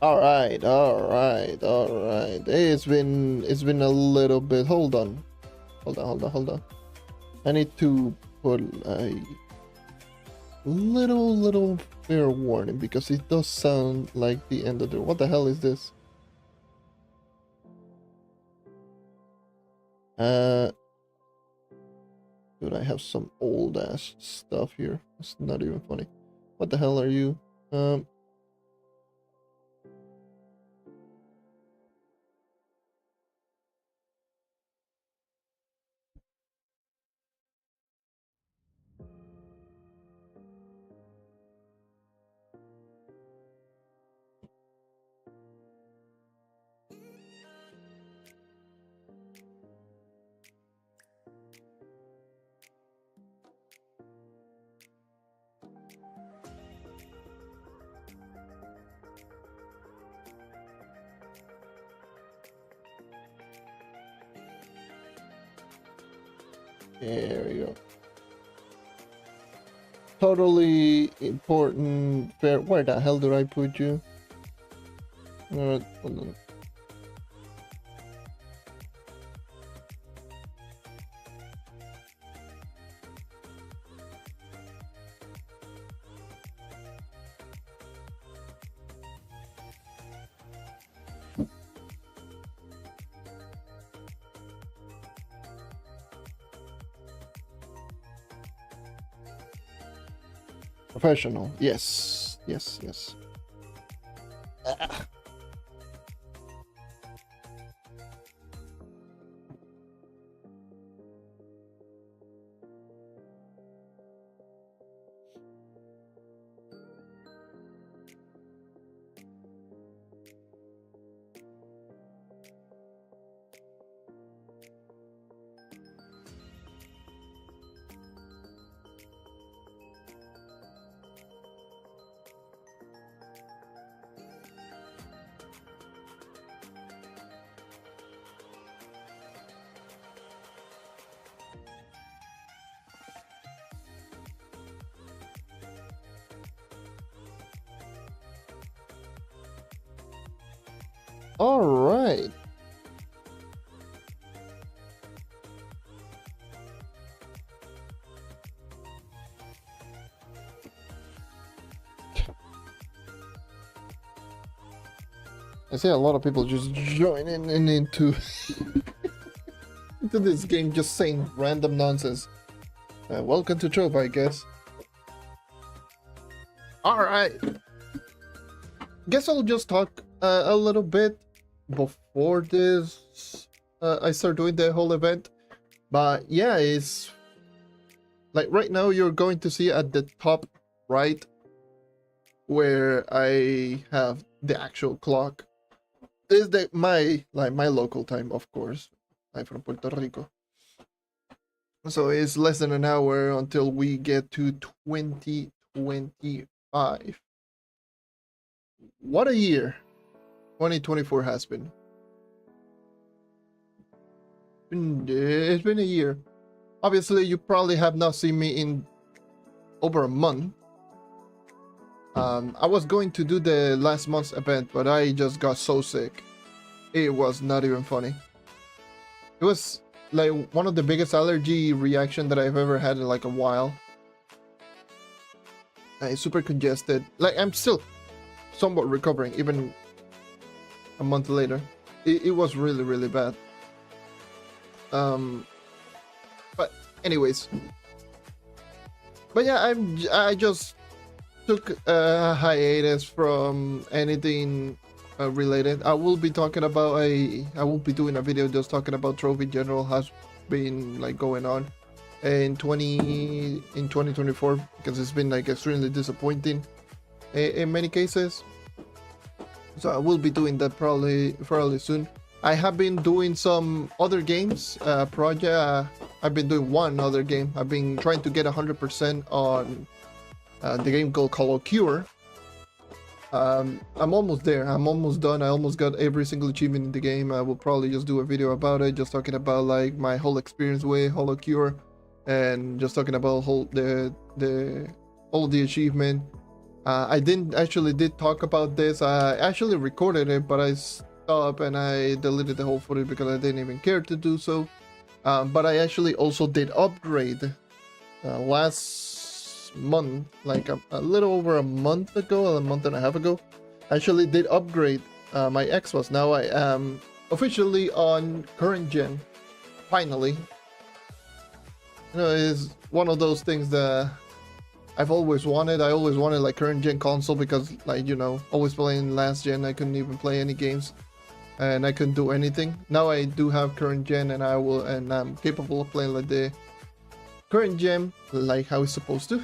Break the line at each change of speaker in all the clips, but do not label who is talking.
All right. It's been a little bit. Hold on. I need to put a little fair warning because it does sound like the end of the. What the hell is this? Dude, I have some old ass stuff here. It's not even funny. What the hell are you? There we go. Totally important. Fair. Where the hell did I put you? Hold on. Professional. Yes. Ah. All right. I see a lot of people just joining in into into this game, just saying random nonsense. Welcome to Trove, I guess. Alright. Guess I'll just talk a little bit before this I start doing the whole event. But yeah, it's like right now you're going to see at the top right where I have the actual clock. This is my local time, of course. I'm from Puerto Rico. So it's less than an hour until we get to 2025. What a year 2024 has been. It's been a year. Obviously, you probably have not seen me in over a month. I was going to do the last month's event, but I just got so sick. It was not even funny. It was like one of the biggest allergy reaction that I've ever had in like a while. It's super congested. Like I'm still somewhat recovering, even a month later. It was really, really bad. But anyways. But yeah, I just took a hiatus from anything related. I will be talking about I will be doing a video just talking about Trove in general has been like going on in 2024 because it's been like extremely disappointing in many cases. So I will be doing that probably fairly soon. I have been doing some other games project. I've been doing one other game. I've been trying to get 100% on the game called Call of Cure. I'm almost there. I'm almost done. I almost got every single achievement in the game. I will probably just do a video about it, just talking about like my whole experience with Hollow Cure, and just talking about all the achievement. I did talk about this. I actually recorded it, but I stopped and I deleted the whole footage because I didn't even care to do so. But I actually also did upgrade last month, like a little over a month ago, a month and a half ago. I actually did upgrade my Xbox. Now I am officially on current gen. Finally, you know, it's one of those things that I've always wanted. I always wanted like current gen console because, like, you know, always playing last gen, I couldn't even play any games and I couldn't do anything. Now I do have current gen and I'm capable of playing like the current gen like how it's supposed to.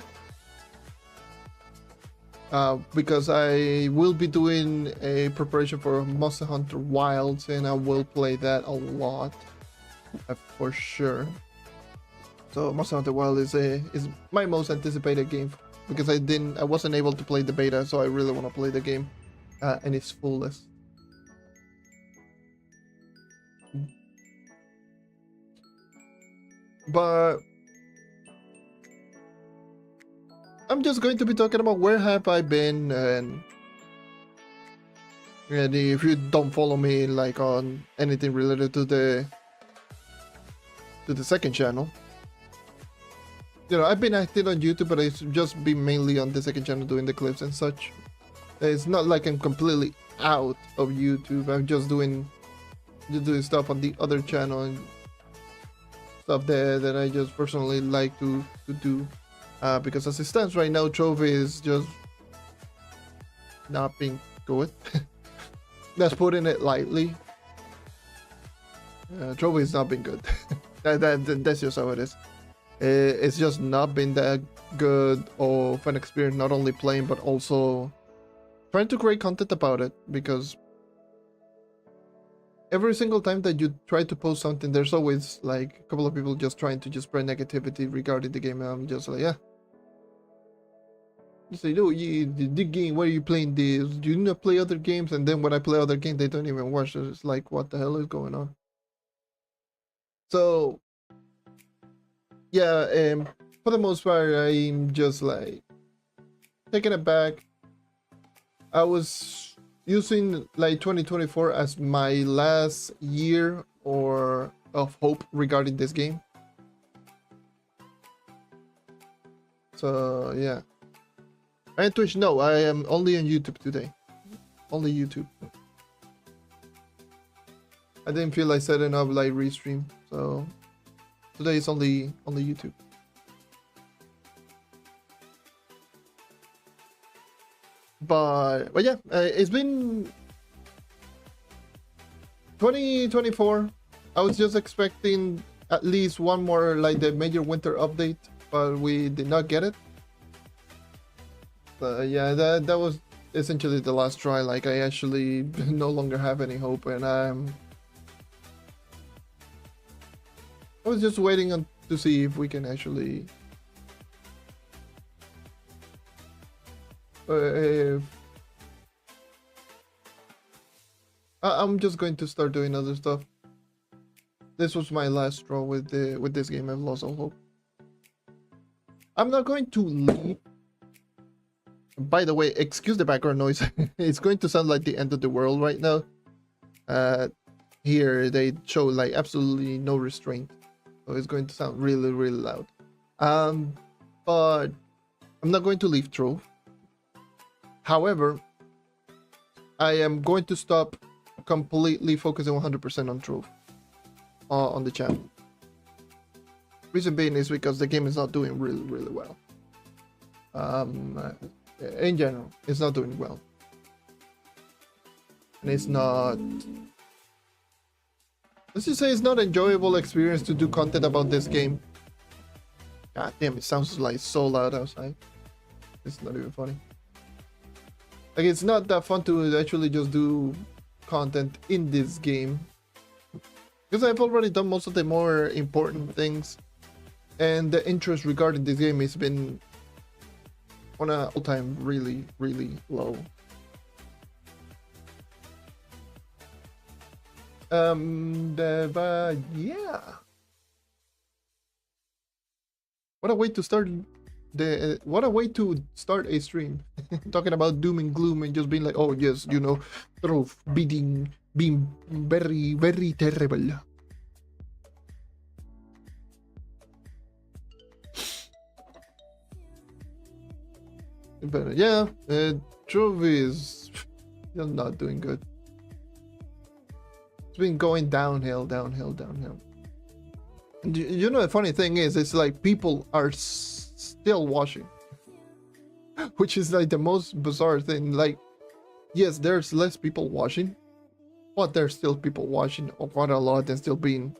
Because I will be doing a preparation for Monster Hunter Wilds and I will play that a lot for sure. So Monster Hunter Wild is my most anticipated game because I wasn't able to play the beta, so I really want to play the game in its fullest. But I'm just going to be talking about where have I been, and if you don't follow me like on anything related to the second channel, you know, I've been active on YouTube, but it's just been mainly on the second channel doing the clips and such. It's not like I'm completely out of YouTube. I'm just doing stuff on the other channel and stuff there that I just personally like to do. Because as it stands right now, Trove is just not being good. That's putting it lightly. Trove is not being good. That's just how it is. It's just not been that good of an experience, not only playing but also trying to create content about it, because every single time that you try to post something, there's always like a couple of people just trying to just spread negativity regarding the game, and I'm just like, yeah. You say, no, the game, why are you playing this? Do you not play other games? And then when I play other games, they don't even watch it. It's like, what the hell is going on? So yeah, for the most part, I'm just like taking it back. I was using like 2024 as my last year of hope regarding this game. So yeah. And Twitch, no, I am only on YouTube today. Only YouTube. I didn't feel like setting up like restream, so today it's only YouTube. But yeah, it's been 2024. I was just expecting at least one more like the major winter update, but we did not get it. Yeah, that was essentially the last try. Like I actually no longer have any hope, and I was just waiting on to see if we can actually I'm just going to start doing other stuff. This was my last straw with this game. I've lost all hope. I'm not going to leave. By the way, excuse the background noise. It's going to sound like the end of the world right now. Here they show like absolutely no restraint, so it's going to sound really, really loud. But I'm not going to leave Trove. However, I am going to stop completely focusing 100% on Trove on the channel. Reason being is because the game is not doing really, really well. In general, it's not doing well, and it's not. Let's just say it's not an enjoyable experience to do content about this game. God damn, it sounds like so loud outside. It's not even funny. Like, it's not that fun to actually just do content in this game, because I've already done most of the more important things, and the interest regarding this game has been on a all-time really, really low. But yeah, what a way to start a stream. Talking about doom and gloom and just being like, oh yes, you know, Trove being very, very terrible. But yeah, Trove is not doing good. It's been going downhill. And you know, the funny thing is, it's like people are still watching, which is like the most bizarre thing. Like, yes, there's less people watching, but there's still people watching quite a lot and still being,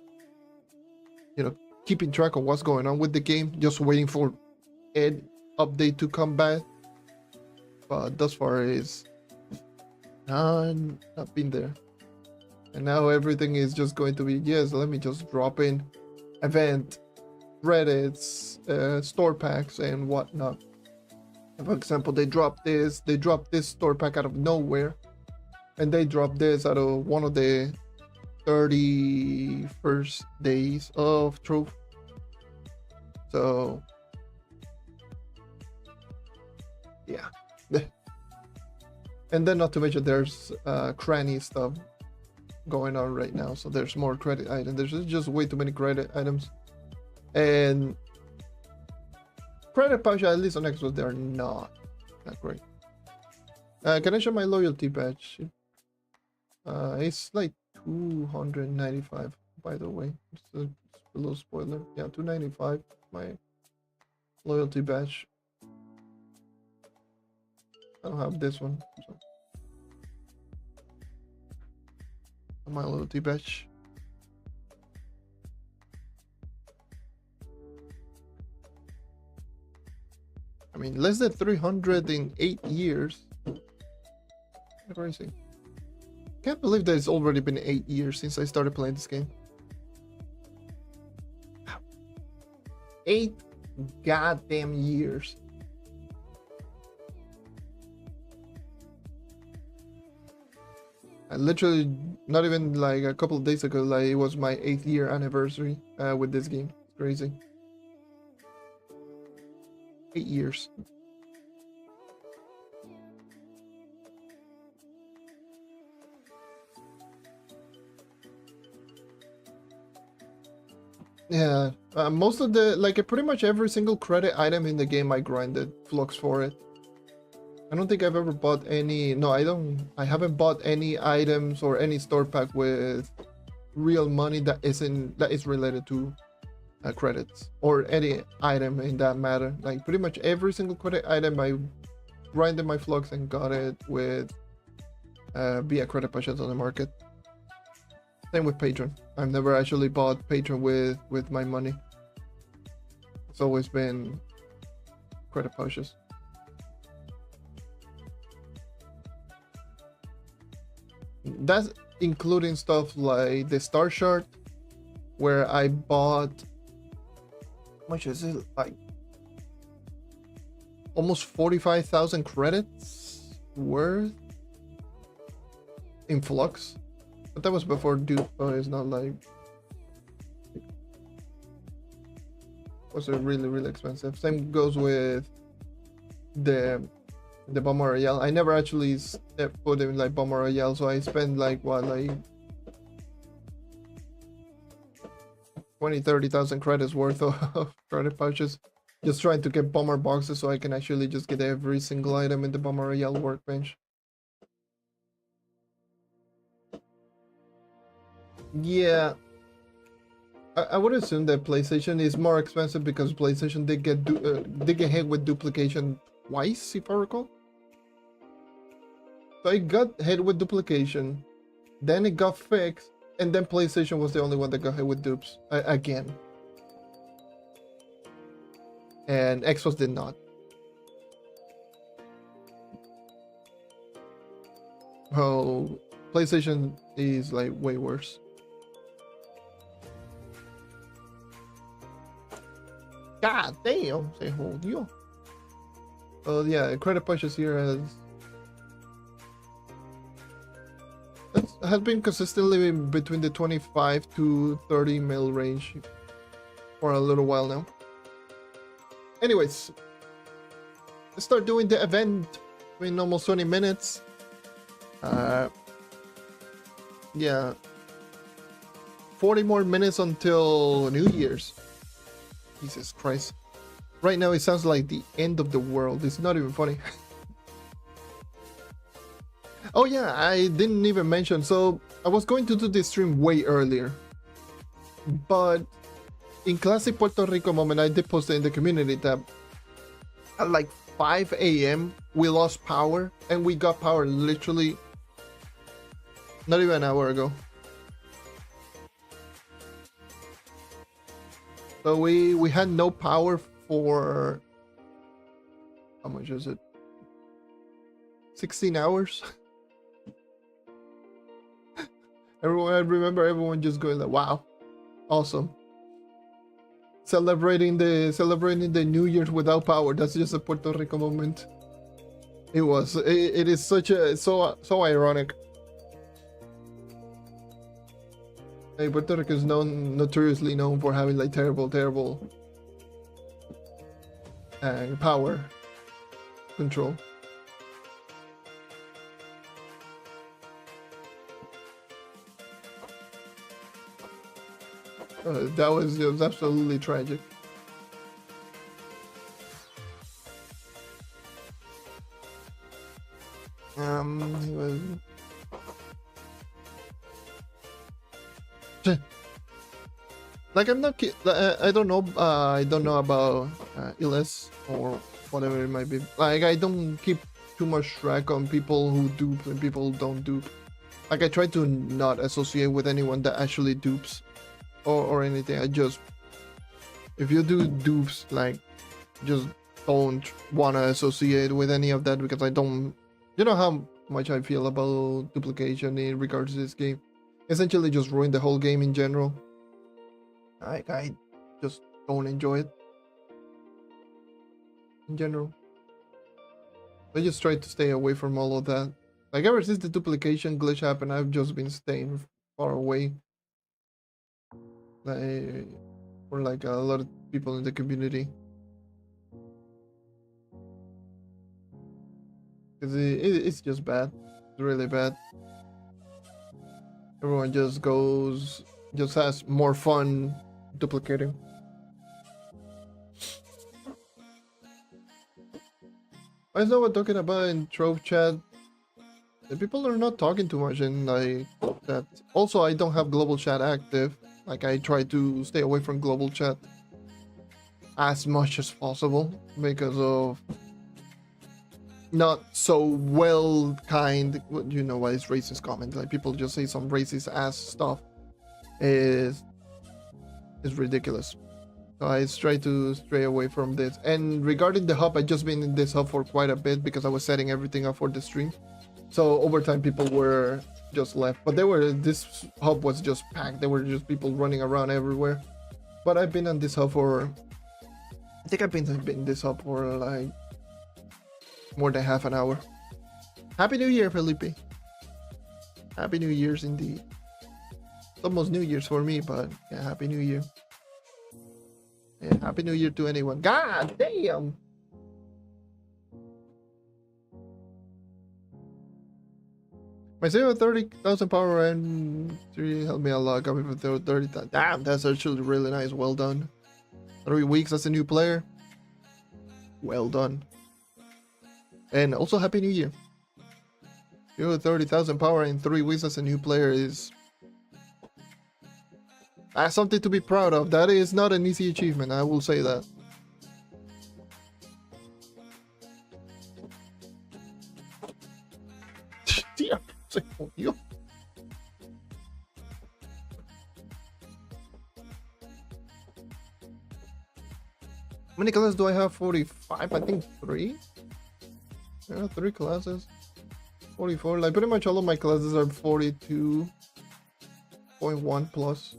you know, keeping track of what's going on with the game, just waiting for an update to come back. But thus far is not been there. And now everything is just going to be, yes, let me just drop in event, credits, store packs and whatnot. For example, they dropped this store pack out of nowhere, and they dropped this out of one of the 31st days of Trove. So yeah. And then not to mention there's cranny stuff going on right now, so there's more credit items. There's just way too many credit items, and credit pouch, at least on Xbox, they're not great. Can I show my loyalty badge? It's like 295, by the way. It's a little spoiler. Yeah, 295, my loyalty badge. I don't have this one, so. My loyalty badge. I mean, less than 300 in 8 years. Crazy. Can't believe that it's already been 8 years since I started playing this game. 8 goddamn years. Literally, not even like a couple of days ago, like it was my 8th year anniversary with this game. It's crazy. 8 years. Yeah, most of the, like pretty much every single credit item in the game I grinded flux for it. I don't think I've ever bought any, no, I haven't bought any items or any store pack with real money that is related to credits or any item in that matter. Like pretty much every single credit item I grinded my flux and got it with via credit pushes on the market. Same with Patreon. I've never actually bought Patreon with my money. It's always been credit pushes. That's including stuff like the Star Shard, where I bought, how much is it? Like almost 45,000 credits worth in flux. But that was before dupe, so it's not like it was really expensive. Same goes with the Bomber Royale. I never actually stepped foot in like Bomber Royale, so I spent like what, like 20,000-30,000 credits worth of credit pouches, just trying to get bomber boxes so I can actually just get every single item in the Bomber Royale workbench. Yeah, I would assume that PlayStation is more expensive because PlayStation did get hit with duplication twice, if I recall. So it got hit with duplication, then it got fixed, and then PlayStation was the only one that got hit with dupes again. And Xbox did not. Oh, PlayStation is like way worse. God damn, se jodió. Oh yeah, credit pushes here has been consistently between the 25 to 30 mil range for a little while now. Anyways, let's start doing the event in almost 20 minutes. Yeah, 40 more minutes until New Year's. Jesus Christ. Right now it sounds like the end of the world. It's not even funny. Oh yeah, I didn't even mention, so I was going to do this stream way earlier, but in classic Puerto Rico moment, I did post it in the community tab. At like 5 a.m. we lost power, and we got power literally not even an hour ago. So we had no power for, how much is it? 16 hours. I remember everyone just going like, wow, awesome. Celebrating the New Year's without power. That's just a Puerto Rico moment. It is such a so ironic. Hey, Puerto Rico is notoriously known for having like terrible power control. That was absolutely tragic. He was... Like, I'm not I don't know about Illes or whatever it might be. Like, I don't keep too much track on people who dupe and people who don't dupe. Like, I try to not associate with anyone that actually dupes or anything. I just, if you do dupes, like, just don't want to associate with any of that, because I don't, you know how much I feel about duplication in regards to this game. Essentially just ruin the whole game in general. I just don't enjoy it in general. I just try to stay away from all of that. Like, ever since the duplication glitch happened, I've just been staying far away. Like, for like a lot of people in the community. Because it's just bad. It's really bad. Everyone just has more fun duplicating. I know what I'm talking about in Trove chat. The people are not talking too much in like that. Also, I don't have global chat active. Like I try to stay away from global chat as much as possible because of not so well kind. You know why it's racist comments? Like people just say some racist ass stuff is ridiculous. So I try to stray away from this. And regarding the hub, I just been in this hub for quite a bit because I was setting everything up for the stream. So over time, people were just left, but this hub was just packed. There were just people running around everywhere. But I've been on this hub for, I think I've been in this hub for like more than half an hour. Happy New Year, Felipe. Happy New Year's indeed. It's almost New Year's for me, but yeah, Happy New Year. Yeah, Happy New Year to anyone. God damn. My 30,000 power and 3 helped me a lot. Got me for 30,000. Damn, that's actually really nice. Well done. 3 weeks as a new player. Well done. And also Happy New Year. You have 30,000 power in 3 weeks as a new player is... That's something to be proud of. That is not an easy achievement, I will say that. How many classes do I have? 45? I think 3. Yeah, 3 classes. 44. Like pretty much all of my classes are 42.1 plus.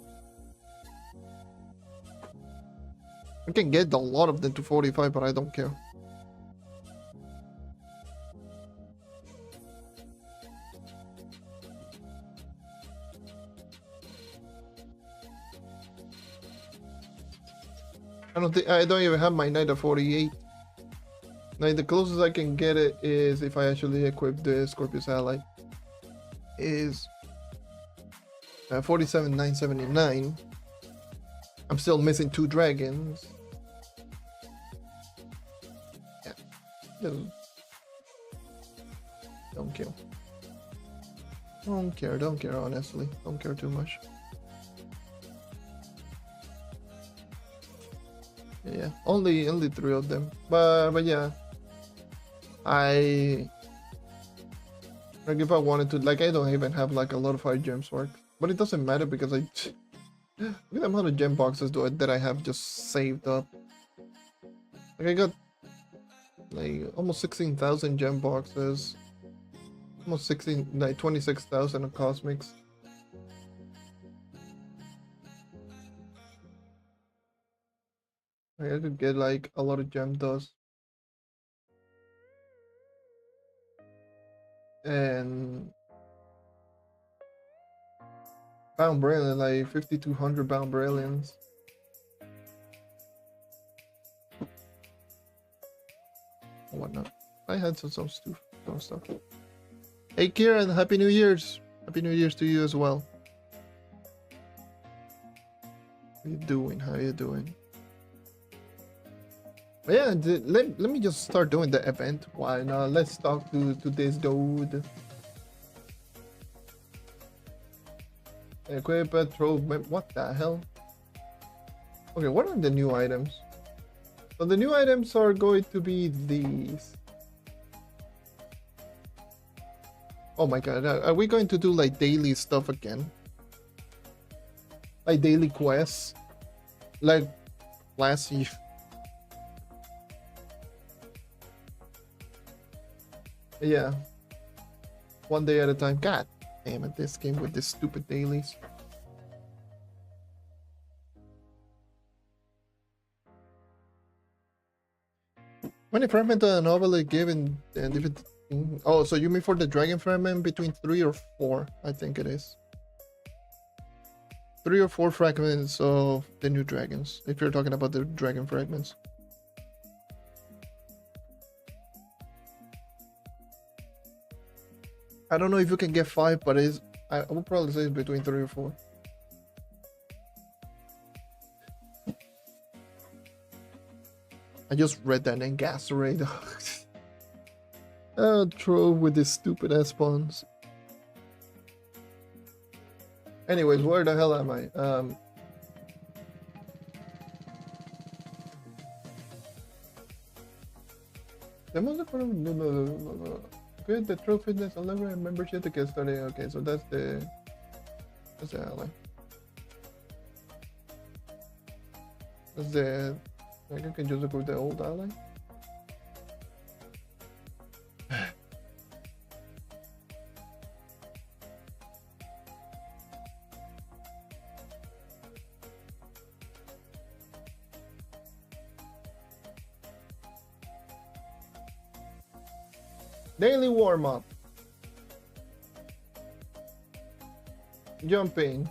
I can get a lot of them to 45, but I don't care. I don't even have my knight at 48. Like the closest I can get it is if I actually equip the Scorpius ally is 47,979. I'm still missing 2 dragons. Yeah. Don't care. Don't care, honestly. Don't care too much. Yeah, only 3 of them. But yeah. Like if I wanted to, like I don't even have like a lot of 5 gems work. But it doesn't matter because look at the amount of gem boxes that I have just saved up. Like I got like almost 16,000 gem boxes. Almost 26,000 of cosmics. I could get like a lot of gem dust. And bound brilliant, like 5,200 bound brilliants. Or whatnot. I had some stuff. Hey Kieran, Happy New Year's. Happy New Year's to you as well. How you doing? How you doing? But yeah, let me just start doing the event. Why not? Let's talk to this dude. Equip a Trove. What the hell? Okay, what are the new items? So the new items are going to be these. Oh my god, are we going to do like daily stuff again? Like daily quests? Like last year? Yeah. One day at a time. God damn it, this game with this stupid dailies. Many fragments of a novel are given and if it... Oh, so you mean for the dragon fragment between 3 or 4, I think it is. 3 or 4 fragments of the new dragons, if you're talking about the dragon fragments. I don't know if you can get 5, but I would probably say it's between 3 or 4. I just read that name, Gatorade. Trove with his stupid ass spawns. Anyways, where the hell am I? The most important. Good, the Trove Fitness 11 membership to get started. Okay, so that's the ally. That's the. I think I can just go with the old ally. Daily warm-up. Jumping.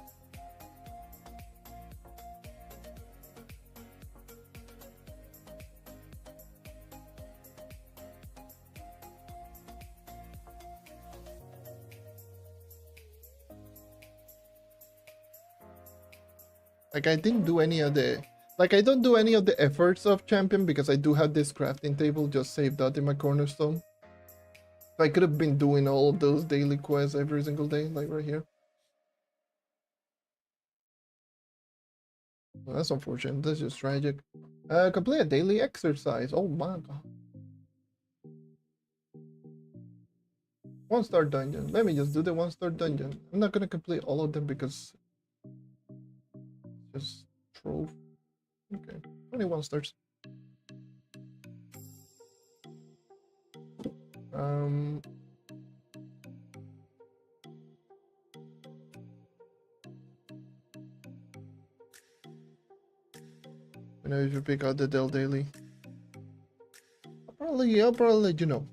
Like I didn't do any of the I don't do any of the efforts of champion because I do have this crafting table just saved out in my cornerstone. I could have been doing all of those daily quests every single day, like right here. Well, that's unfortunate. That's just tragic. Complete a daily exercise. Oh my god. 1-star dungeon. Let me just do the 1-star dungeon. I'm not gonna complete all of them because just Trove. Okay, 21 stars. I know if you pick out the Dell Daily. I'll probably let you know.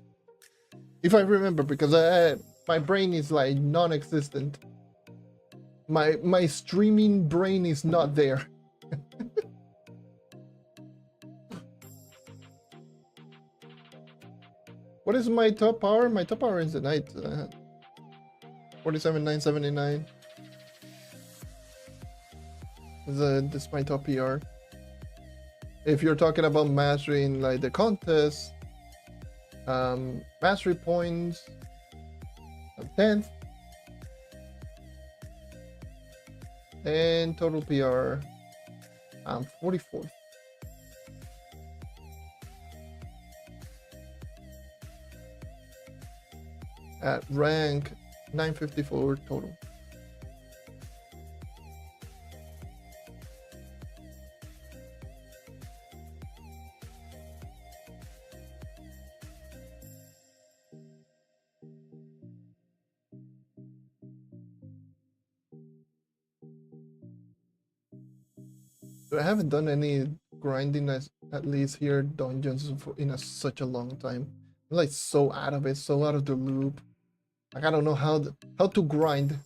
If I remember, because my brain is like non-existent. My streaming brain is not there. What is my top power? My top power is the night. 47,979. This is my top PR. If you're talking about mastering like the contest, mastery points, 10th, and total PR, 44th. At rank 954 total. So I haven't done any grinding at least here dungeons in such a long time. I'm like so out of it, so out of the loop. Like I don't know how to grind.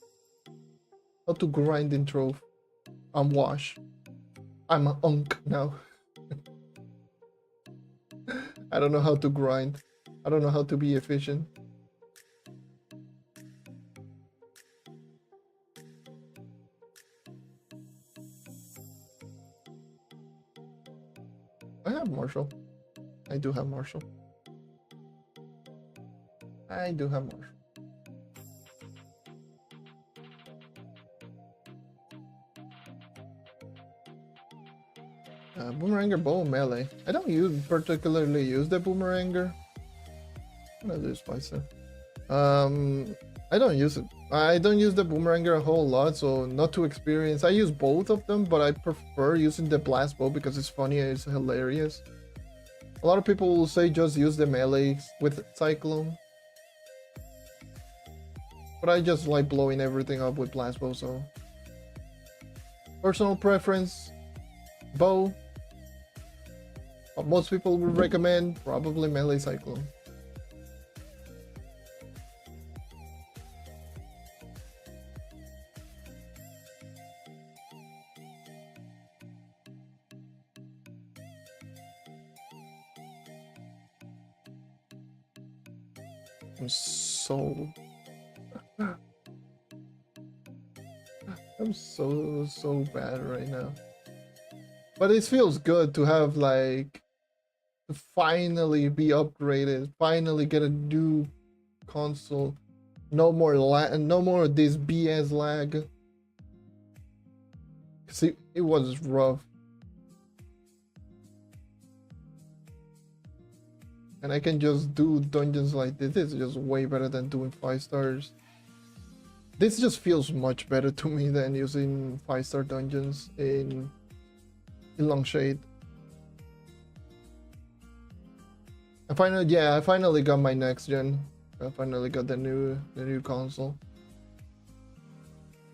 How to grind in Trove. I'm Wash. I'm an unk now. I don't know how to grind. I don't know how to be efficient. I have Marshall. I do have Marshall. I do have Marshall. Boomeranger bow melee. I don't particularly use the boomeranger. I'm gonna do Spicer. I don't use it. I don't use the boomeranger a whole lot, so not too experienced. I use both of them, but I prefer using the blast bow because it's funny and it's hilarious. A lot of people will say just use the melee with Cyclone. But I just like blowing everything up with blast bow, so personal preference, bow. What most people would recommend, probably melee Cyclone. I'm so bad right now. But it feels good to have like to finally be upgraded, finally get a new console. No more lag, no more of this BS lag. See, it was rough. And I can just do dungeons like this. It's just way better than doing 5 stars. This just feels much better to me than using 5-star dungeons in Longshade. I finally got my next gen. I finally got the new console.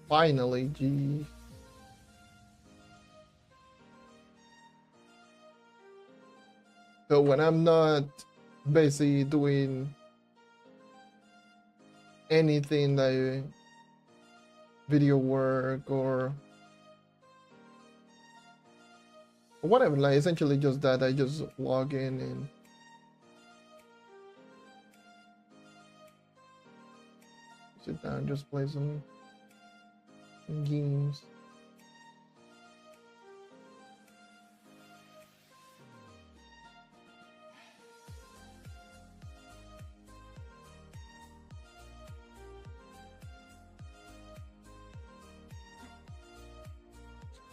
Finally, gee. So when I'm not basically doing anything like video work or whatever, like essentially just that, I just log in and sit down, just play some games.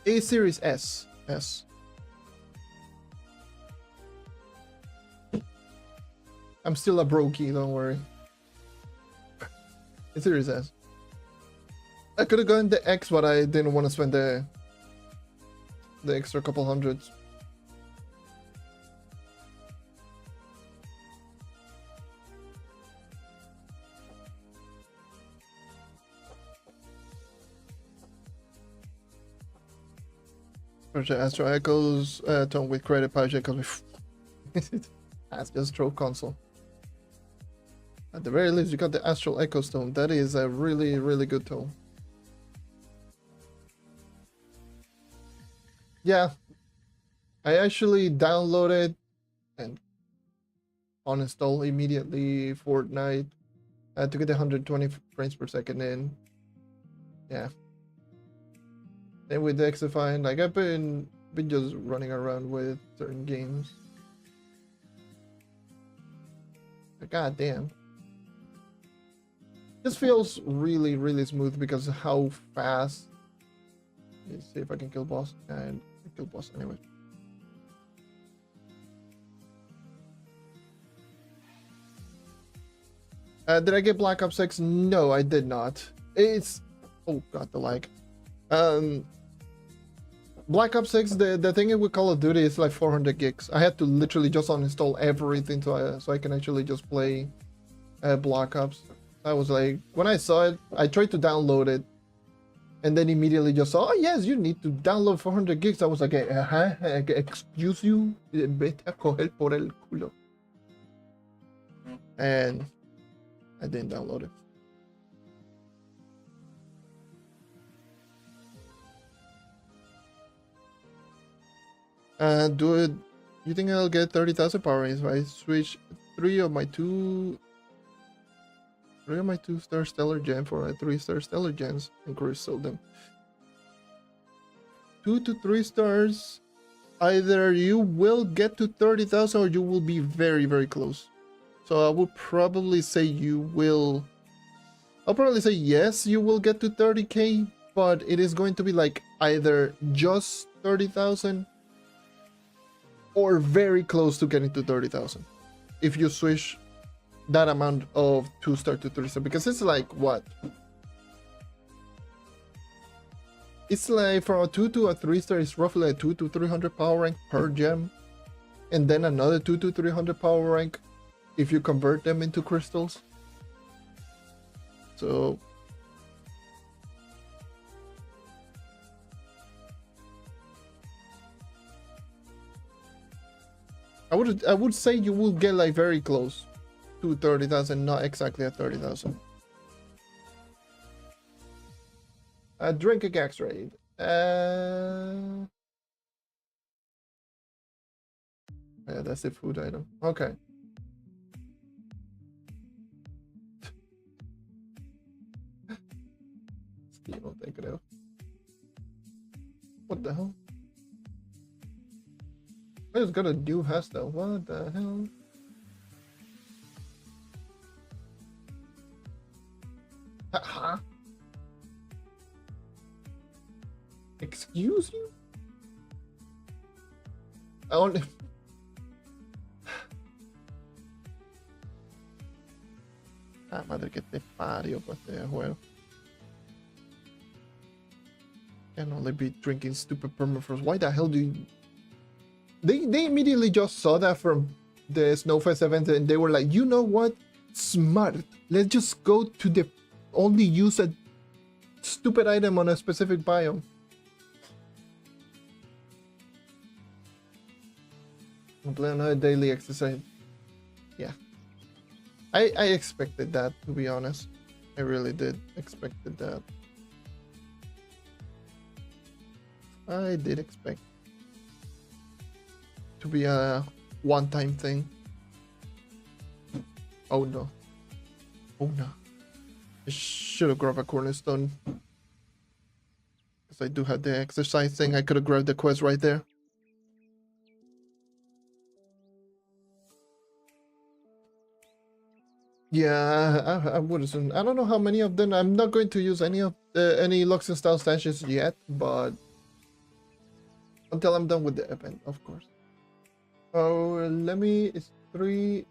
A Series S. I'm still a brokey, don't worry. A Series S. I could have gone the X, but I didn't want to spend the extra couple hundreds. Project Astro Echoes, tone with credit project because that's just Trove console. At the very least, you got the Astral Echo Stone. That is a really, really good tone. Yeah, I actually downloaded and uninstalled immediately Fortnite to get the 120 frames per second in. Yeah. And with Xify, like I've been just running around with certain games. But god damn. This feels really, really smooth because of how fast. Let's see if I can kill boss. And kill boss anyway. Did I get Black Ops 6? No, I did not. It's oh god, the lag. Black Ops 6, the thing with Call of Duty is like 400 gigs. I had to literally just uninstall everything so I can actually just play Black Ops. I was like, when I saw it, I tried to download it, and then immediately just saw, oh yes, you need to download 400 gigs. I was like, excuse you, vete a coger por el culo. And I didn't download it. Dude, you think I'll get 30,000 power rings if I switch three of my 2-star stellar gem for a 3-star stellar gems and crystal them? 2 to 3 stars, either you will get to 30,000 or you will be very, very close. So I would probably say you will. I'll probably say yes, you will get to 30k, but it is going to be like either just 30,000 or very close to getting to 30,000 if you switch that amount of 2-star to 3-star, because it's like what? It's like from a 2 to a 3-star, it's roughly like 200 to 300 power rank per gem, and then another 200 to 300 power rank if you convert them into crystals. So I would say you will get like very close to 30,000, not exactly at 30,000. Drink a Gax raid. Yeah, that's the food item. Okay. Steve, take it out. What the hell? I just got a new hasta. What the hell? Huh? Excuse you? I only... Ah, madre que te parió para este juego. Can only be drinking stupid permafrost. Why the hell do you... They immediately just saw that from the Snowfest event and they were like, you know what? Smart. Let's just go to the only use a stupid item on a specific biome. I'm playing a daily exercise. Yeah. I expected that, to be honest. I really did expected that. I did expect to be a one-time thing. Oh no. Oh no. I should have grabbed a cornerstone. Because I do have the exercise thing. I could have grabbed the quest right there. Yeah, I would assume. I don't know how many of them. I'm not going to use any of any locks and style stashes yet, but until I'm done with the event, of course. Oh, let me. It's 3.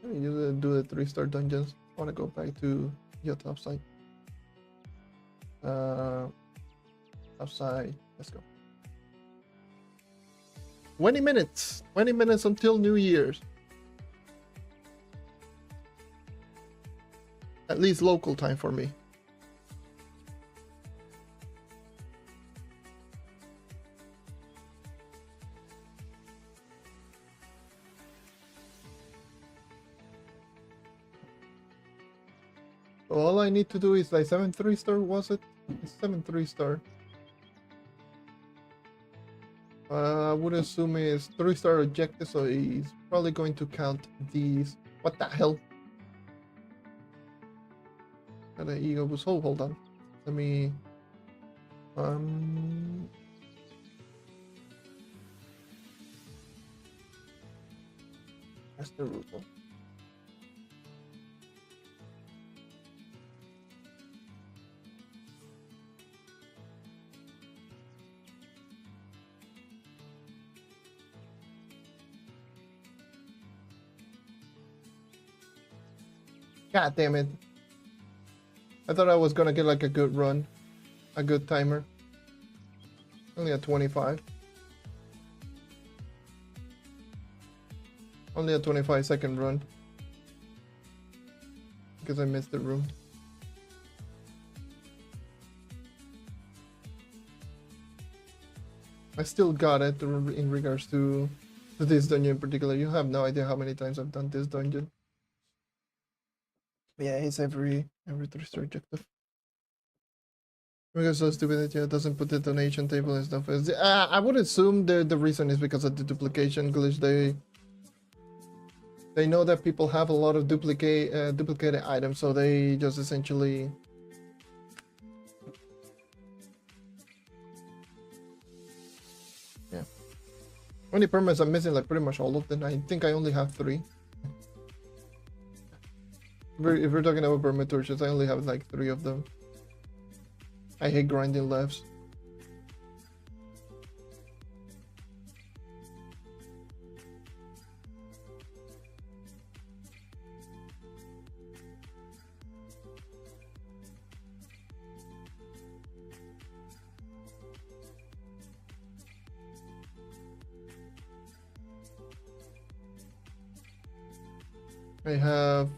Let me do the 3-star dungeons. I want to go back to your top side. Outside. Let's go. 20 minutes. 20 minutes until New Year's. At least local time for me. So all I need to do is like 7 3-star, was it? It's 7 3-star. I would assume it's 3-star objective, so he's probably going to count these. What the hell? Got an ego boost. Oh, hold on. Let me. That's the rule. God damn it. I thought I was gonna get like a good run. A good timer. Only a 25. Only a 25-second run. Because I missed the room. I still got it in regards to this dungeon in particular. You have no idea how many times I've done this dungeon. Yeah, it's every 3-star objective. Because so stupid that it doesn't put the donation table and stuff. I would assume the reason is because of the duplication glitch. They know that people have a lot of duplicated items, so they just essentially. Yeah. How many permits I'm missing? Like pretty much all of them. I think I only have 3. If we're talking about permit torches, I only have like 3 of them. I hate grinding lefts. I have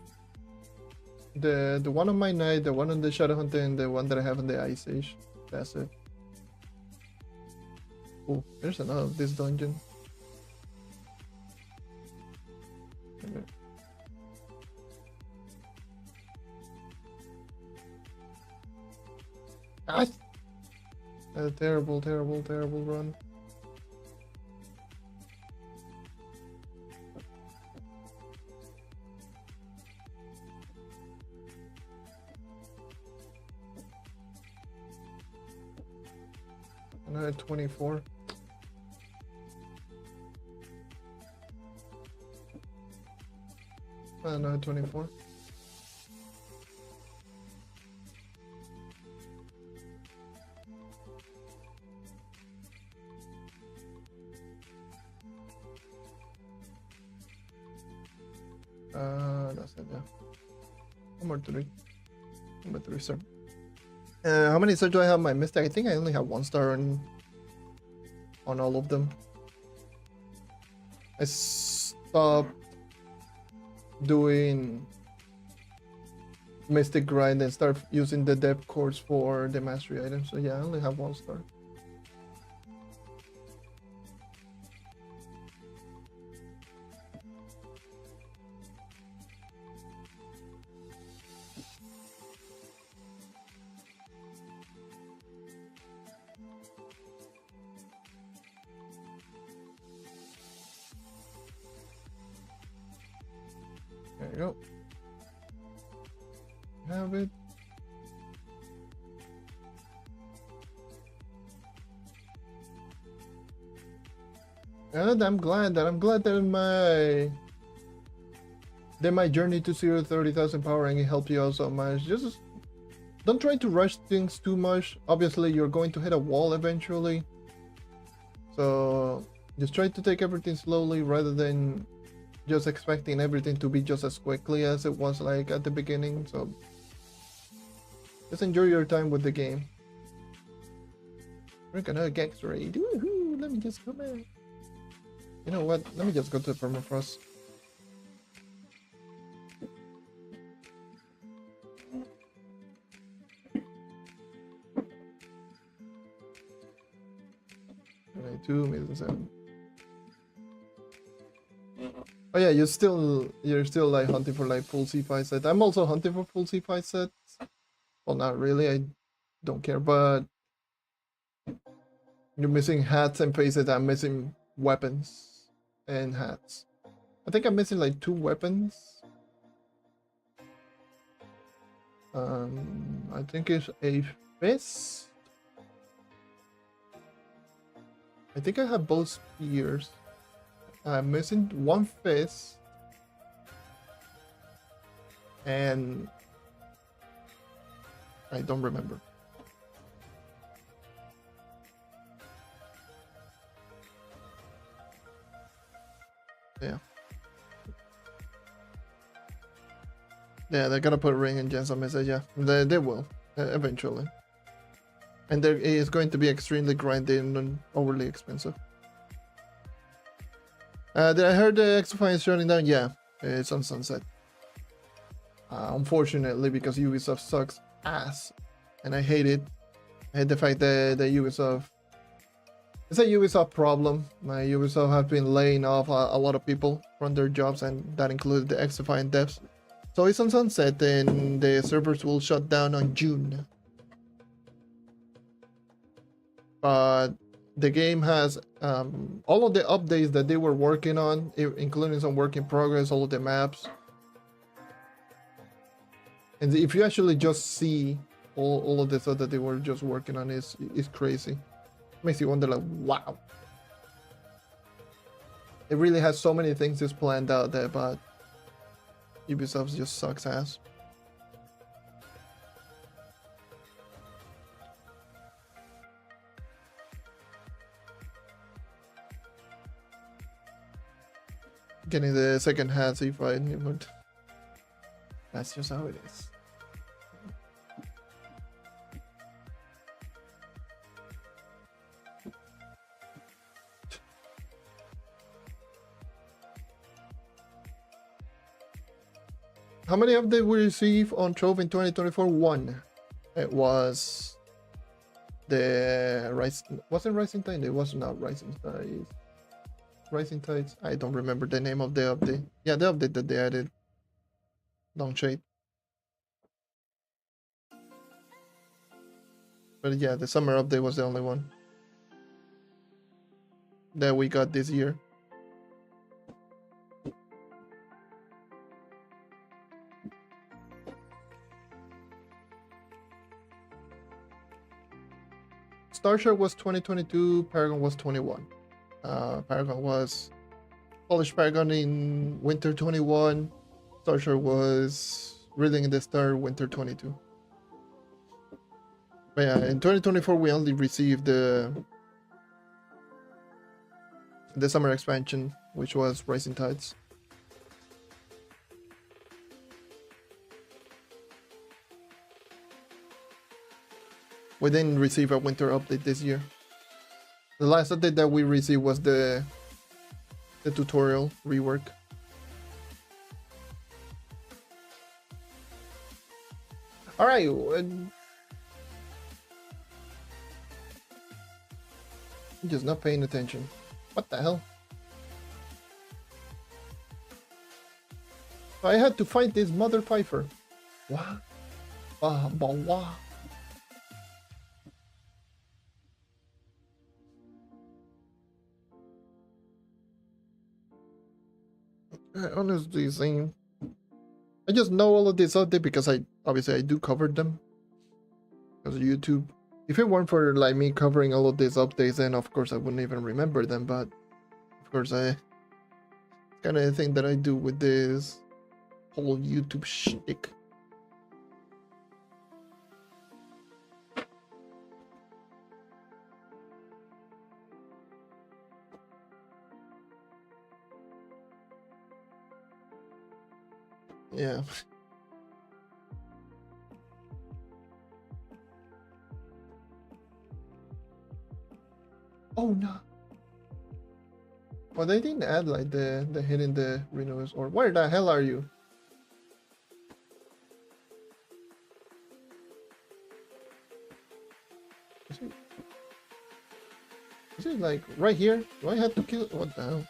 the one on my knight, the one on the Shadow Hunter, and the one that I have on the Ice Age. That's it. Oh, there's another of this dungeon. Okay. Ah! A terrible run. Another 24. No, 24. That's it, yeah. Number 3. Number 3, sir. How many stars do I have my Mystic? I think I only have 1 star on all of them. I stopped doing Mystic grind and start using the depth cores for the mastery items. So yeah, I only have 1 star. There you go. Have it. And I'm glad that my journey to 30,000 power and it helped you out so much. Just don't try to rush things too much. Obviously, you're going to hit a wall eventually. So just try to take everything slowly rather than just expecting everything to be just as quickly as it was like at the beginning. So just enjoy your time with the game. Drink another gangster raid. Woohoo! Let me just come in. You know what? Let me just go to the permafrost. Right, 2 minutes 7. Oh yeah, you're still like hunting for like full C5 set. I'm also hunting for full C5 sets. Well, not really. I don't care, but you're missing hats and faces. I'm missing weapons and hats. I think I'm missing like 2 weapons. I think it's a fist. I think I have both spears. I'm missing 1 fist. And I don't remember. Yeah. Yeah, they're gonna put ring and gems on message. Yeah, they will eventually. And there is going to be extremely grinding and overly expensive. Did I heard the Exofine is shutting down? Yeah, it's on Sunset. Unfortunately, because Ubisoft sucks ass, and I hate it. I hate the fact that Ubisoft. It's a Ubisoft problem. Ubisoft have been laying off a lot of people from their jobs, and that included the Exofine devs. So it's on Sunset, and the servers will shut down on June. But the game has all of the updates that they were working on, including some work in progress, all of the maps. And if you actually just see all of the stuff that they were just working on, is crazy. Makes you wonder, like, wow. It really has so many things just planned out there, but Ubisoft just sucks ass. Getting the second hat C5, but that's just how it is. How many updates we receive on Trove in 2024? 1. It was the wasn't Rising Tide? It was not Rising Tide. Rising Tides. I don't remember the name of the update. Yeah, the update that they added. Long Shade. But yeah, the summer update was the only one that we got this year. Starshark was 2022, Paragon was 21. Paragon was Polish Paragon in winter 21, Starshare was Reading in the Star Winter 22. But yeah, in 2024 we only received the summer expansion, which was Rising Tides. We didn't receive a winter update this year. The last update that we received was the tutorial rework. All right. I'm just not paying attention. What the hell? I had to fight this mother piper. What? Wah. Honestly, same. I just know all of this update because I do cover them because of YouTube. If it weren't for like me covering all of these updates, then of course I wouldn't even remember them. But of course, I kind of thing that I do with this whole YouTube shtick. Yeah. Oh no. Well, they didn't add like the hit in the Renewus, or where the hell are you? Is it like right here? Do I have to kill? What the hell?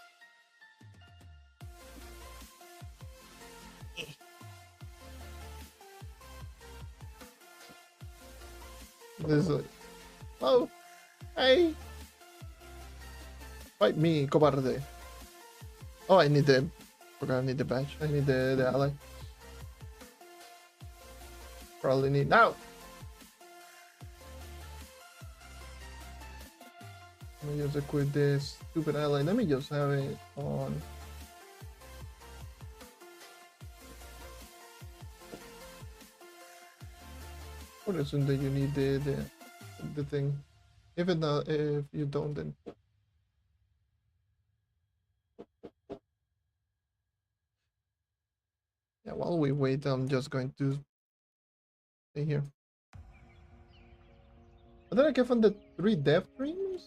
This is like, oh, hey, fight me, cobarde. Oh, I need the, forgot I need the badge. I need the ally. Probably need now. Let me just equip this stupid ally. Let me just have it on. Or assume that you need the thing. If you don't, then yeah. While we wait, I'm just going to stay here. What did I get from the 3 death dreams?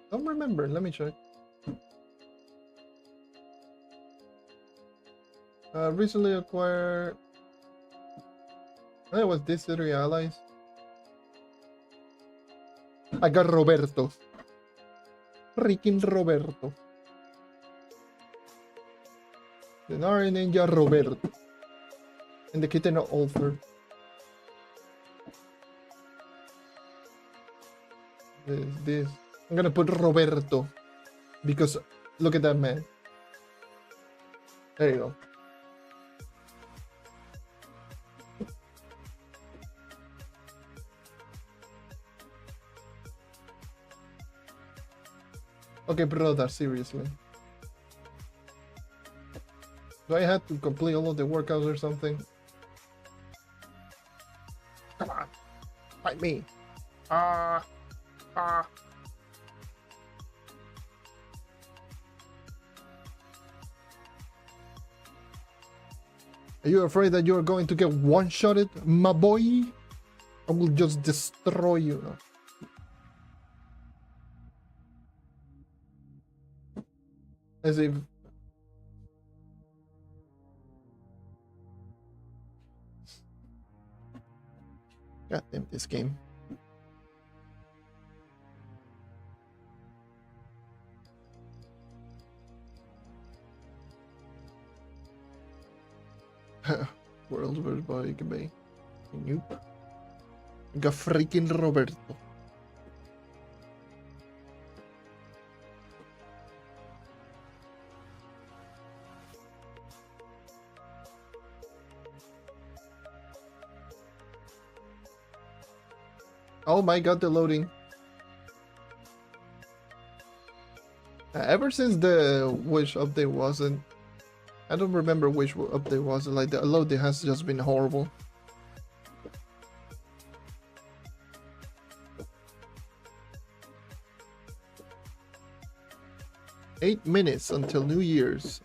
Don't remember. Let me check. Recently acquired. That was these 3 allies. I got Roberto. Freaking Roberto. The Nari Ninja Roberto. And the kitten Ulfer. This. I'm gonna put Roberto. Because look at that man. There you go. Okay, brother, seriously. Do I have to complete all of the workouts or something? Come on, fight me. Are you afraid that you are going to get one-shotted, my boy? I will just destroy you. As if... God damn this game. World versus by Gabay. Nope. Got freaking Roberto. Oh my god, the loading. Ever since the Wish update wasn't, I don't remember which update was it. Like the loading has just been horrible. Eight minutes until New Year's.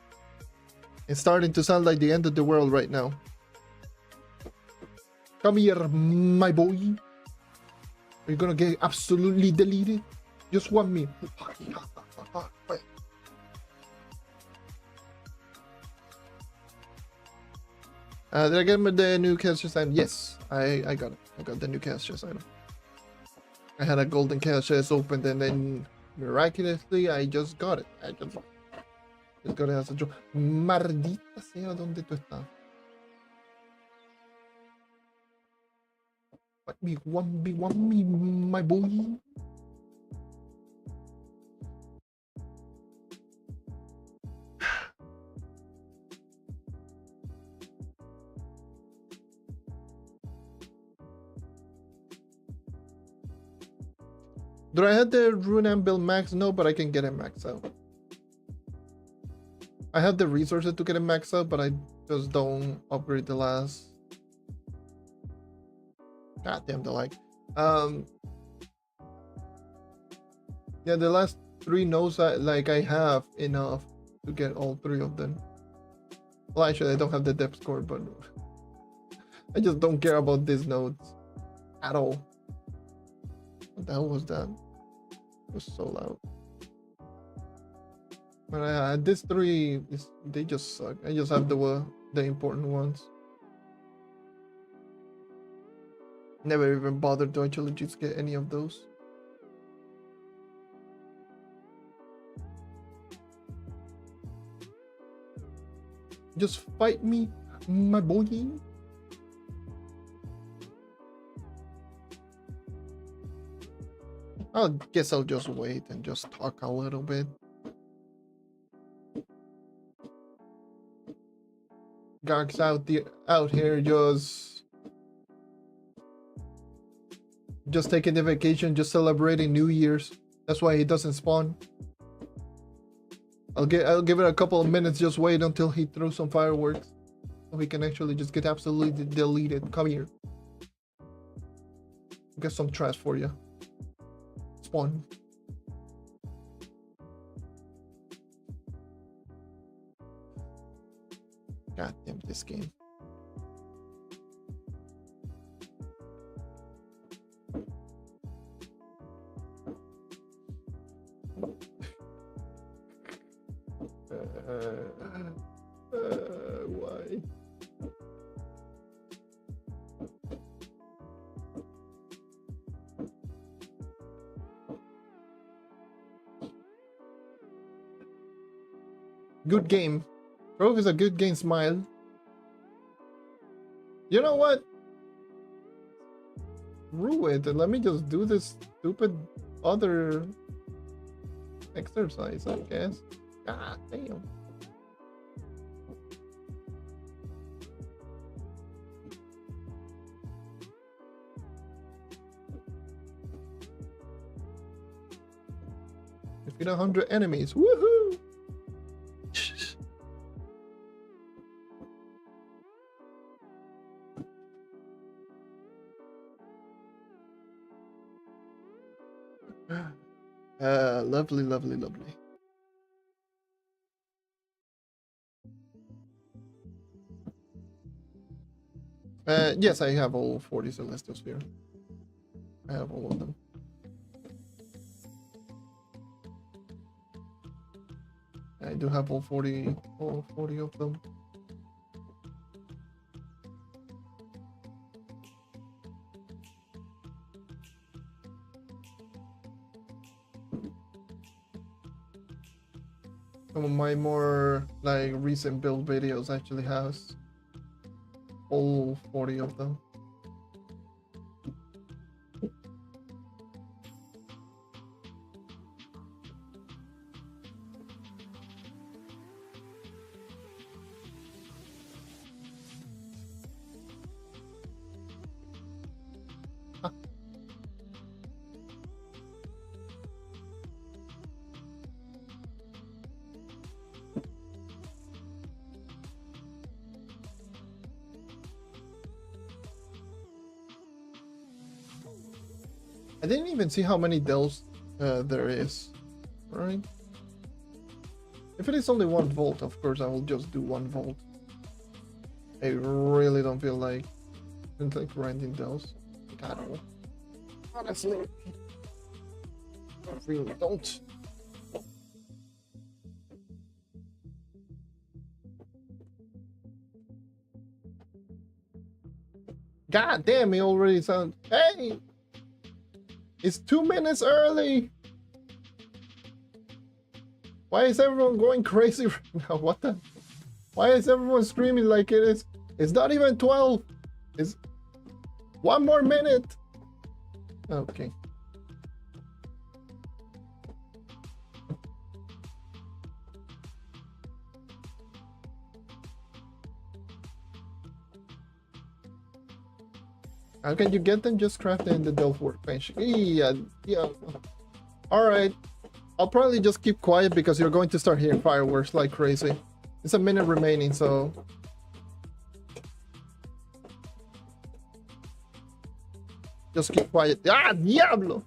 It's starting to sound like the end of the world right now. Come here, my boy. Are you gonna get absolutely deleted? Just want me. Did I get the new cash item? Yes, I got it. I got the new cash item. I had a golden cash chest opened and then miraculously I just got it. I just got it as a joke. Maldita sea, ¿dónde tú estás? Want me, my boy. Do I have the Rune Anvil max? No, but I can get it max out. I have the resources to get it max out, but I just don't upgrade the last. God damn the like. Yeah, the last 3 nodes I have enough to get all 3 of them. Well, actually, I don't have the depth score, but I just don't care about these nodes at all. What the hell was that? It was so loud. But these 3, they just suck. I just have the important ones. Never even bothered to actually just get any of those. Just fight me, my boy. I guess I'll just wait and just talk a little bit. Garg's out here just taking the vacation, just celebrating New Year's. That's why he doesn't spawn. I'll give it a couple of minutes. Just wait until he throws some fireworks, so we can actually just get absolutely deleted. Come here. Get some trash for you. Spawn. God damn this game. Why? Good game. Trove is a good game, smile. You know what? Screw it, and let me just do this stupid other exercise, I guess. God damn. Defeat 100 enemies. Woohoo! Lovely, lovely, lovely. Yes, I have all 40 Celestial Sphere. I have all of them. I do have all 40 of them. Some of my more like recent build videos actually has all 40 of them. I didn't even see how many delves there is. Right? If it is only 1 volt, of course I will just do 1 volt. I really don't feel like grinding delves. I don't. Honestly, I really don't. God damn, he already sound. Hey! It's 2 minutes early! Why is everyone going crazy right now? What the? Why is everyone screaming like it is? It's not even 12! It's 1 more minute! Okay. How can you get them? Just craft in the Delph workbench. Yeah. Alright. I'll probably just keep quiet because you're going to start hearing fireworks like crazy. It's a minute remaining, so... Just keep quiet. Ah, diablo!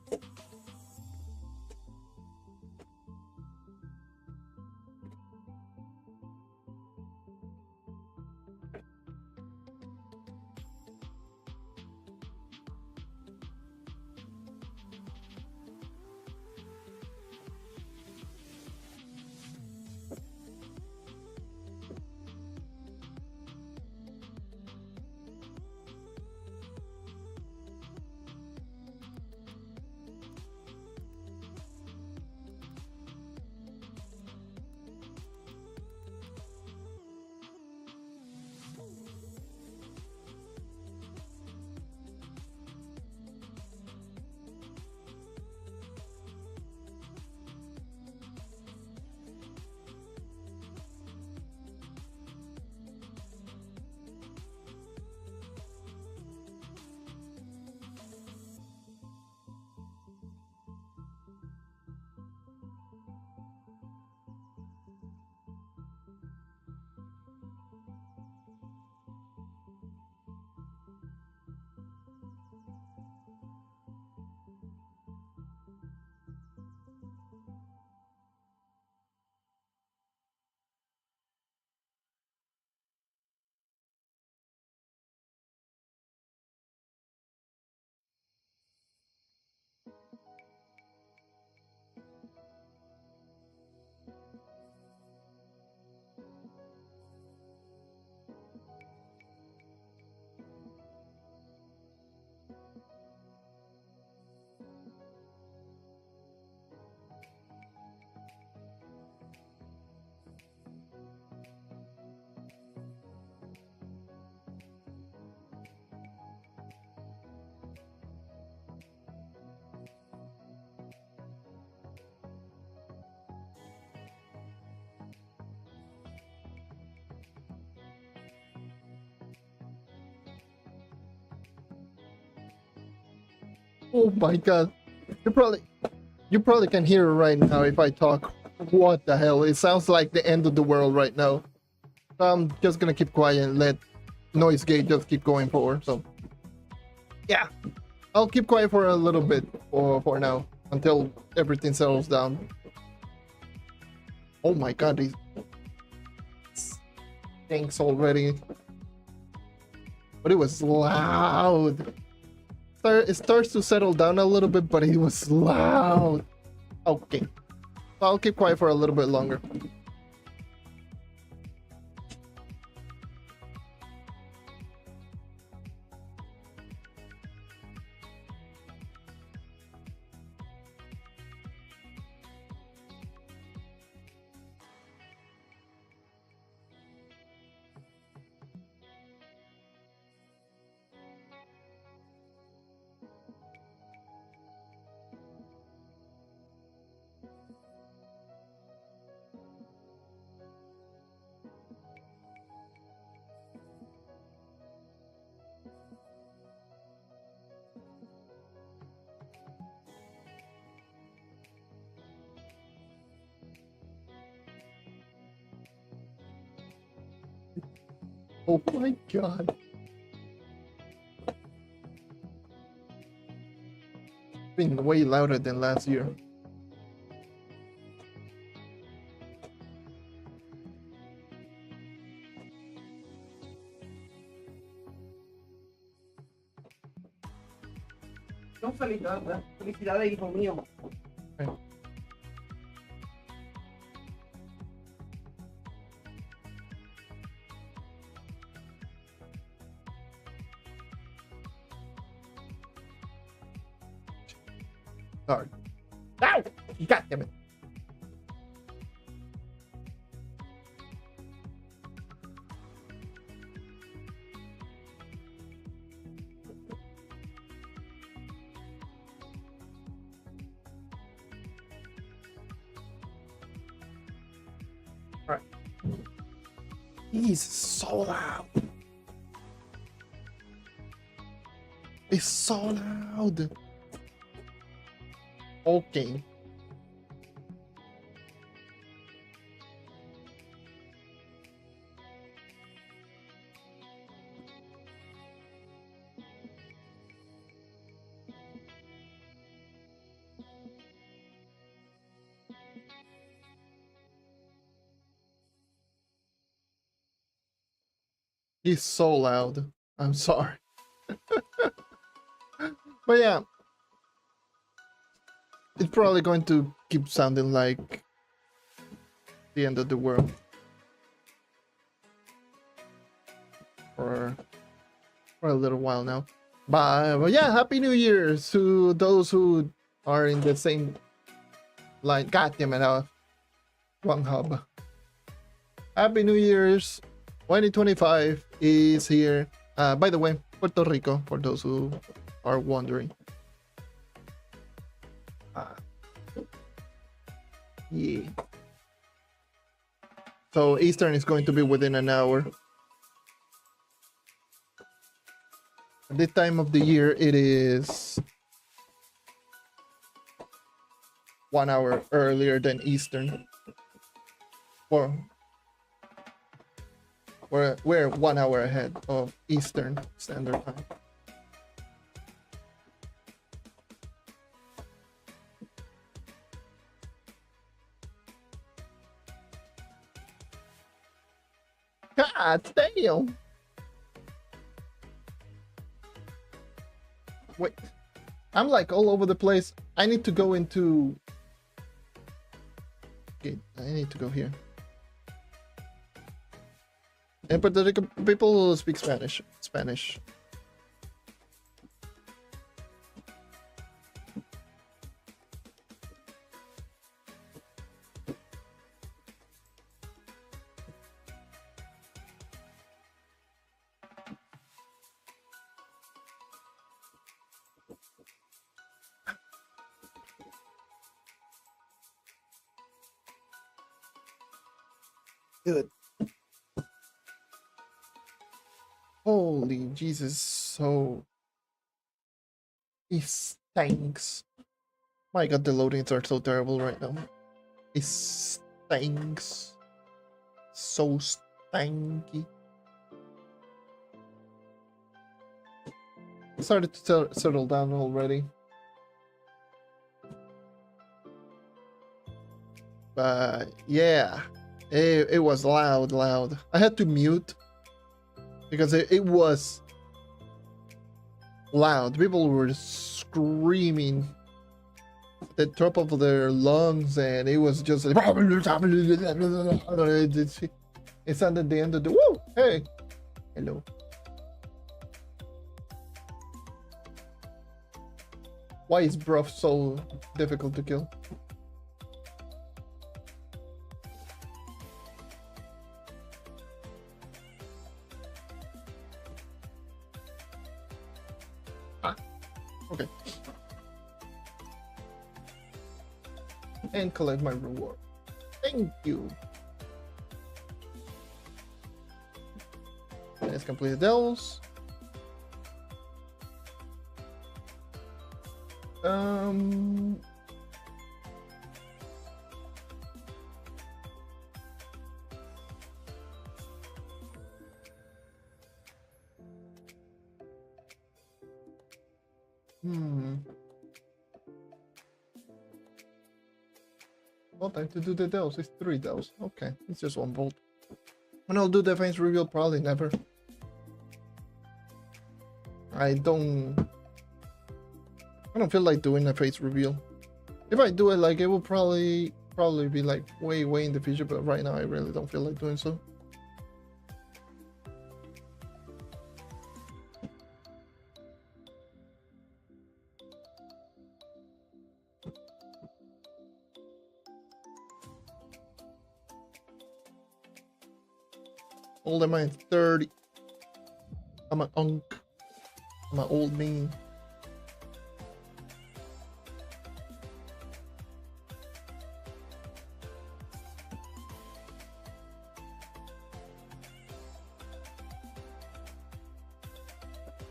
Oh my god. You probably can hear it right now if I talk. What the hell? It sounds like the end of the world right now. I'm just gonna keep quiet and let noise gate just keep going forward. So yeah. I'll keep quiet for a little bit for now until everything settles down. Oh my god, these stinks already. But it was loud. It starts to settle down a little bit, but it was loud. Okay. So I'll keep quiet for a little bit longer. Oh my god. been way louder than last year.
No, felicidades, felicidades, hijo mío.
Okay. Sorry. Ow! God damn it. Alright. He's so loud. It's so loud. Okay. He's so loud. I'm sorry. But yeah. It's probably going to keep sounding like the end of the world. For a little while now. But yeah, Happy New Year to those who are in the same line. God damn it, wrong hub. Happy New Year's 2025 is here. By the way, Puerto Rico, for those who are wondering. Yeah. So Eastern is going to be within an hour. At this time of the year, it is 1 hour earlier than Eastern. We're 1 hour ahead of Eastern Standard Time. God damn! Wait, I'm like all over the place. I need to go into... Okay, I need to go here. And Puerto Rico people speak Spanish. Good. Holy Jesus, so it stinks. My god, the loadings are so terrible right now. It stinks. So stanky. It started to settle down already. But yeah, it was loud. I had to mute because it was loud. People were screaming at the top of their lungs, and it was just like, it sounded the end of the woo. Hey, hello. Why is Bruff so difficult to kill? Okay. And collect my reward. Thank you. Let's complete those. Well, time to do the dells. It's 3 dells. Okay, it's just 1 volt. When I'll do the face reveal, probably never. I don't feel like doing a face reveal. If I do it, like, it will probably be like way in the future, but right now I really don't feel like doing so. Old am I 30? I'm an unk. I'm an old man.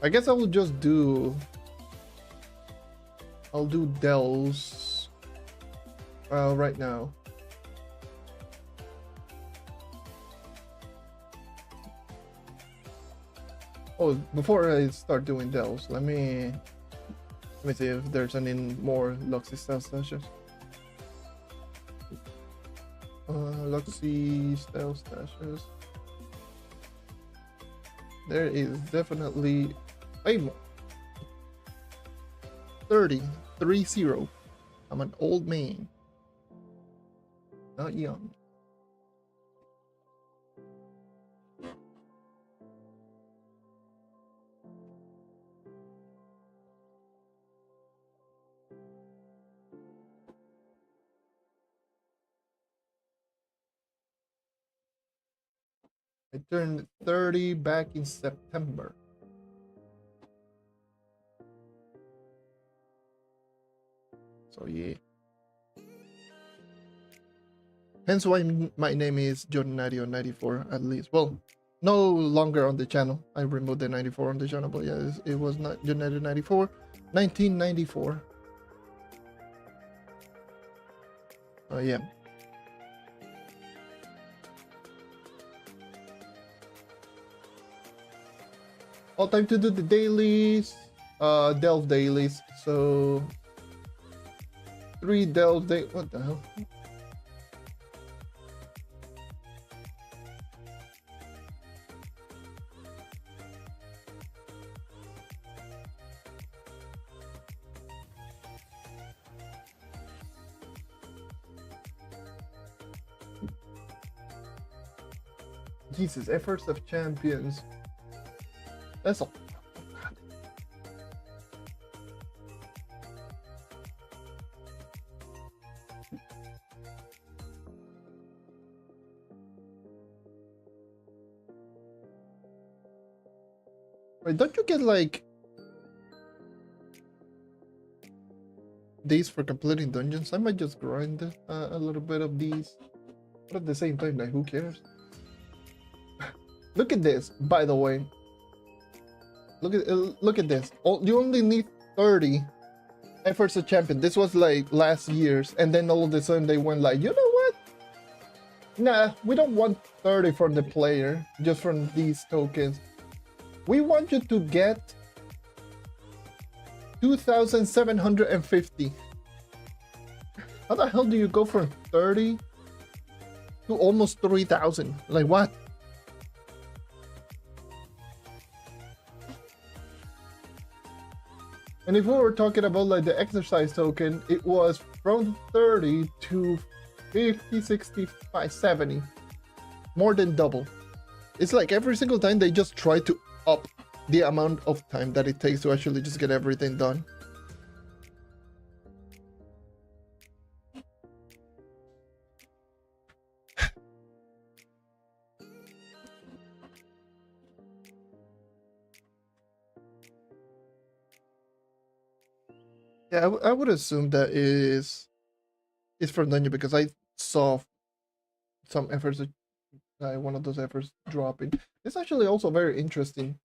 I guess I will just do... I'll do dells right now. Oh, before I start doing dells, let me see if there's any more Luxy style stashes. Luxy style stashes. There is definitely way more. 30. I'm an old man, not young. I turned 30 back in September. So yeah. Hence why my name is Jornario94 at least. Well, no longer on the channel. I removed the 94 on the channel, but yeah, it was not Jornario94. 1994. Oh yeah. All time to do the dailies, delve dailies. So 3 delve day. What the hell? Jesus, efforts of champions. That's all. Wait, don't you get like these for completing dungeons? I might just grind a little bit of these, but at the same time, like, who cares? Look at this, by the way. Look at this. You only need 30 efforts of champion. This was like last year's, and then all of a sudden they went like, you know what? Nah, we don't want 30 from the player, just from these tokens. We want you to get 2,750. How the hell do you go from 30 to almost 3,000? Like what? And if we were talking about like the exercise token, it was from 30 to 50, 65, 70. More than double. It's like every single time they just try to up the amount of time that it takes to actually just get everything done. Yeah, I would assume that is from dungeon because I saw some efforts, one of those efforts dropping. It's actually also very interesting.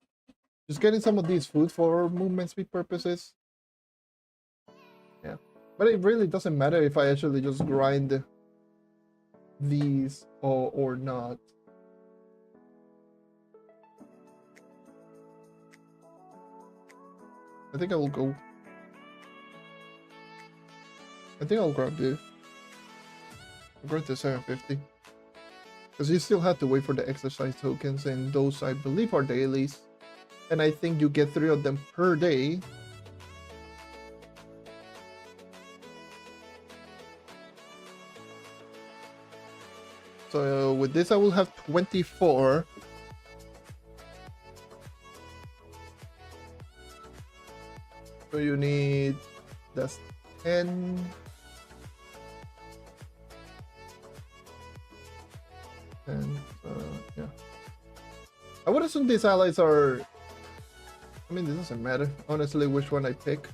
Just getting some of these food for movement speed purposes. Yeah, but it really doesn't matter if I actually just grind these or not. I think I will go. I think I'll grab this. Go to 750. Because you still have to wait for the exercise tokens, and those I believe are dailies. And I think you get 3 of them per day. So with this I will have 24. So you need, that's 10. And yeah, I would assume these allies are, I mean, it doesn't matter honestly which one I pick.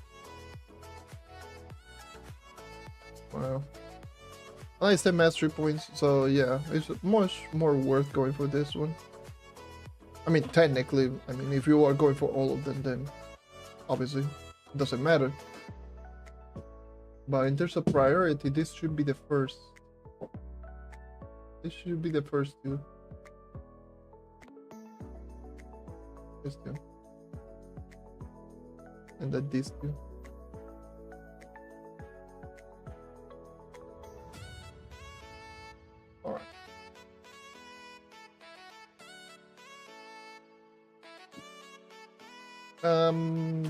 Wow, I like 10 mastery points, so yeah, it's much more worth going for this one. I mean, technically, I mean, if you are going for all of them, then obviously it doesn't matter. But in terms of priority, this should be the first. This should be the first two. This two. And then these two. Alright.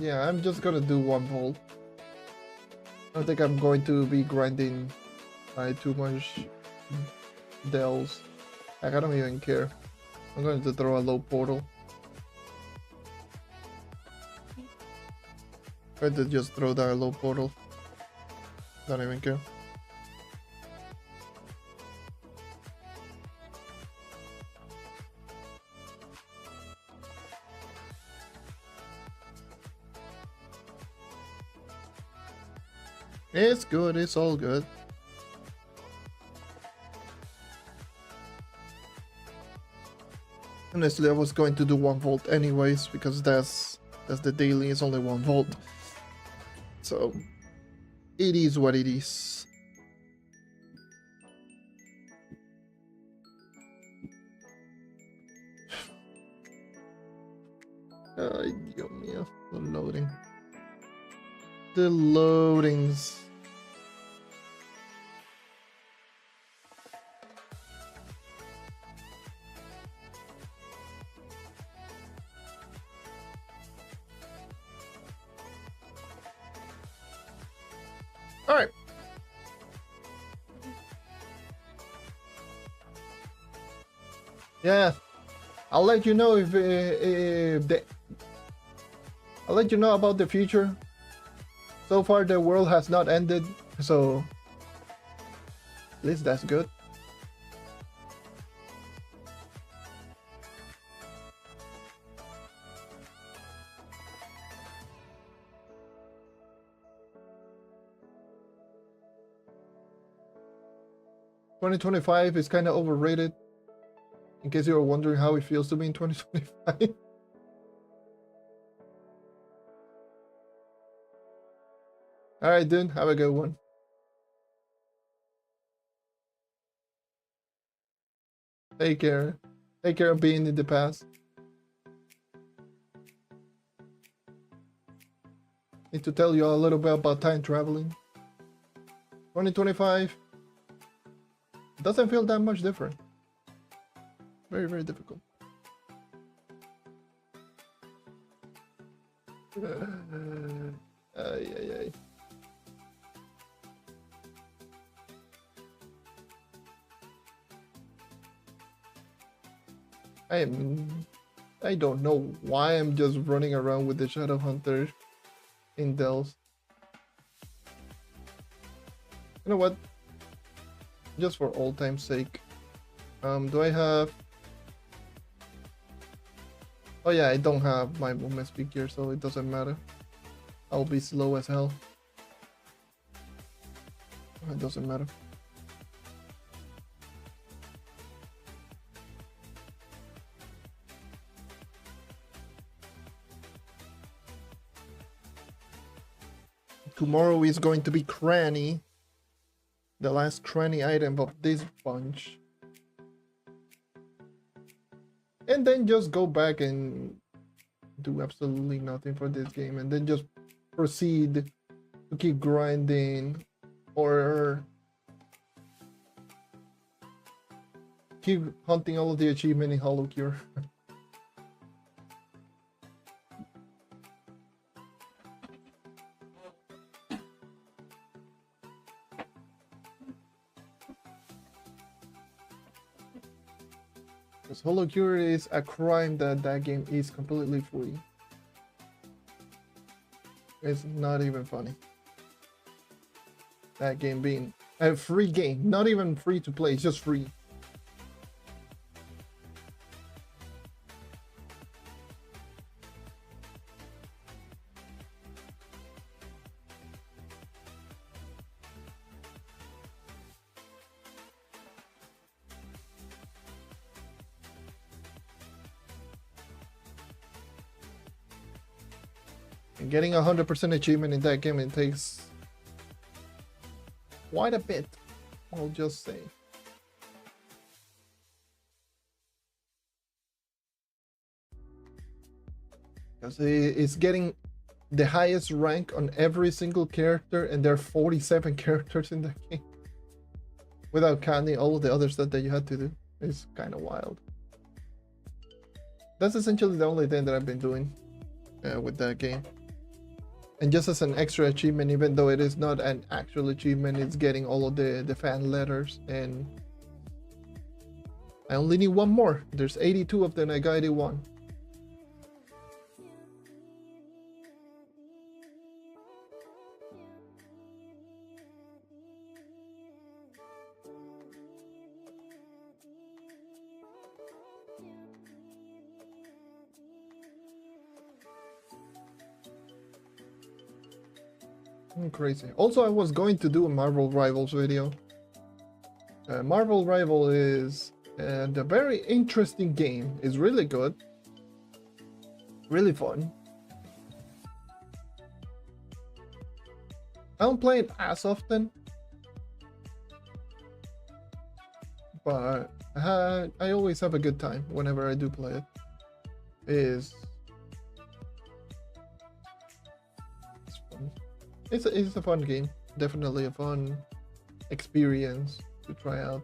Yeah, I'm just gonna do 1 volt. I don't think I'm going to be grinding too much dells. Like, I don't even care. I'm going to throw a low portal. I'm going to just throw down a low portal. Don't even care. It's good, it's all good. Honestly, I was going to do 1 volt anyways, because that's the daily, it's only 1 volt. So it is what it is. Ay, Dios mío, the loading. The loadings. All right. Yeah, I'll let you know if I'll let you know about the future. So far, the world has not ended, so at least that's good. "2025 is kind of overrated, in case you were wondering how it feels to be in 2025. Alright, dude, have a good one. Take care. Take care of being in the past. Need to tell you a little bit about time traveling. 2025 doesn't feel that much different. Very, very difficult. Ay, ay, ay. I don't know why I'm just running around with the Shadow Hunter in Dells. You know what? Just for old time's sake. Do I have... Oh yeah, I don't have my movement speed here, so it doesn't matter. I'll be slow as hell. It doesn't matter. Tomorrow is going to be Cranny. The last Cranny item of this bunch. And then just go back and do absolutely nothing for this game. And then just proceed to keep grinding. Or keep hunting all of the achievement in Hollow Cure. Because Hollow Cure is a crime that game is completely free. It's not even funny. That game being a free game, not even free to play, it's just free. And getting 100% achievement in that game, it takes quite a bit, I'll just say. Because it's getting the highest rank on every single character, and there are 47 characters in that game. Without counting all of the other stuff that you had to do. It's kind of wild. That's essentially the only thing that I've been doing with that game. And just as an extra achievement, even though it is not an actual achievement, it's getting all of the fan letters, and I only need one more. There's 82 of them, I got 81. Crazy. Also, I was going to do a Marvel Rivals video. Marvel Rival is a very interesting game. It's really good. Really fun. I don't play it as often, but I always have a good time whenever I do play it. It's a fun game. Definitely a fun experience to try out.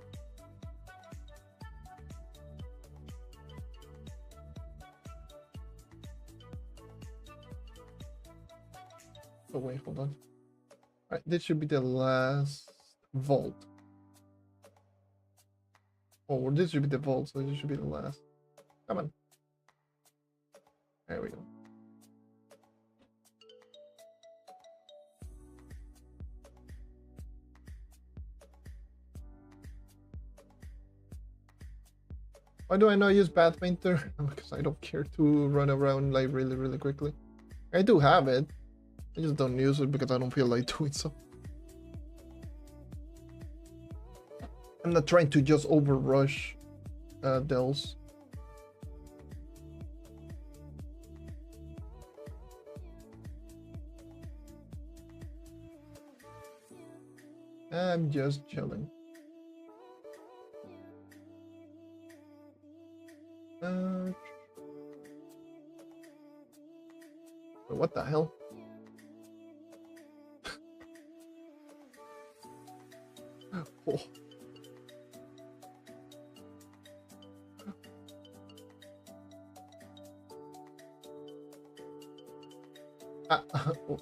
Oh wait, hold on. Alright, this should be the last vault. Oh, this should be the vault, so this should be the last. Come on. There we go. Why do I not use Path Painter? Because I don't care to run around like really quickly. I do have it. I just don't use it because I don't feel like doing so. I'm not trying to just overrush Dells. I'm just chilling. What the hell? Oh.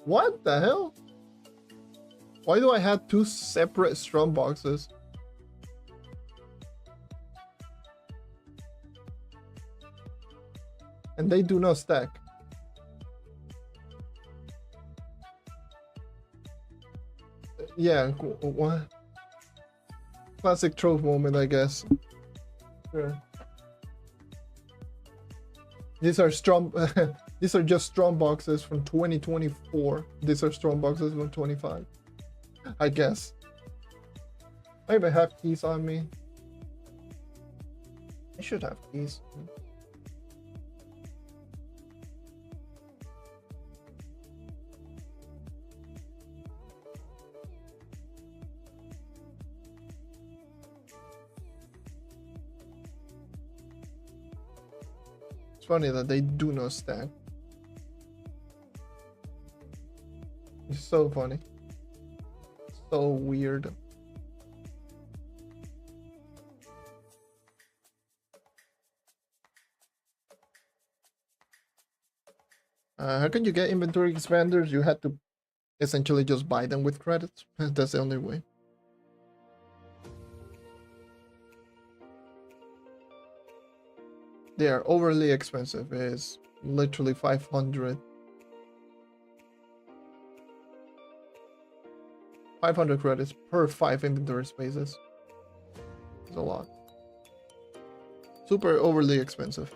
What the hell? Why do I have two separate strong boxes? And they do not stack. Yeah, what? Classic Trove moment, I guess. Sure. These are strong. These are just strong boxes from 2024. These are strong boxes from 25. I guess. I even have keys on me. I should have keys. It's funny that they do not stack. It's so funny. So weird. How can you get inventory expanders? You had to essentially just buy them with credits. That's the only way. They are overly expensive. It's literally 500. 500 credits per 5 inventory spaces. It's a lot. Super overly expensive.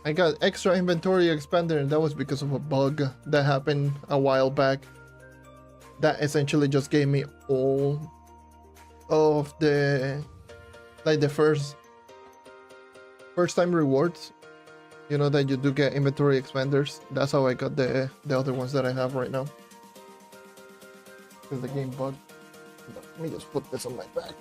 I got extra inventory expander, and that was because of a bug that happened a while back. That essentially just gave me all of the first time rewards. You know that you do get inventory expanders. That's how I got the other ones that I have right now. Because the game bugged. Let me just put this on my back.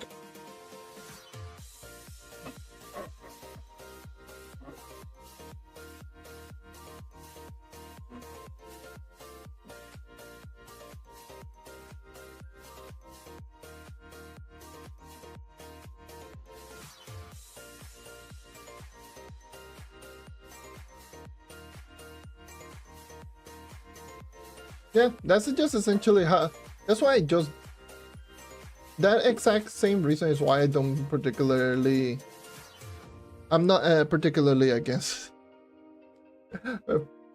Yeah, that's just essentially how. That's why that exact same reason is why I don't particularly. I'm not particularly against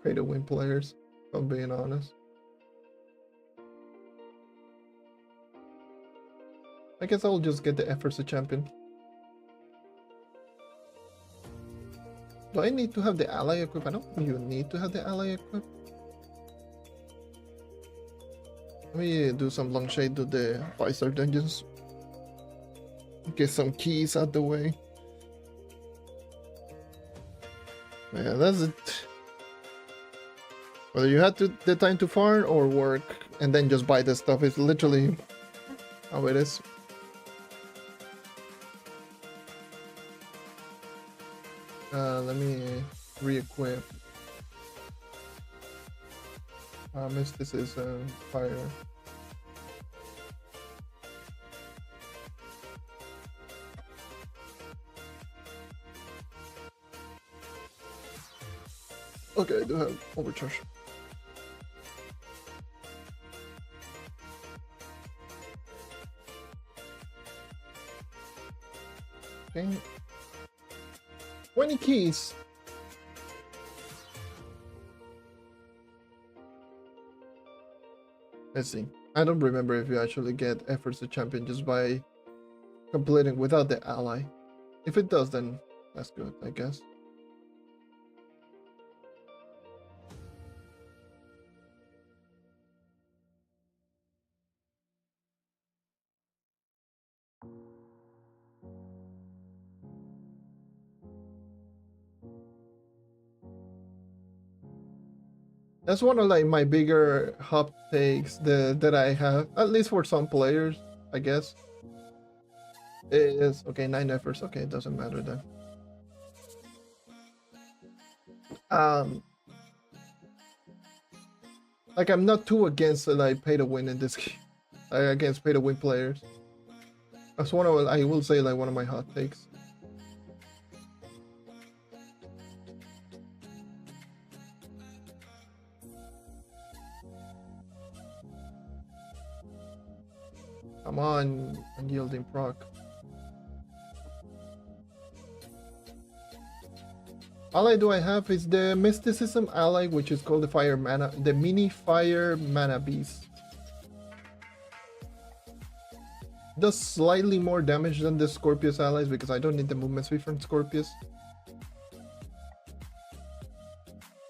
pay to win players, if I'm being honest. I guess I'll just get the efforts to champion. Do I need to have the ally equip? I don't think you need to have the ally equip. Let me do some long shade to the 5-star dungeons. Get some keys out the way. Yeah, that's it. Whether you had the time to farm or work and then just buy the stuff is literally how it is. Let me re-equip. This is fire. Okay, I do have overcharge. Okay. 20 keys. Let's see. I don't remember if you actually get efforts to champion just by completing without the ally. If it does, then that's good, I guess. That's one of like my bigger hot takes that I have, at least for some players, I guess. Is okay, 9 efforts. Okay, it doesn't matter then. Like I'm not too against like pay to win in this game. Against pay to win players. That's one of, I will say, like one of my hot takes. Come on, unyielding proc. Ally do I have is the Mysticism ally, which is called the mini fire mana beast. Does slightly more damage than the Scorpius allies because I don't need the movement speed from Scorpius.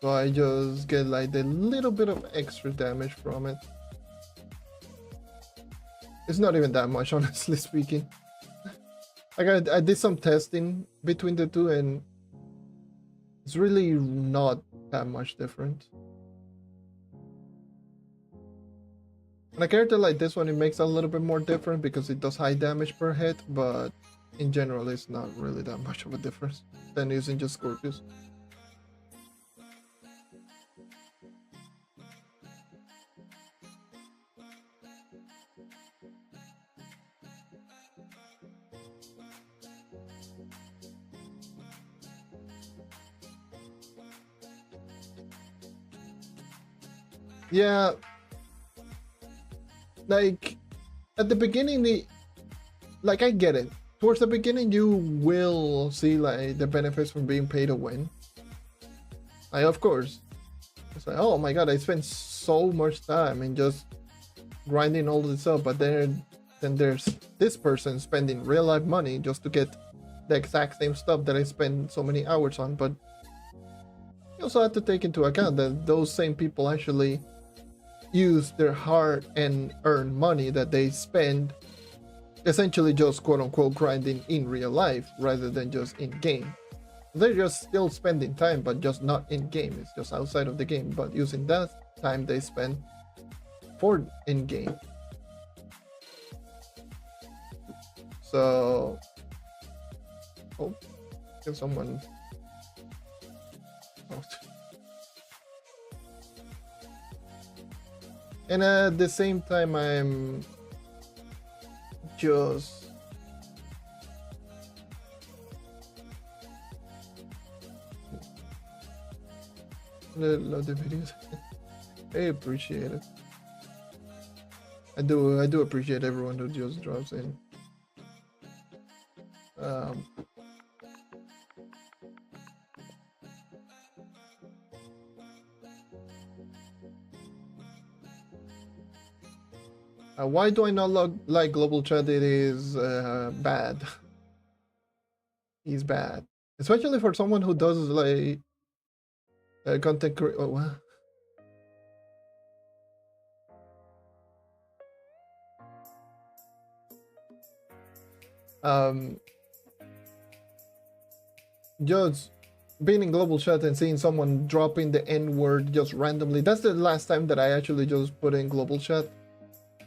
So I just get like a little bit of extra damage from it. It's not even that much, honestly speaking. Like I did some testing between the two and it's really not that much different. On a character like this one, it makes a little bit more different because it does high damage per hit, but in general, it's not really that much of a difference than using just Scorpius. Yeah, like at the beginning, like I get it. Towards the beginning, you will see like the benefits from being pay to win. Like, of course, it's like, oh my god, I spent so much time in just grinding all this up, but then there's this person spending real life money just to get the exact same stuff that I spend so many hours on. But you also have to take into account that those same people actually use their hard and earned money that they spend essentially just quote unquote grinding in real life rather than just in game. They're just still spending time, but just not in game. It's just outside of the game, but using that time they spend for in game. So, oh, can someone? Oh. And at the same time, I'm just love the videos. I appreciate it. I do appreciate everyone who just drops in. Why do I not like global chat? It is bad. He's bad, especially for someone who does like content creation. Oh, what? Just being in global chat and seeing someone dropping the N word just randomly. That's the last time that I actually just put in global chat.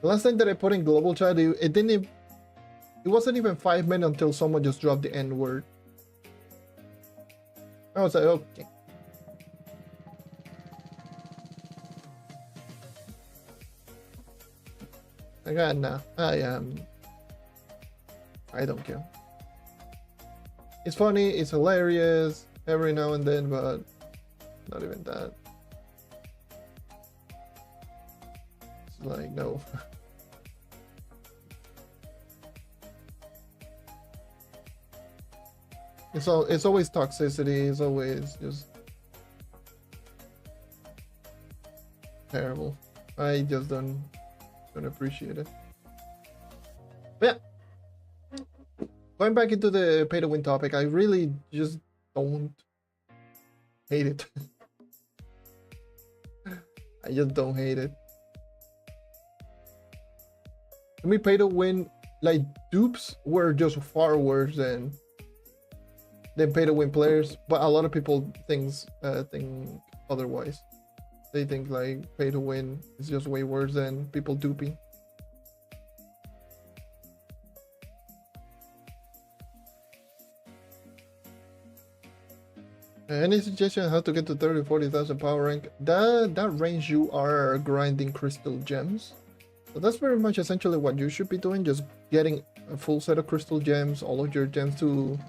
The last time that I put in global chat, it didn't even, it wasn't even 5 minutes until someone just dropped the N word. I was like, okay. I got nah. I don't care. It's funny, it's hilarious every now and then, but not even that. It's like, no. It's always toxicity, it's always just terrible. I just don't appreciate it. But yeah. Going back into the pay to win topic, I really just don't hate it. I just don't hate it. To me, pay to win, like dupes were just far worse than pay to win players, but a lot of people think otherwise. They think like pay to win is just way worse than people duping. Any suggestion how to get to 30,000-40,000 power rank? That range you are grinding crystal gems. So that's very much essentially what you should be doing, just getting a full set of crystal gems, all of your gems to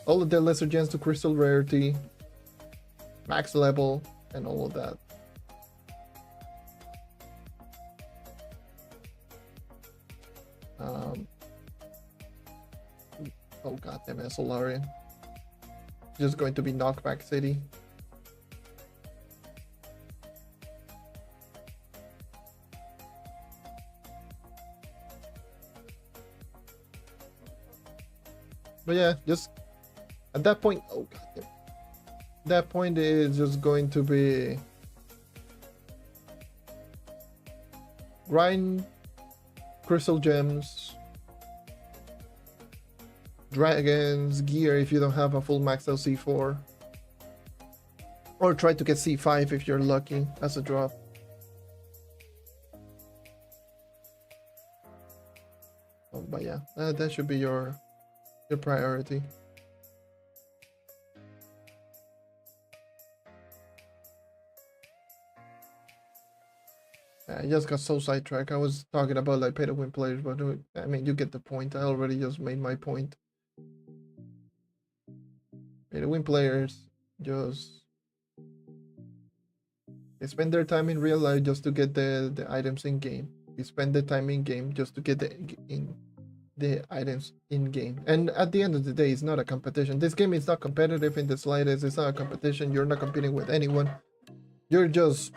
all of the lesser gems to crystal rarity, max level, and all of that. Oh god damn it, Solarian. Just going to be knockback city. But yeah, just at that point, oh god damn. That point is just going to be grind crystal gems, dragons, gear if you don't have a full max out C4, or try to get C5 if you're lucky as a drop. Oh, but yeah, that should be your priority. I just got so sidetracked. I was talking about like pay to win players, but I mean, you get the point. I already just made my point. Pay to win players just They spend their time in real life just to get the items in game. We spend the time in game just to get the items in game. And at the end of the day, it's not a competition. This game is not competitive in the slightest. It's not a competition. You're not competing with anyone. You're just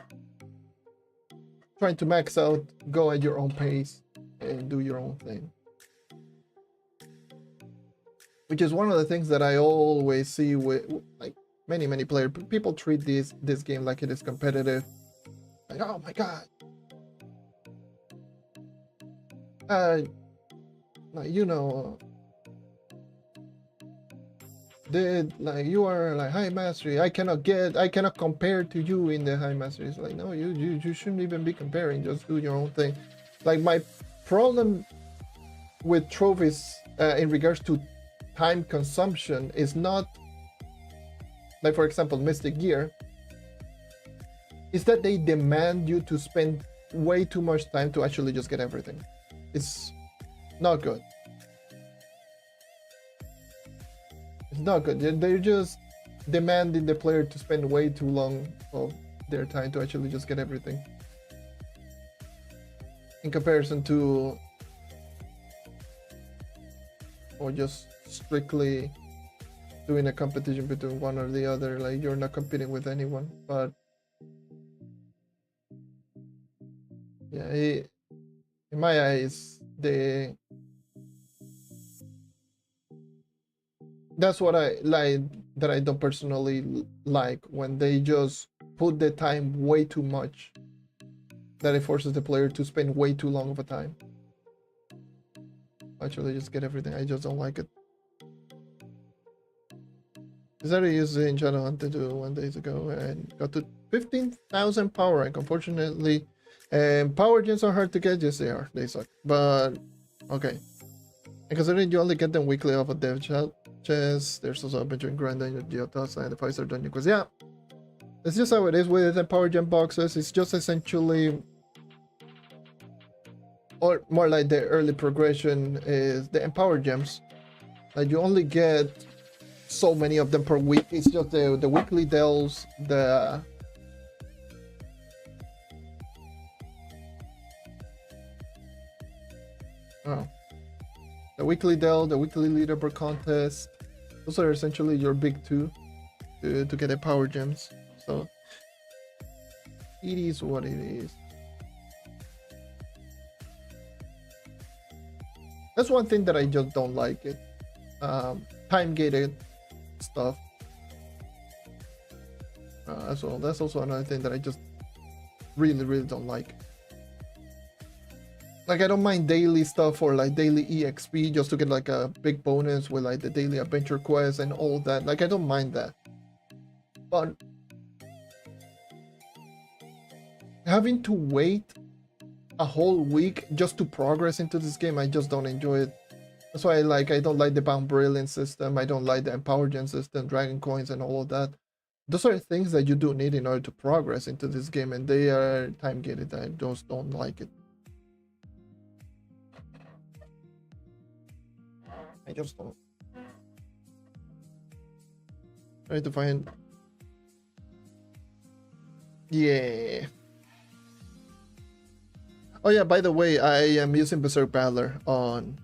trying to max out, go at your own pace, and do your own thing. Which is one of the things that I always see with like many players. People treat this game like it is competitive. Like, oh my god. Like, you know, like you are like high mastery. I cannot compare to you in the high mastery. It's like, no, you shouldn't even be comparing. Just do your own thing. Like, my problem with Trove is in regards to time consumption is not like, for example, Mystic Gear, is that they demand you to spend way too much time to actually just get everything. It's not good. It's not good. They're just demanding the player to spend way too long of their time to actually just get everything. In comparison to, or just strictly doing a competition between one or the other. Like, you're not competing with anyone. But yeah, in my eyes, that's what I like, that I don't personally like, when they just put the time way too much, that it forces the player to spend way too long of a time. Actually just get everything. I just don't like it. I started using Shadow Hunter 2 1 days ago and got to 15,000 power rank. Unfortunately, power gems are hard to get. Yes, they are. They suck. But okay. And considering you only get them weekly off a dev chest, there's also a between Grand Dungeon, Geotas, and the 5-star Dungeon Quest. Yeah, it's just how it is with the power gem boxes. It's just essentially, or more like the early progression is the empower gems. Like, you only get so many of them per week. It's just the weekly delves, the weekly delve, the weekly leaderboard contest. Those are essentially your big two to get the power gems. So it is what it is. That's one thing that I just don't like it. Time gated stuff. So that's also another thing that I just really don't like. Like, I don't mind daily stuff or like daily EXP just to get like a big bonus with like the daily adventure quest and all that. Like, I don't mind that. But having to wait a whole week just to progress into this game, I just don't enjoy it. That's why I don't like the Bound Brilliant system. I don't like the Empower Gen system, Dragon Coins, and all of that. Those are things that you do need in order to progress into this game, and they are time gated. I just don't like it. I just don't. Try to find. Yeah. Oh yeah, by the way, I am using Berserk Battler on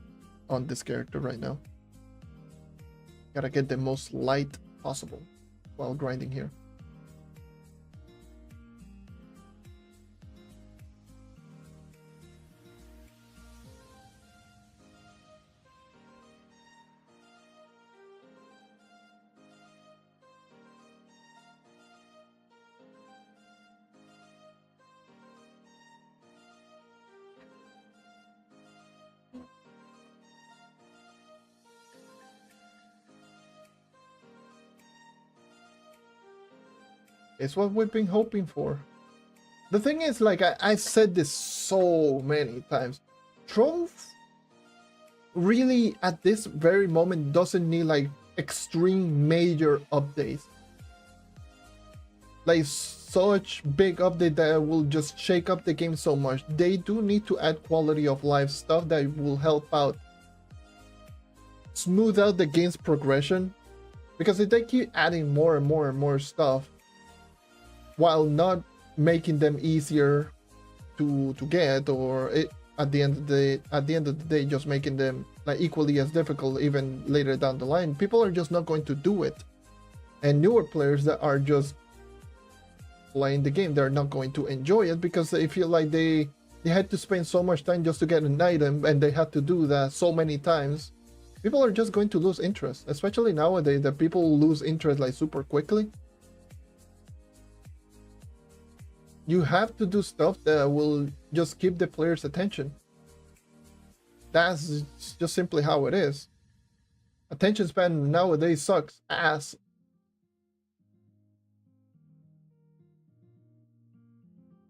this character right now. Gotta get the most light possible while grinding here. It's what we've been hoping for. The thing is, like, I've said this so many times, Trove really at this very moment doesn't need like extreme major updates. Like, such big update that will just shake up the game so much. They do need to add quality of life stuff that will help out, smooth out the game's progression. Because if they keep adding more and more stuff while not making them easier to get, or at the end of the day just making them like equally as difficult even later down the line, people are just not going to do it. And newer players that are just playing the game, they're not going to enjoy it because they feel like they had to spend so much time just to get an item, and they had to do that so many times. People are just going to lose interest, especially nowadays that people lose interest like super quickly. You have to do stuff that will just keep the player's attention. That's just simply how it is. Attention span nowadays sucks ass.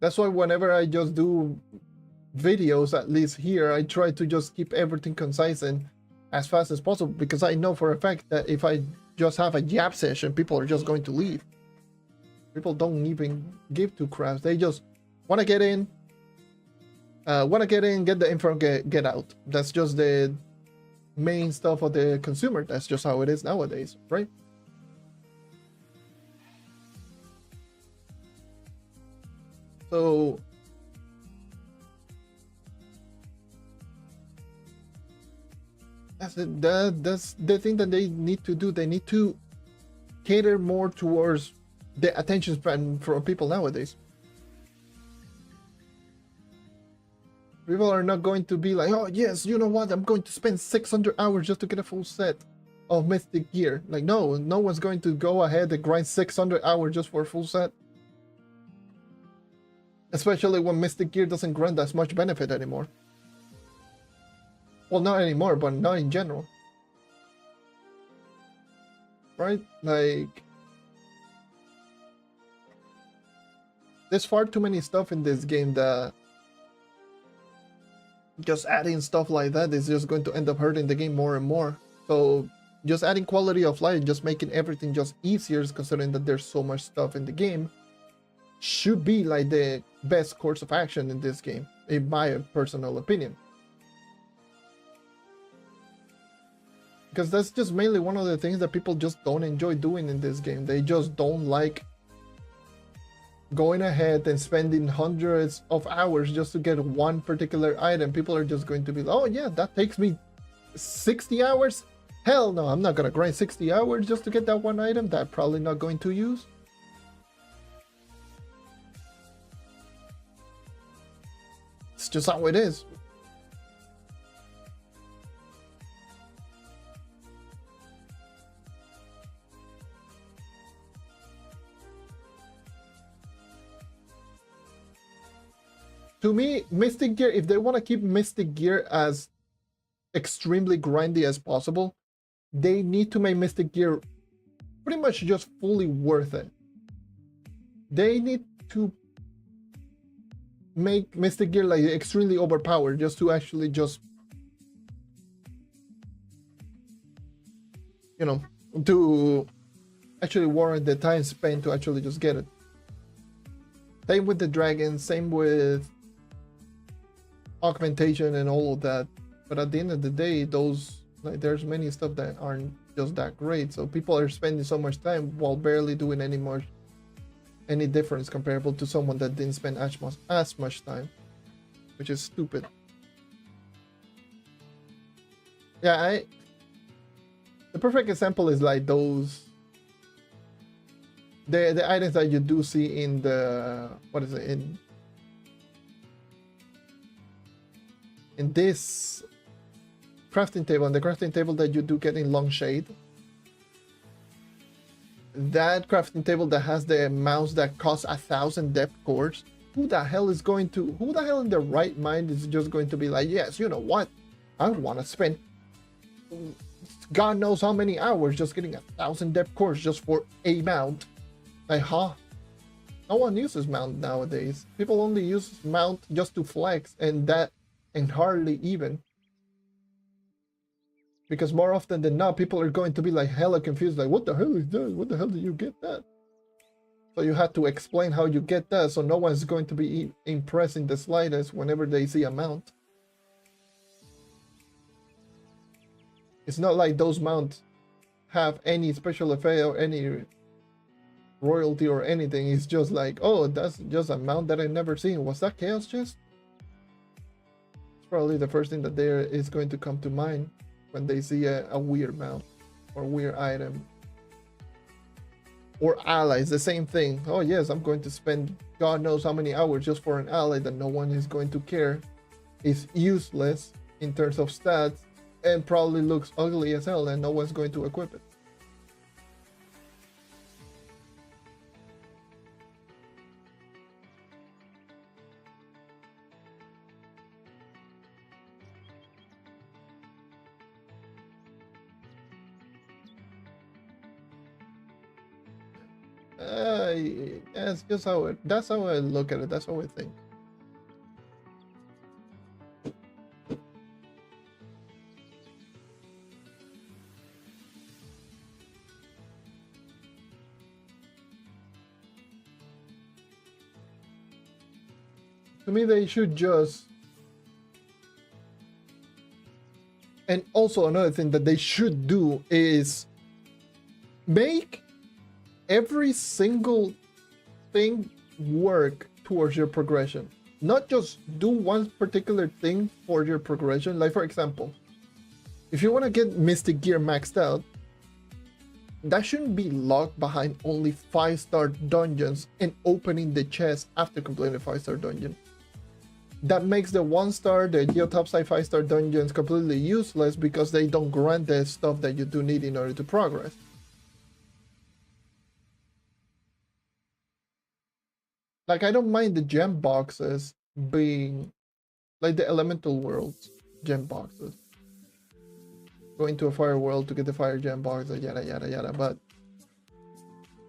That's why whenever I just do videos, at least here, I try to just keep everything concise and as fast as possible, because I know for a fact that if I just have a jab session, people are just going to leave. People don't even give two craps. They just want to get in, get the info, get out. That's just the main stuff of the consumer. That's just how it is nowadays, right? So that's the thing that they need to do. They need to cater more towards the attention span for people nowadays. People are not going to be like, oh yes, you know what, I'm going to spend 600 hours just to get a full set of Mystic Gear. Like, no one's going to go ahead and grind 600 hours just for a full set. Especially when Mystic Gear doesn't grant as much benefit anymore. Well, not anymore, but not in general. Right? Like, there's far too many stuff in this game that just adding stuff like that is just going to end up hurting the game more and more. So just adding quality of life, just making everything just easier, considering that there's so much stuff in the game, should be like the best course of action in this game, in my personal opinion. Because that's just mainly one of the things that people just don't enjoy doing in this game. They just don't like going ahead and spending hundreds of hours just to get one particular item. People are just going to be like, oh yeah, that takes me 60 hours? Hell no, I'm not gonna grind 60 hours just to get that one item that I'm probably not going to use. It's just how it is. To me, Mystic Gear, if they want to keep Mystic Gear as extremely grindy as possible, they need to make Mystic Gear pretty much just fully worth it. They need to make Mystic Gear like extremely overpowered just to actually just, you know, to actually warrant the time spent to actually just get it. Same with the dragons, same with augmentation and all of that. But at the end of the day, those, like, there's many stuff that aren't just that great. So people are spending so much time while barely doing any difference comparable to someone that didn't spend as much time, which is stupid. Yeah, the perfect example is like those the items that you do see in the, what is it, in this crafting table, and the crafting table that you do get in Long Shade. That crafting table that has the mouse that costs 1,000 depth cores. Who the hell in their right mind is just going to be like, yes, you know what, I want to spend God knows how many hours just getting 1,000 depth cores just for a mount? Like, huh? No one uses mount nowadays. People only use mount just to flex, and hardly even. Because more often than not, people are going to be like hella confused, like, what the hell is that? What the hell did you get that? So you have to explain how you get that, so no one's going to be impressed in the slightest whenever they see a mount. It's not like those mounts have any special effect or any royalty or anything. It's just like, oh, that's just a mount that I've never seen. Was that chaos chest? It's probably the first thing that there is going to come to mind when they see a weird mount or weird item. Or allies, the same thing. Oh yes, I'm going to spend God knows how many hours just for an ally that no one is going to care. It's useless in terms of stats and probably looks ugly as hell and no one's going to equip it. That's just that's how I look at it. That's how I think. To me, they should just, and also another thing that they should do is make every single thing work towards your progression. Not just do one particular thing for your progression. Like for example, if you want to get Mystic Gear maxed out, that shouldn't be locked behind only 5-star dungeons and opening the chest after completing a 5-star dungeon. That makes the 1-star, the Geo Topside 5-star dungeons completely useless because they don't grant the stuff that you do need in order to progress. Like, I don't mind the gem boxes being like the elemental worlds gem boxes. Going to a fire world to get the fire gem box, yada yada yada, but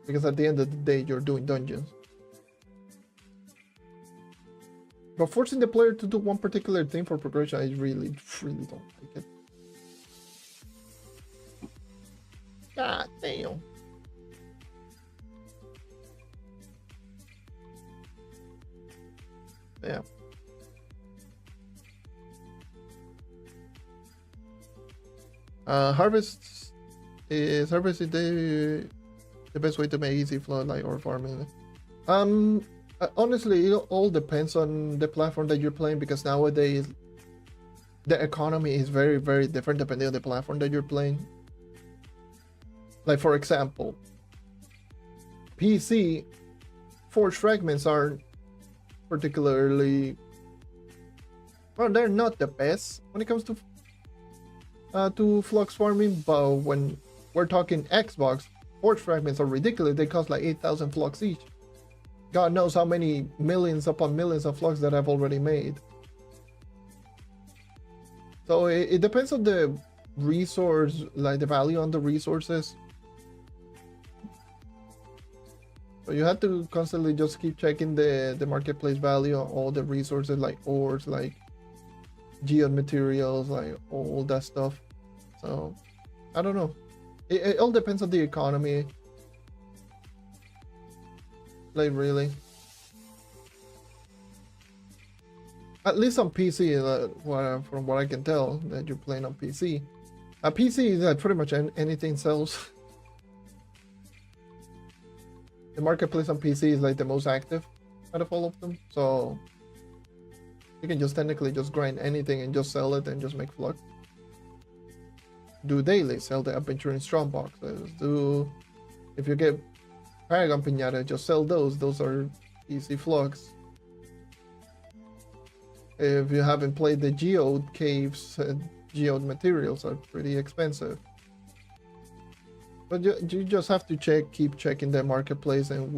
because at the end of the day you're doing dungeons. But forcing the player to do one particular thing for progression, I really don't like it. God damn. Yeah. Harvest is the best way to make easy floodlight or farming. Honestly, it all depends on the platform that you're playing, because nowadays the economy is very, very different depending on the platform that you're playing. Like for example, PC forged fragments aren't particularly, well, they're not the best when it comes to flux farming, but when we're talking Xbox, forged fragments are ridiculous. They cost like 8,000 flux each. God knows how many millions upon millions of flux that I've already made. So it depends on the resource, like the value on the resources. So you have to constantly just keep checking the marketplace value on all the resources, like ores, like geode materials, like all that stuff. So I don't know. It all depends on the economy. Like really. At least on PC, from what I can tell, that you're playing on PC. PC is pretty much anything sells. The marketplace on PC is like the most active out of all of them, so you can just technically just grind anything and just sell it and just make flux. Do daily, sell the adventuring strong boxes. Do, if you get Paragon Pinata, just sell those. Those are easy flux. If you haven't played the geode caves, geode materials are pretty expensive. But you just have to keep checking the marketplace and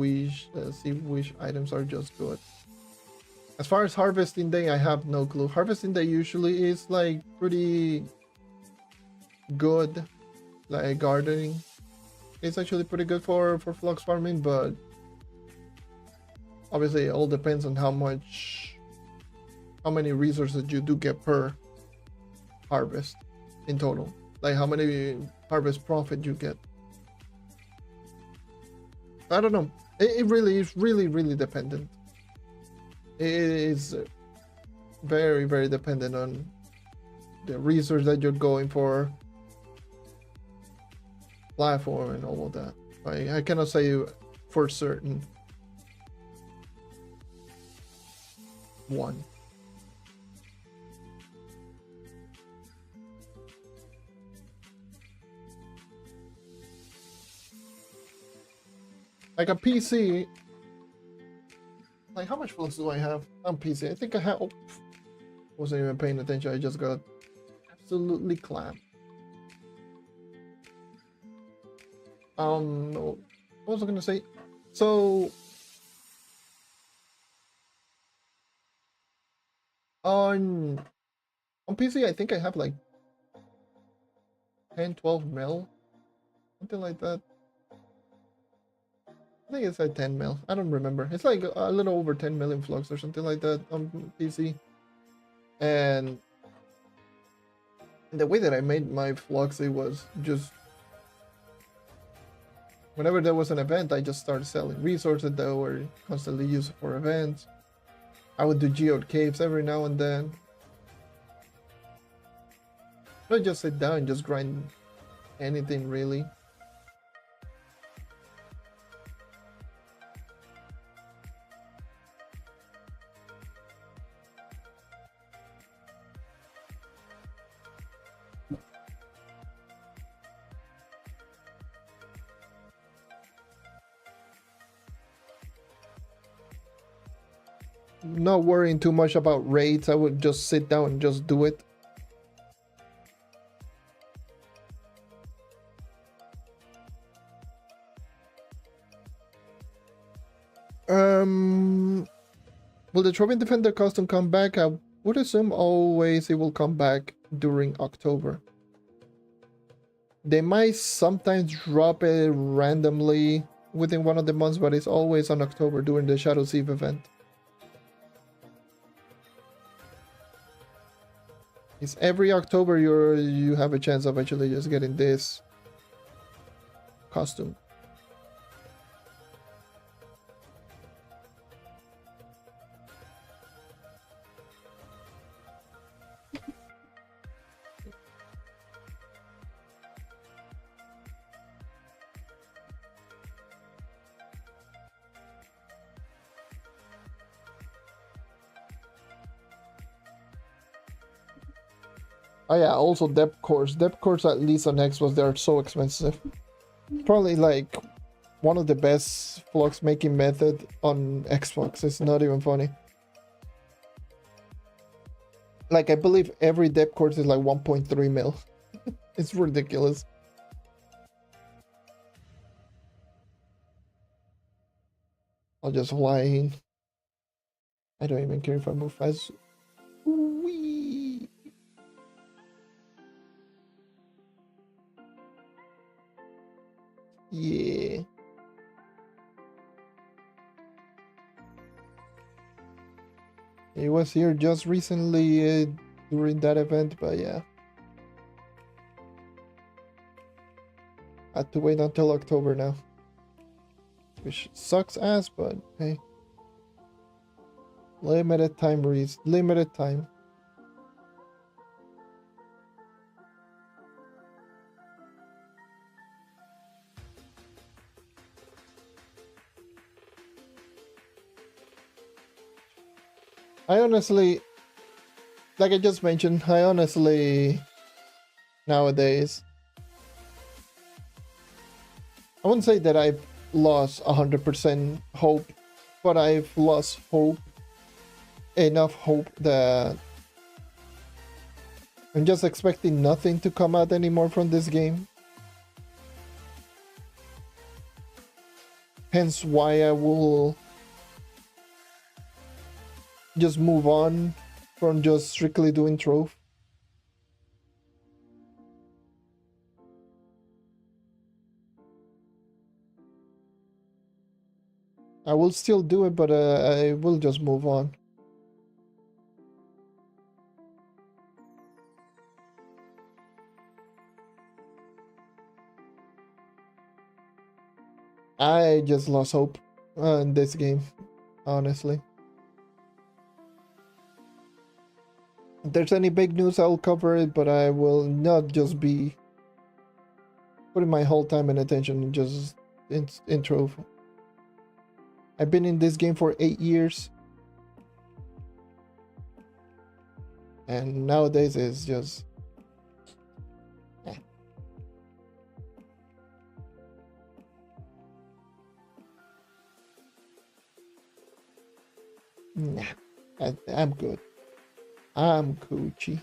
see which items are just good. As far as harvesting day, I have no clue. Harvesting day usually is like pretty good, like gardening. It's actually pretty good for flux farming, but obviously it all depends on how many resources you do get per harvest in total. Like how many harvest profit you get. I don't know. It really is really dependent. It is very, very dependent on the resource that you're going for, platform and all of that. I cannot say for certain. One. Like a PC. Like, how much flux do I have on PC? I think I have. Oh, wasn't even paying attention. I just got absolutely clapped. What was I gonna say? So on PC, I think I have like 10-12 mil, something like that. I think it's like 10 mil. I don't remember. It's like a little over 10 million flux or something like that on PC. And the way that I made my flux, it was just whenever there was an event, I just started selling resources that were constantly used for events. I would do geode caves every now and then. Not just sit down and just grind anything really. Not worrying too much about raids. I would just sit down and just do it. Will the Trove Defender custom come back? I would assume always it will come back during October. They might sometimes drop it randomly within one of the months, but it's always on October during the Shadow's Eve event. It's every October you have a chance of actually just getting this costume. Oh yeah, also depth cores. Depth cores, at least on Xbox, they're so expensive. Probably like one of the best flux making method on Xbox. It's not even funny. Like, I believe every depth course is like 1.3 mil. It's ridiculous. I'll just fly in. I don't even care if I move fast. Whee! Yeah. He was here just recently during that event, but yeah. Had to wait until October now. Which sucks ass, but hey. Limited time, Reese. Limited time. I honestly, like I just mentioned, I honestly, nowadays, I wouldn't say that I've lost 100% hope, but I've lost hope, enough hope that I'm just expecting nothing to come out anymore from this game. Hence why I will just move on from just strictly doing Trove. I will still do it, but I will just move on. I just lost hope in this game, honestly. If there's any big news, I'll cover it, but I will not just be putting my whole time and attention just in Trove. I've been in this game for 8 years. And nowadays it's just... Nah, I'm good. I'm Gucci.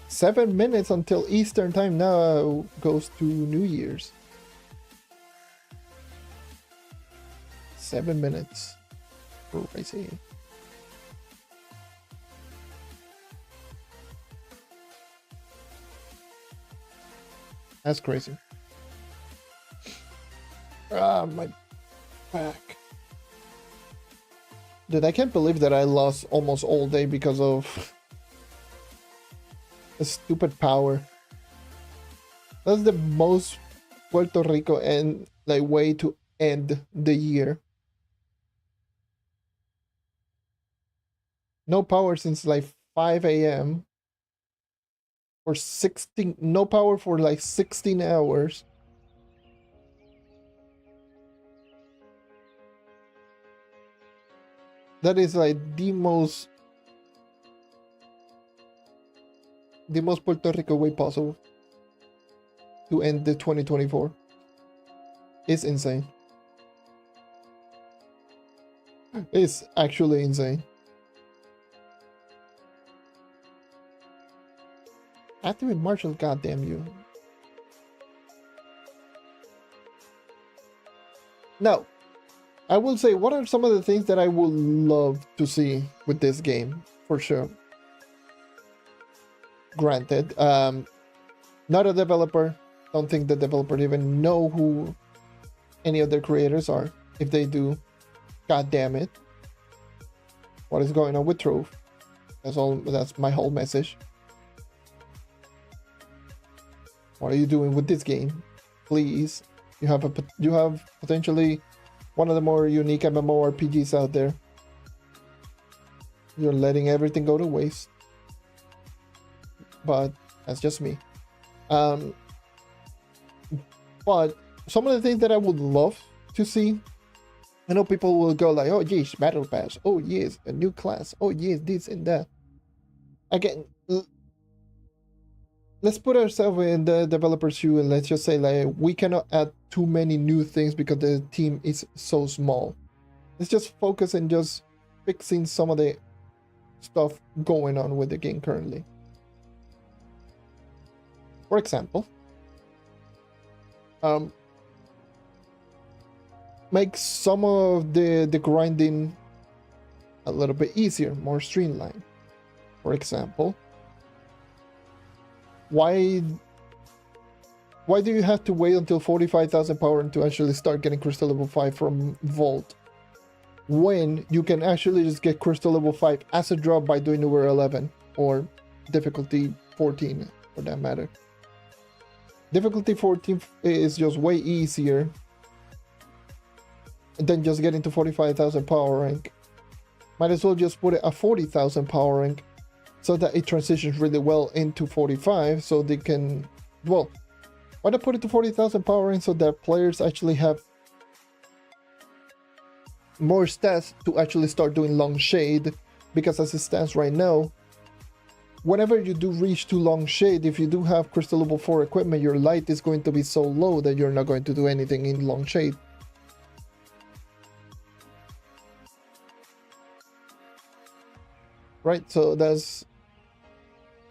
Seven minutes until Eastern time now goes to New Year's. 7 minutes. Crazy. That's crazy. Ah, my back. Dude, I can't believe that I lost almost all day because of a stupid power. That's the most Puerto Rico and like way to end the year. No power since like 5 a.m. for 16. No power for like 16 hours. That is like the most Puerto Rico way possible to end the 2024. It's insane. It's actually insane. Activate Marshall, goddamn you. Now, I will say, what are some of the things that I would love to see with this game, for sure. Granted, not a developer. Don't think the developer even know who any of their creators are. If they do, god damn it. What is going on with Trove? That's all. That's my whole message. What are you doing with this game? Please, you have potentially one of the more unique MMORPGs out there. You're letting everything go to waste. But that's just me. But some of the things that I would love to see, I know people will go like, oh yes, battle pass, oh yes, a new class, oh yes, this and that. Again, let's put ourselves in the developer's shoe and let's just say like we cannot add too many new things because the team is so small. Let's just focus on just fixing some of the stuff going on with the game currently. For example, make some of the grinding a little bit easier, more streamlined. For example, why do you have to wait until 45,000 power to actually start getting crystal level 5 from Vault, when you can actually just get crystal level 5 as a drop by doing over 11 or difficulty 14 for that matter? Difficulty 14 is just way easier than just getting to 45,000 power rank. Might as well just put it at 40,000 power rank so that it transitions really well into 45, so they can, well, why not put it to 40,000 power rank so that players actually have more stats to actually start doing long shade, because as it stands right now, whenever you do reach to long shade, if you do have crystal level 4 equipment, your light is going to be so low that you're not going to do anything in long shade. Right, so that's,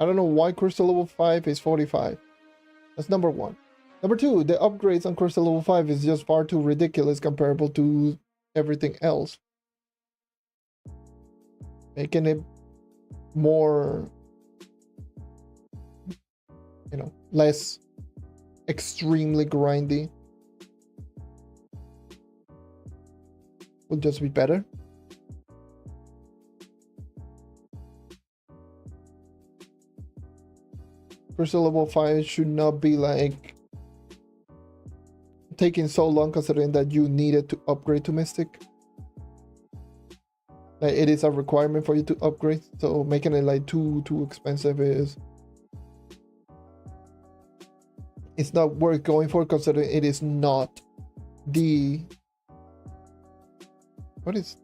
I don't know why crystal level 5 is 45. That's number one. Number two, the upgrades on crystal level 5 is just far too ridiculous comparable to everything else. Making it more, you know, less extremely grindy would just be better. Crystal level 5 should not be like taking so long, considering that you needed to upgrade to Mystic. Like, it is a requirement for you to upgrade, so making it like too expensive it's not worth going for, considering it is not the what is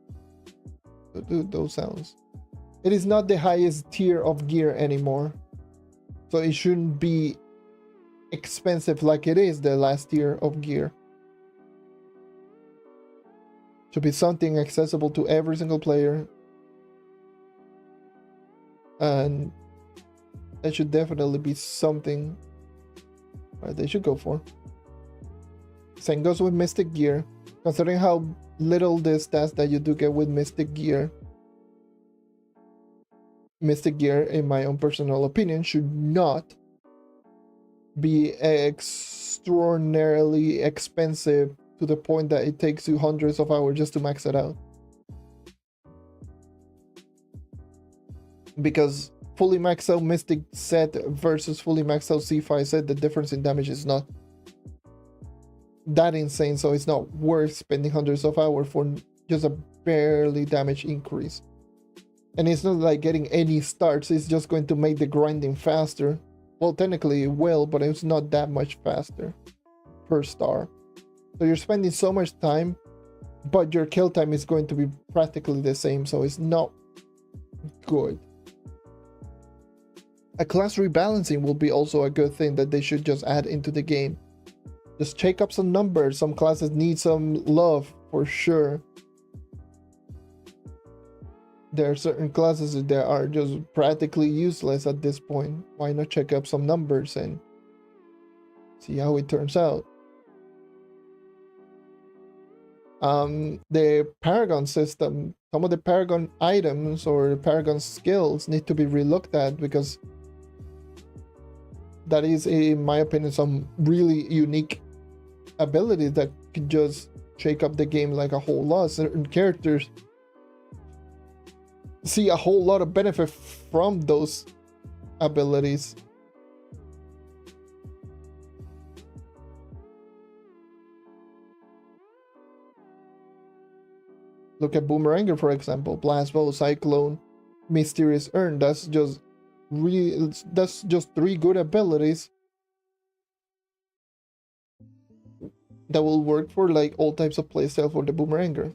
those sounds. It is not the highest tier of gear anymore, so it shouldn't be expensive like it is the last tier of gear. Should be something accessible to every single player, and that should definitely be something they should go for. Same goes with Mystic Gear. Considering how little the stats that you do get with Mystic Gear, in my own personal opinion, should not be extraordinarily expensive to the point that it takes you hundreds of hours just to max it out. Because fully maxed out Mystic set versus fully maxed out C5 set, the difference in damage is not that insane, so it's not worth spending hundreds of hours for just a barely damage increase. And it's not like getting any starts, it's just going to make the grinding faster. Well, technically it will, but it's not that much faster per star. So you're spending so much time, but your kill time is going to be practically the same, so it's not good. A class rebalancing will be also a good thing that they should just add into the game. Just shake up some numbers. Some classes need some love for sure. There are certain classes that are just practically useless at this point. Why not check up some numbers and see how it turns out? The Paragon system, some of the Paragon items or the Paragon skills need to be relooked at, because that is, in my opinion, some really unique abilities that could just shake up the game like a whole lot. Certain characters see a whole lot of benefit from those abilities. Look at Boomeranger, for example. Blast Bow, Cyclone, Mysterious Urn. That's just three good abilities that will work for like all types of playstyle for the Boomeranger.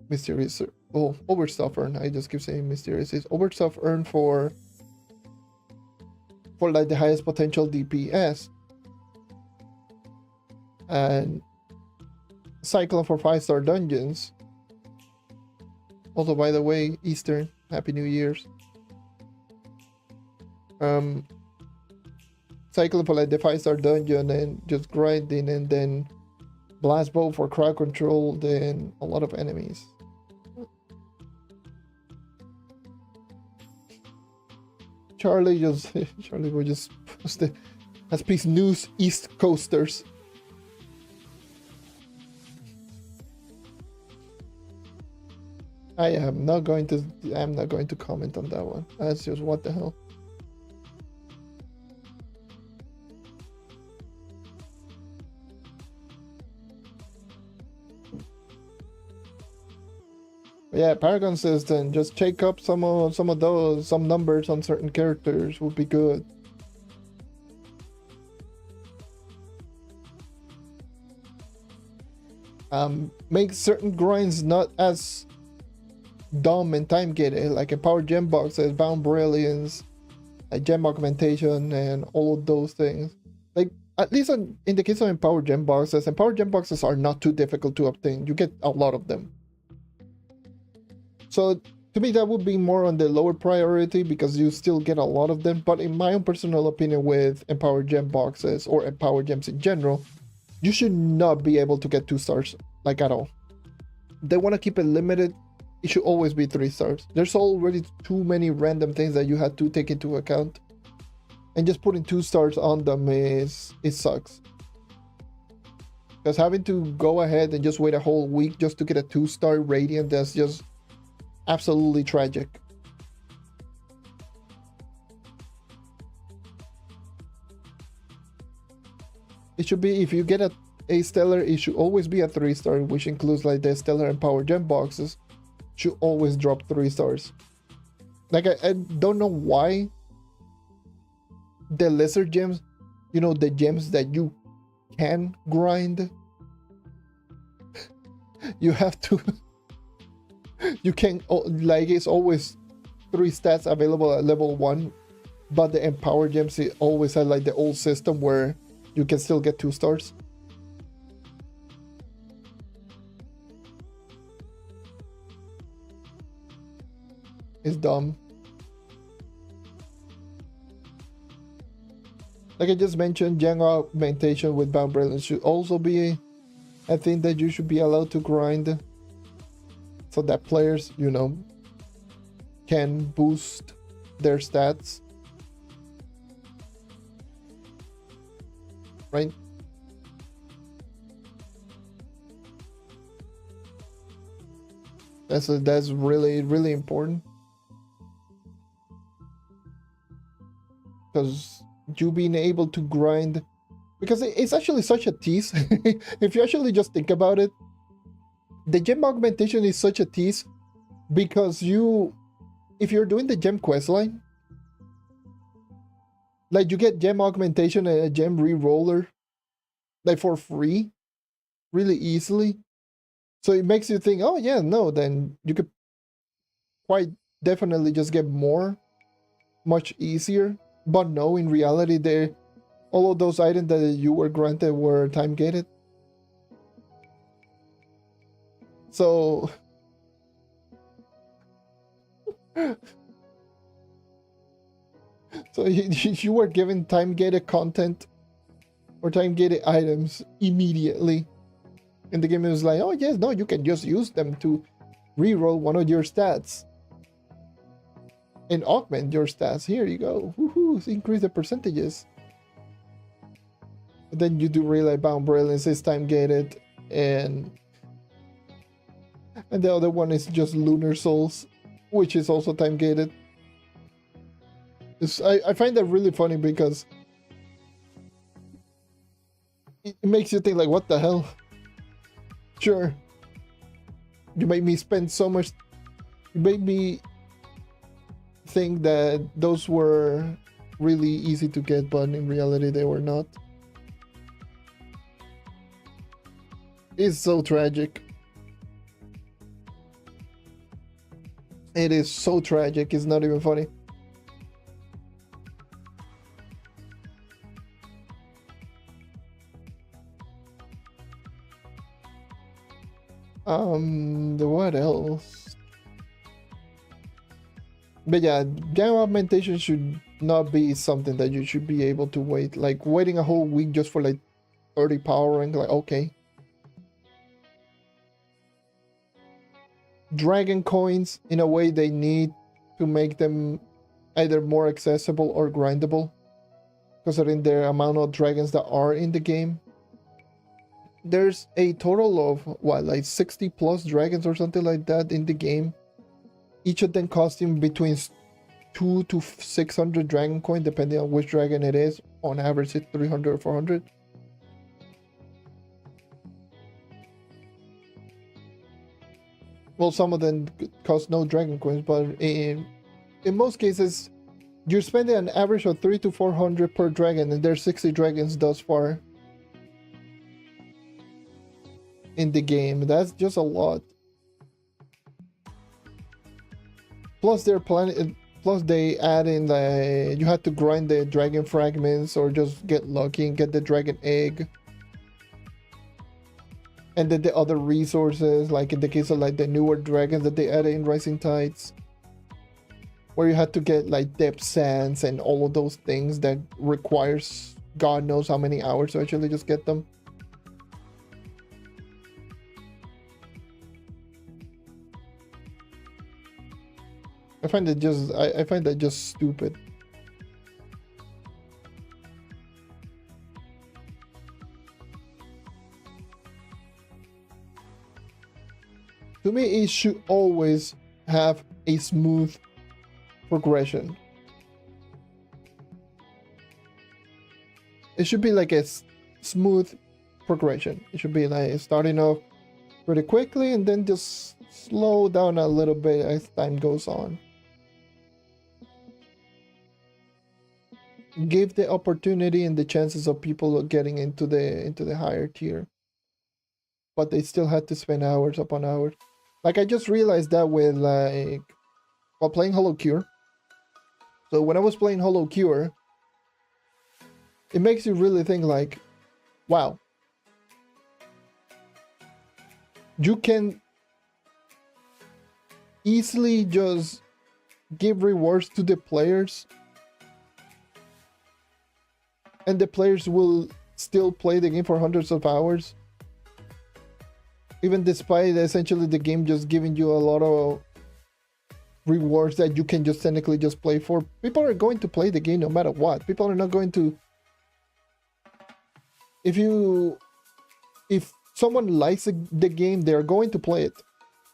Mysterious, oh, Overstuff Urn. I just keep saying Mysterious. Is Overstuff Urn for like the highest potential DPS, and Cyclone for 5-star dungeons. Also, by the way, Eastern, Happy New Year's. Cyclone for like the 5-star dungeon and just grinding, and then Blast Bow for crowd control, then a lot of enemies. Charlie will just post it as Peace News East Coasters. I'm not going to comment on that one. That's just what the hell. Yeah, Paragon system. Just check up some of those, some numbers on certain characters would be good. Make certain grinds not as dumb and time gated, like Empower Gem Boxes, Bound Brilliance, gem augmentation, and all of those things. Like, at least in the case of Empower Gem Boxes are not too difficult to obtain. You get a lot of them. So to me, that would be more on the lower priority, because you still get a lot of them. But in my own personal opinion, with Empower Gem Boxes or Empower Gems in general, you should not be able to get 2 stars, like, at all. They want to keep it limited. It should always be 3 stars. There's already too many random things that you had to take into account, and just putting 2 stars on them it sucks. Because having to go ahead and just wait a whole week just to get a 2-star Radiant, that's just absolutely tragic. It should be, if you get a Stellar, it should always be a 3-star, which includes like the Stellar and Power Gem boxes. should always drop 3 stars. Like I don't know why the lesser gems, you know, the gems that you can grind, you have to you can, like, it's always 3 stats available at level 1, but the empower gems, it always had like the old system where you can still get 2 stars. It's dumb. Like I just mentioned, gem augmentation with bound brilliance should also be a thing that you should be allowed to grind, so that players, you know, can boost their stats. Right? That's really, really important. Because you being able to grind, because it's actually such a tease. If you actually just think about it, the gem augmentation is such a tease, because if you're doing the gem quest line, like, you get gem augmentation and a gem re-roller like for free really easily, so it makes you think, oh yeah, no, then you could quite definitely just get more much easier. But no, in reality, all of those items that you were granted were time gated. So so you were given time gated content or time gated items immediately, and the game was like, oh yes, no, you can just use them to reroll one of your stats and augment your stats. Here you go. Woohoo, increase the percentages. But then you do realize bound brilliance is time gated, and the other one is just lunar souls, which is also time gated. I find that really funny, because it makes you think, like, what the hell? Sure, you made me spend so much, you made me think that those were really easy to get, but in reality they were not. It's so tragic. It is so tragic, it's not even funny. What else? But yeah, gem augmentation should not be something that you should be able to wait. Like, waiting a whole week just for like 30 power rank, like, okay. Dragon coins, in a way, they need to make them either more accessible or grindable, considering the amount of dragons that are in the game. There's a total of what, like 60 plus dragons or something like that in the game, each of them costing between 200 to 600 dragon coin, depending on which dragon it is. On average, it's 300 or 400. Well, some of them cost no dragon coins, but in most cases, you're spending an average of 300 to 400 per dragon, and there's 60 dragons thus far in the game. That's just a lot. Plus, they're planning. Plus, they add in the, you have to grind the dragon fragments or just get lucky and get the dragon egg. And then the other resources, like in the case of like the newer dragons that they added in Rising Tides, where you had to get like depth sands and all of those things that requires God knows how many hours to actually just get them. I find it just, I find that just stupid. To me, it should always have a smooth progression. It should be like a smooth progression. It should be like starting off pretty quickly and then just slow down a little bit as time goes on. Give the opportunity and the chances of people getting into the higher tier, but they still had to spend hours upon hours. Like I just realized that with like while playing Hollow Cure. So when I was playing Hollow Cure, it makes you really think like, wow, you can easily just give rewards to the players and the players will still play the game for hundreds of hours, even despite essentially the game just giving you a lot of rewards that you can just technically just play for. People are going to play the game no matter what. People are not going to, if someone likes the game, they're going to play it.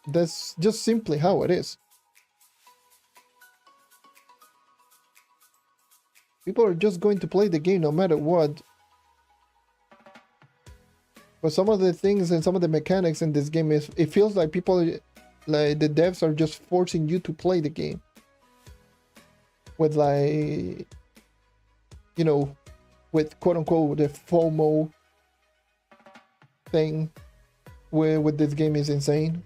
That's just simply how it is. People are just going to play the game no matter what. But some of the things and some of the mechanics in this game is, it feels like people, like the devs are just forcing you to play the game. With like, you know, with quote unquote the FOMO thing with this game is insane.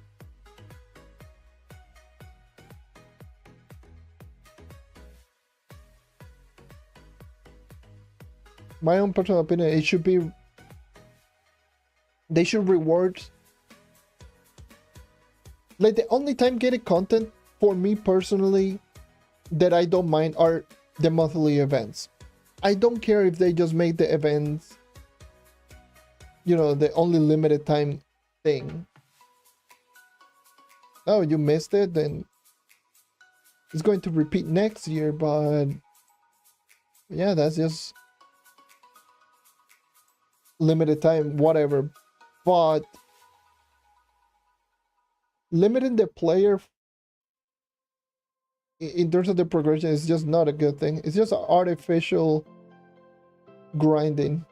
My own personal opinion, it should be, they should reward, like the only time getting content for me personally that I don't mind are the monthly events. I don't care if they just make the events, you know, the only limited time thing. Oh, you missed it, then it's going to repeat next year, but yeah, that's just limited time, whatever. But limiting the player in terms of the progression is just not a good thing. It's just artificial grinding,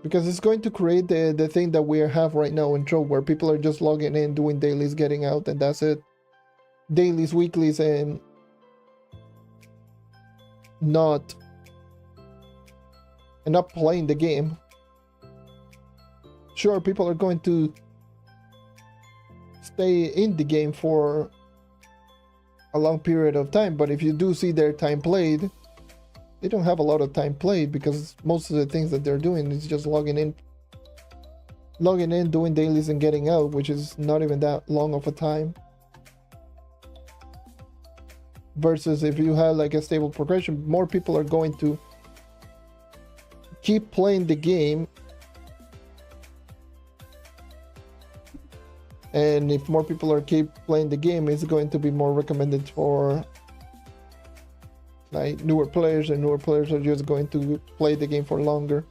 because it's going to create the thing that we have right now in Trove, where people are just logging in, doing dailies, getting out, and that's it. Dailies, weeklies, and not playing the game. Sure, people are going to stay in the game for a long period of time, but if you do see their time played, they don't have a lot of time played, because most of the things that they're doing is just logging in, doing dailies and getting out, which is not even that long of a time. Versus if you have like a stable progression, more people are going to keep playing the game, and if more people are keep playing the game, it's going to be more recommended for like newer players, and newer players are just going to play the game for longer.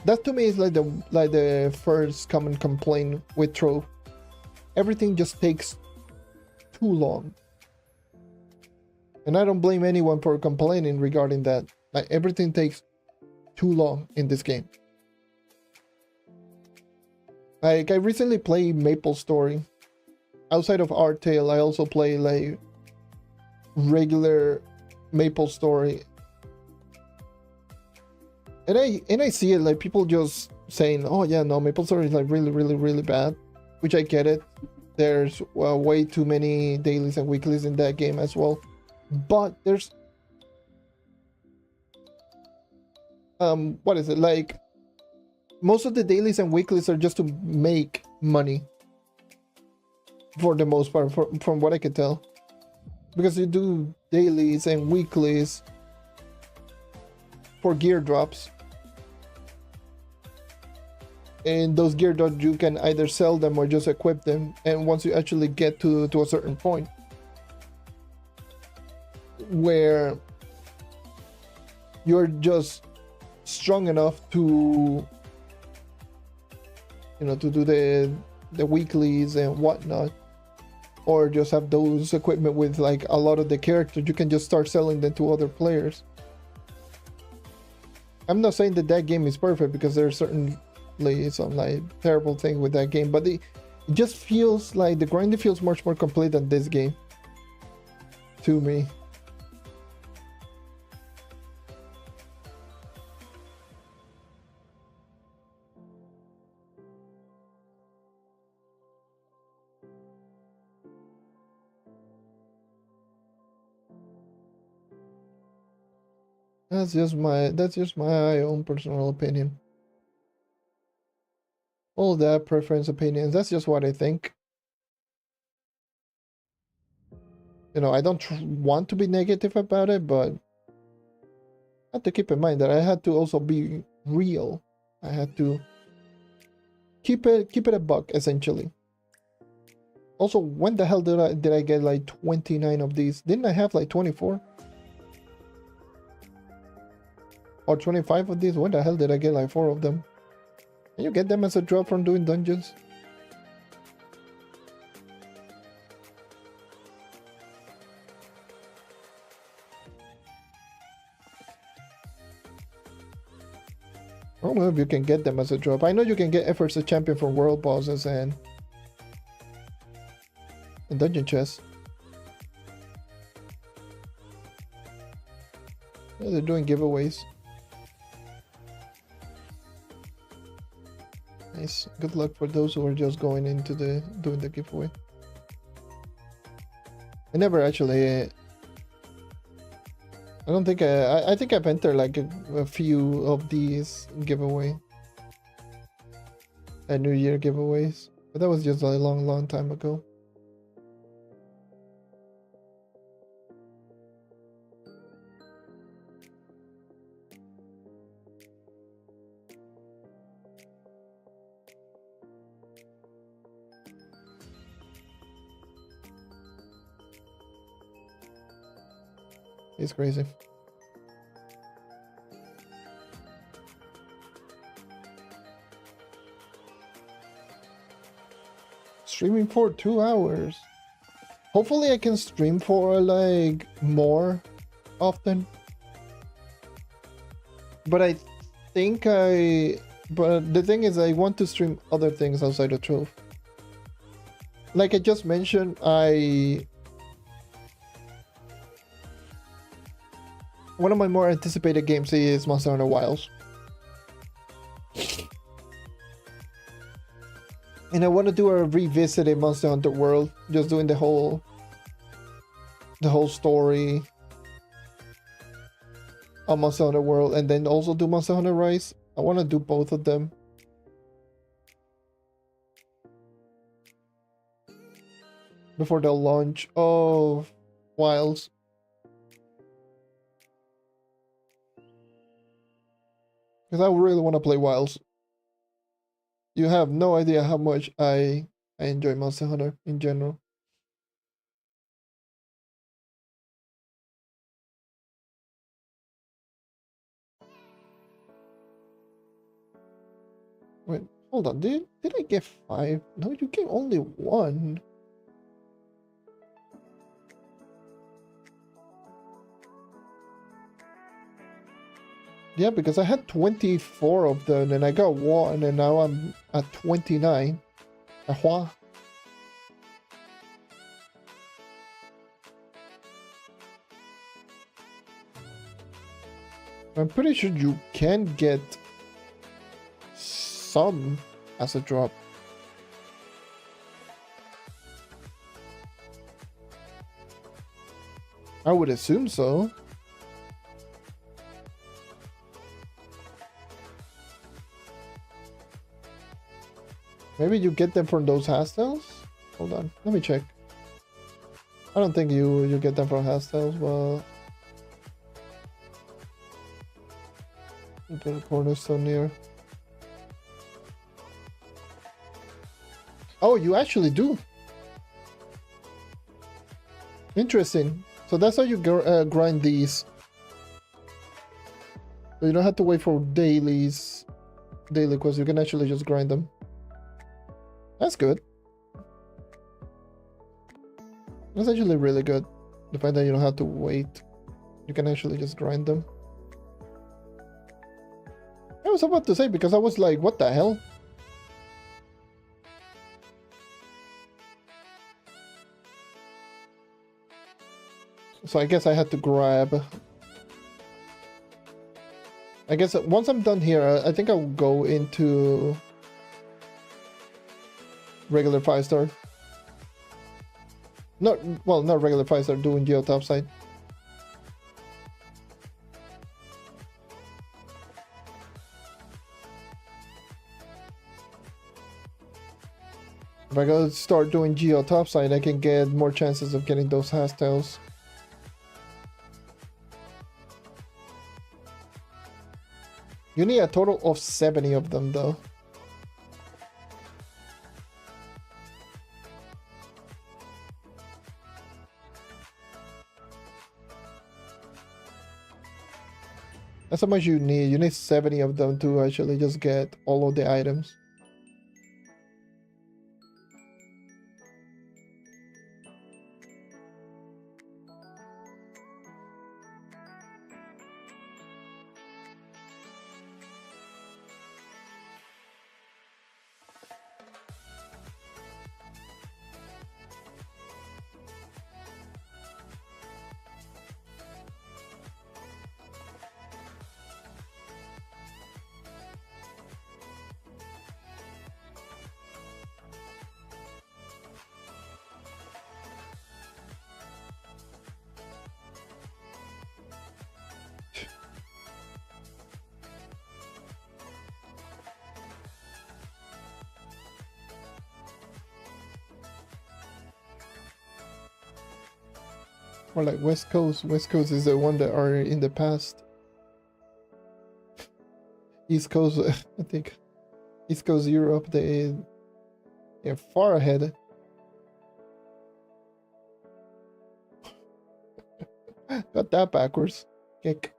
That to me is like the first common complaint with Trove. Everything just takes too long. And I don't blame anyone for complaining regarding that. Like, everything takes too long in this game. Like, I recently played Maple Story. Outside of Art Tale, I also play like regular Maple Story. And I see it, like, people just saying, oh yeah, no, Maple Story is like really, really, really bad. Which I get it. There's way too many dailies and weeklies in that game as well. But there's what is it, like, most of the dailies and weeklies are just to make money for the most part, from what I can tell, because you do dailies and weeklies for gear drops, and those gear drops you can either sell them or just equip them, and once you actually get to a certain point where you're just strong enough to, you know, to do the weeklies and whatnot, or just have those equipment with like a lot of the characters, you can just start selling them to other players. I'm not saying that that game is perfect, because there's certainly some like terrible thing with that game, but it just feels like the grinding feels much more complete than this game to me. That's just my own personal opinion. All that preference opinions, that's just what I think. You know, I don't want to be negative about it, but I have to keep in mind that I had to also be real. I had to keep it a buck, essentially. Also, when the hell did I get like 29 of these? Didn't I have like 24? Or 25 of these? When the hell did I get like 4 of them? Can you get them as a drop from doing dungeons? I don't know if you can get them as a drop. I know you can get efforts of champion from world bosses and dungeon chests. Yeah, they're doing giveaways. Nice. Good luck for those who are just going into doing the giveaway. I never actually. I don't think I think I've entered like a few of these giveaway. New Year giveaways, but that was just a long time ago. It's crazy. Streaming for 2 hours. Hopefully I can stream for like more often. But the thing is, I want to stream other things outside of Trove. Like I just mentioned, one of my more anticipated games is Monster Hunter Wilds. And I want to do a revisited Monster Hunter World, just doing the whole story of Monster Hunter World, and then also do Monster Hunter Rise. I want to do both of them. Before the launch of Wilds. Because I really want to play Wilds. You have no idea how much I enjoy Monster Hunter in general. Wait, hold on. Did I get 5? No, you get only 1. Yeah, because I had 24 of them and I got 1 and now I'm at 29. I'm pretty sure you can get some as a drop. I would assume so. Maybe you get them from those hostels? Hold on, let me check. I don't think you get them from hostels, but put a cornerstone here. Oh, you actually do. Interesting. So that's how you grind these. So you don't have to wait for daily quests. You can actually just grind them. That's good. That's actually really good. The fact that you don't have to wait. You can actually just grind them. I was about to say, because I was like, what the hell? So I guess I had to grab. I guess once I'm done here, I think I'll go into regular 5-star. Not regular 5-star, doing Geo topside. If I go start doing Geo topside, I can get more chances of getting those hashtails. You need a total of 70 of them, though. That's how much you need. You need 70 of them to actually just get all of the items. Or like West Coast. West Coast is the one that are in the past. East Coast, I think. East Coast Europe, they're far ahead. Got that backwards. Kick.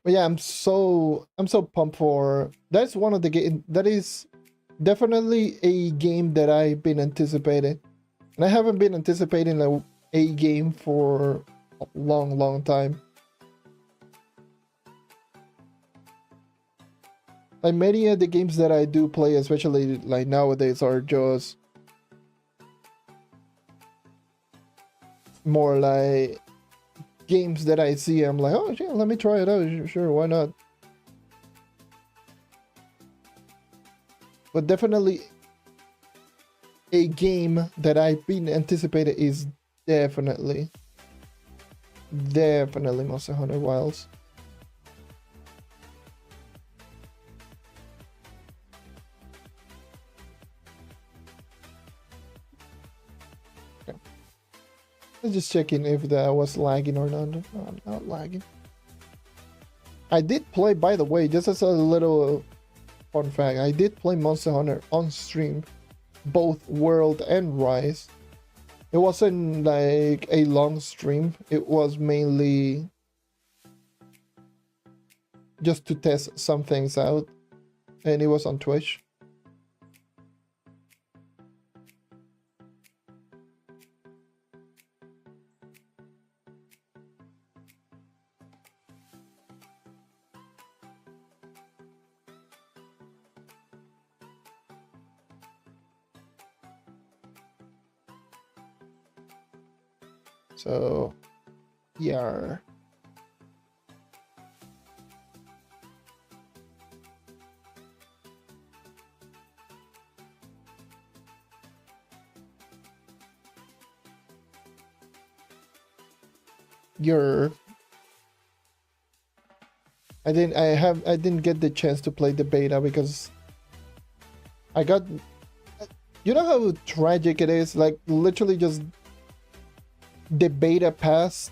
But yeah, I'm so pumped for. That's one of the game that is definitely a game that I've been anticipating, and I haven't been anticipating a game for a long time. Like many of the games that I do play, especially like nowadays, are just more like games that I see. I'm like, oh yeah, let me try it out. Sure, why not? But definitely a game that I've been anticipating is definitely Monster Hunter Wilds. Okay. Let's just checking if that was lagging or not. No, I'm not lagging. I did play, by the way, just as a little fun fact, I did play Monster Hunter on stream, both World and Rise. It wasn't like a long stream. It was mainly just to test some things out, and it was on Twitch. So, yeah. I didn't get the chance to play the beta because I got, you know how tragic it is, like literally just the beta passed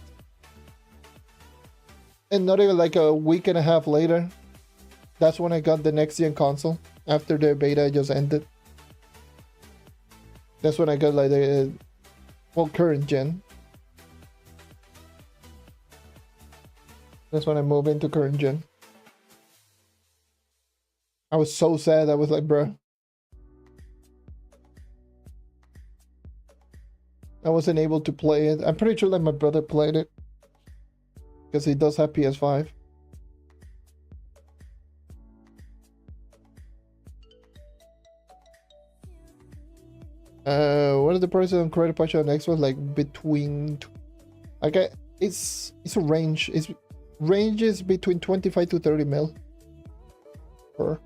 and not even like a week and a half later, that's when I got the next gen console. After the beta just ended, that's when I got like the current gen. That's when I moved into current gen. I was so sad. I was like, bruh, I wasn't able to play it. I'm pretty sure that my brother played it because he does have PS5. What is the price on credit patch on Xbox? Like between, like it's a range. It's ranges between 25 to 30 mil per.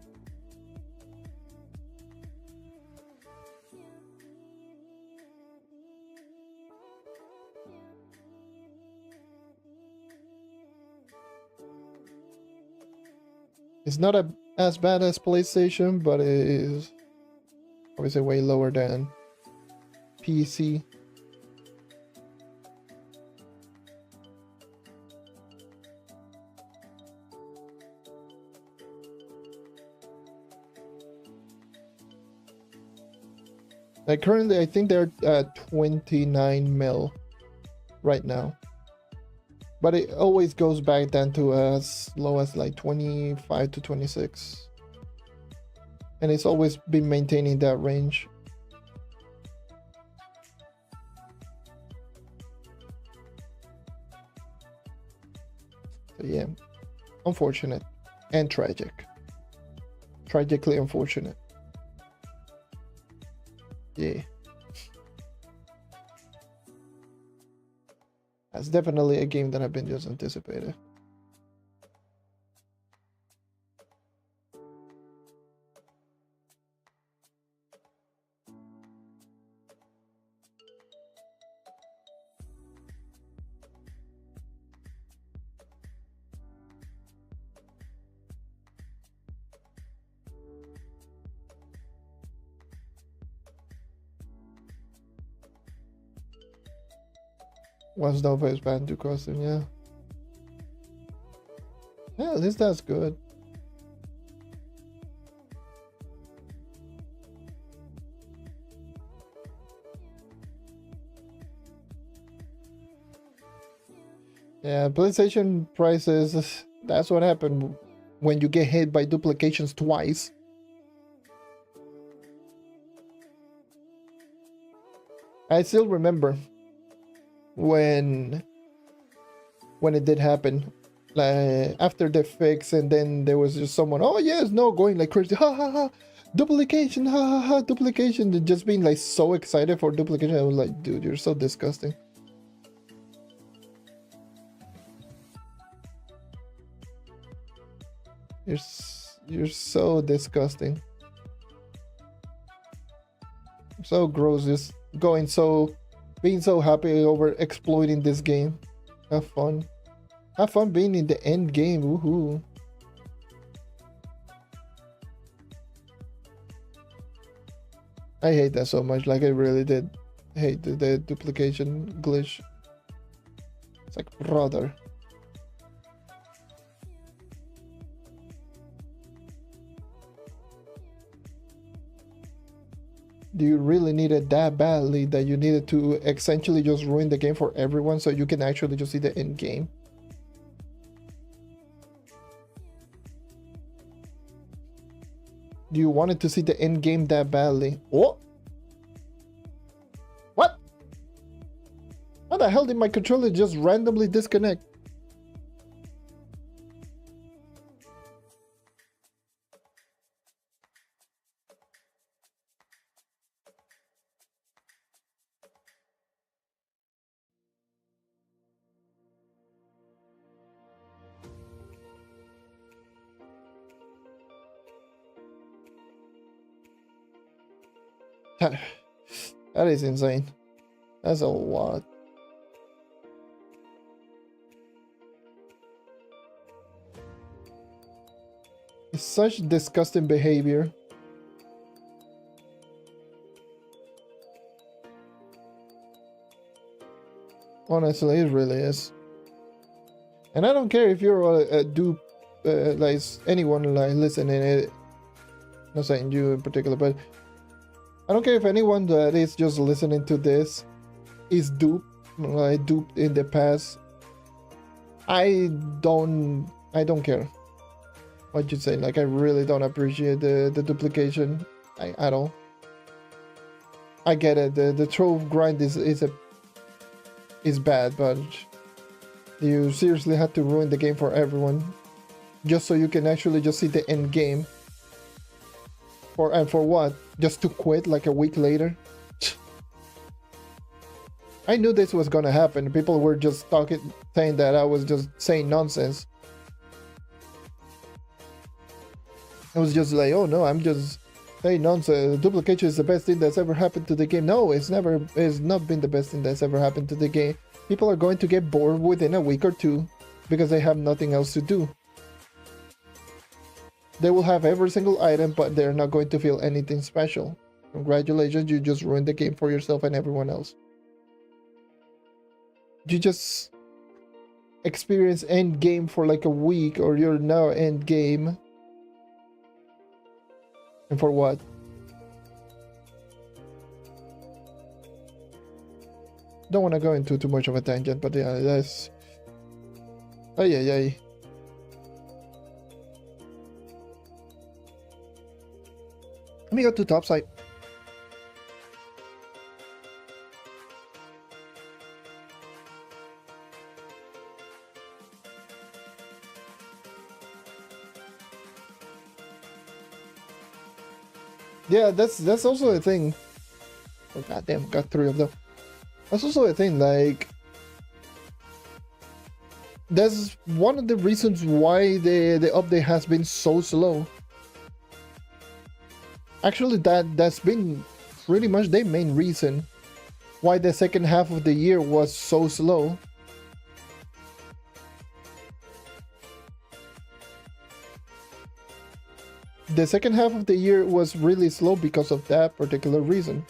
It's not as bad as PlayStation, but it is obviously way lower than PC. Like currently, I think they're at 29 mil right now. But it always goes back down to as low as like 25 to 26. And it's always been maintaining that range. So yeah, unfortunate and tragic. Tragically unfortunate. Yeah. That's definitely a game that I've been just anticipating. Watch Dogs is banned to costume, yeah. Yeah, at least that's good. Yeah, PlayStation prices, that's what happened when you get hit by duplications twice. I still remember when it did happen, like after the fix, and then there was just someone, oh yes, no, going like crazy, ha ha ha, duplication, ha ha ha, duplication, and just being like so excited for duplication. I was like, dude, you're so disgusting. You're so disgusting. So gross, just going so, being so happy over exploiting this game. Have fun. Have fun being in the end game. Woohoo. I hate that so much. Like I really did hate the duplication glitch. It's like, brother. Do you really need it that badly that you needed to essentially just ruin the game for everyone so you can actually just see the end game? Do you wanted to see the end game that badly? Oh! What? How the hell did my controller just randomly disconnect? That is insane. That's a lot. It's such disgusting behavior. Honestly, it really is. And I don't care if you're a dupe, like anyone like listening. Not saying you in particular, but I don't care if anyone that is just listening to this is duped, like duped in the past. I don't care what you say. Like I really don't appreciate the duplication at all. I get it. The Trove grind is a is bad, but you seriously had to ruin the game for everyone just so you can actually just see the end game. For what? Just to quit like a week later? I knew this was gonna happen. People were just saying that I was just saying nonsense. I was just like, oh no, I'm just saying nonsense. Duplication is the best thing that's ever happened to the game. No, it's not been the best thing that's ever happened to the game. People are going to get bored within a week or two because they have nothing else to do. They will have every single item, but they're not going to feel anything special. Congratulations, you just ruined the game for yourself and everyone else. You just experience end game for like a week, or you're now end game. And for what? Don't want to go into too much of a tangent, but yeah, that's... Oh yeah. Let me go to top side. Yeah, that's also a thing. Oh goddamn, got 3 of them. That's also a thing, like... That's one of the reasons why the update has been so slow. Actually, that's been pretty much the main reason why the second half of the year was so slow. The second half of the year was really slow because of that particular reason.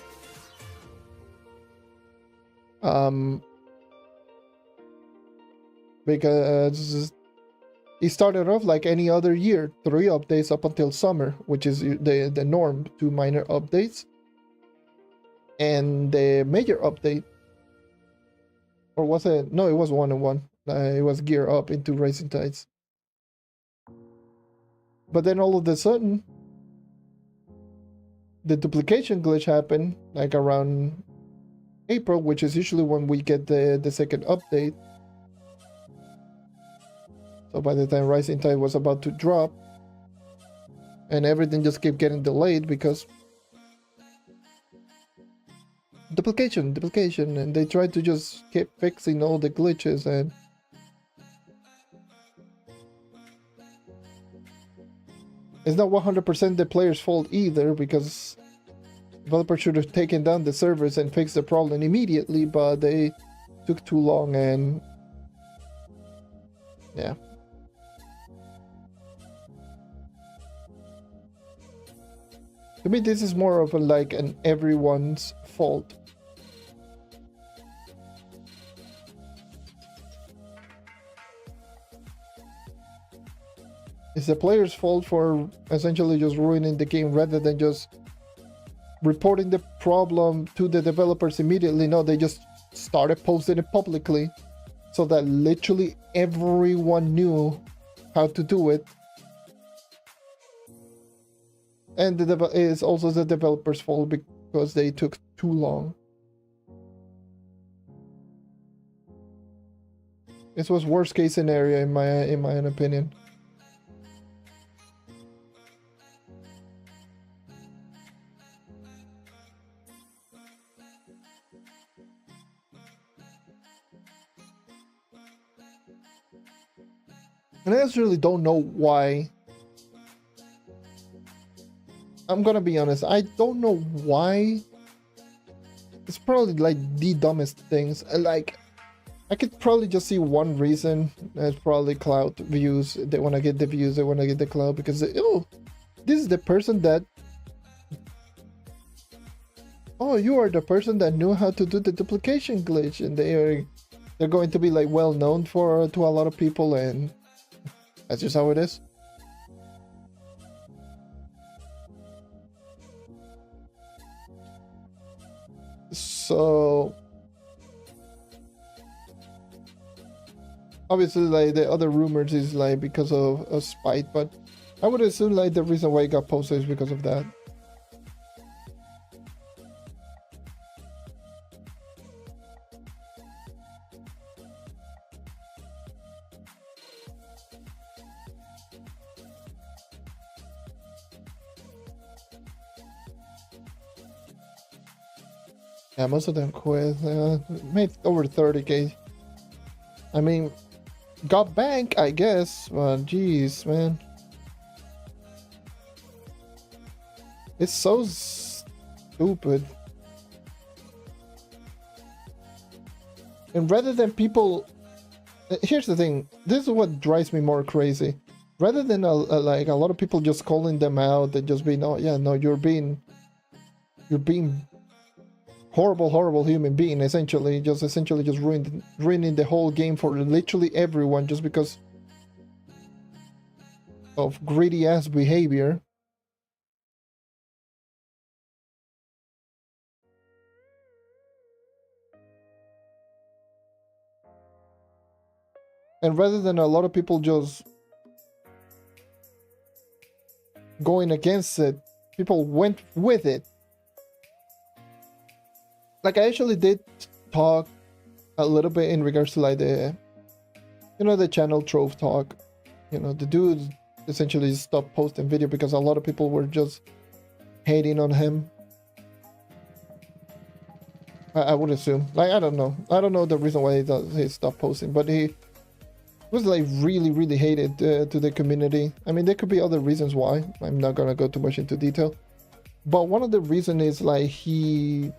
Because it started off like any other year, 3 updates up until summer, which is the norm, 2 minor updates. And the major update, or was it? No, it was 1 and 1. It was Gear Up into Racing Tides. But then all of a sudden, the duplication glitch happened like around April, which is usually when we get the second update. So by the time Rising Tide was about to drop, and everything just kept getting delayed because duplication, and they tried to just keep fixing all the glitches, and it's not 100% the player's fault either, because developers should have taken down the servers and fixed the problem immediately, but they took too long, and yeah. To me, this is more of like an everyone's fault. It's the player's fault for essentially just ruining the game rather than just reporting the problem to the developers immediately. No, they just started posting it publicly so that literally everyone knew how to do it. And it's also the developers' fault because they took too long. This was worst case scenario in my own opinion. And I actually don't know why. I'm gonna be honest, I don't know why. It's probably like the dumbest things. Like, I could probably just see one reason. It's probably cloud views. They want to get the views, they want to get the cloud, because oh, this is the person that... Oh, you are the person that knew how to do the duplication glitch, and they're going to be like well known to a lot of people, and that's just how it is. So obviously, like, the other rumors is like because of a spite, but I would assume like the reason why it got posted is because of that. Yeah, most of them quit. Made over 30K. I mean, got bank, I guess, but jeez, man. It's so stupid. And rather than people... Here's the thing. This is what drives me more crazy. Rather than like a lot of people just calling them out and just being, oh yeah, no, you're being horrible human being, essentially just ruining the whole game for literally everyone just because of greedy ass behavior. And rather than a lot of people just going against it, people went with it. Like, I actually did talk a little bit in regards to like the, you know, the channel Trove talk. You know, the dude essentially stopped posting video because a lot of people were just hating on him. I would assume. Like, I don't know the reason why he stopped posting, but he was like really hated to the community. I mean, there could be other reasons why. I'm not gonna go too much into detail, but one of the reasons is like he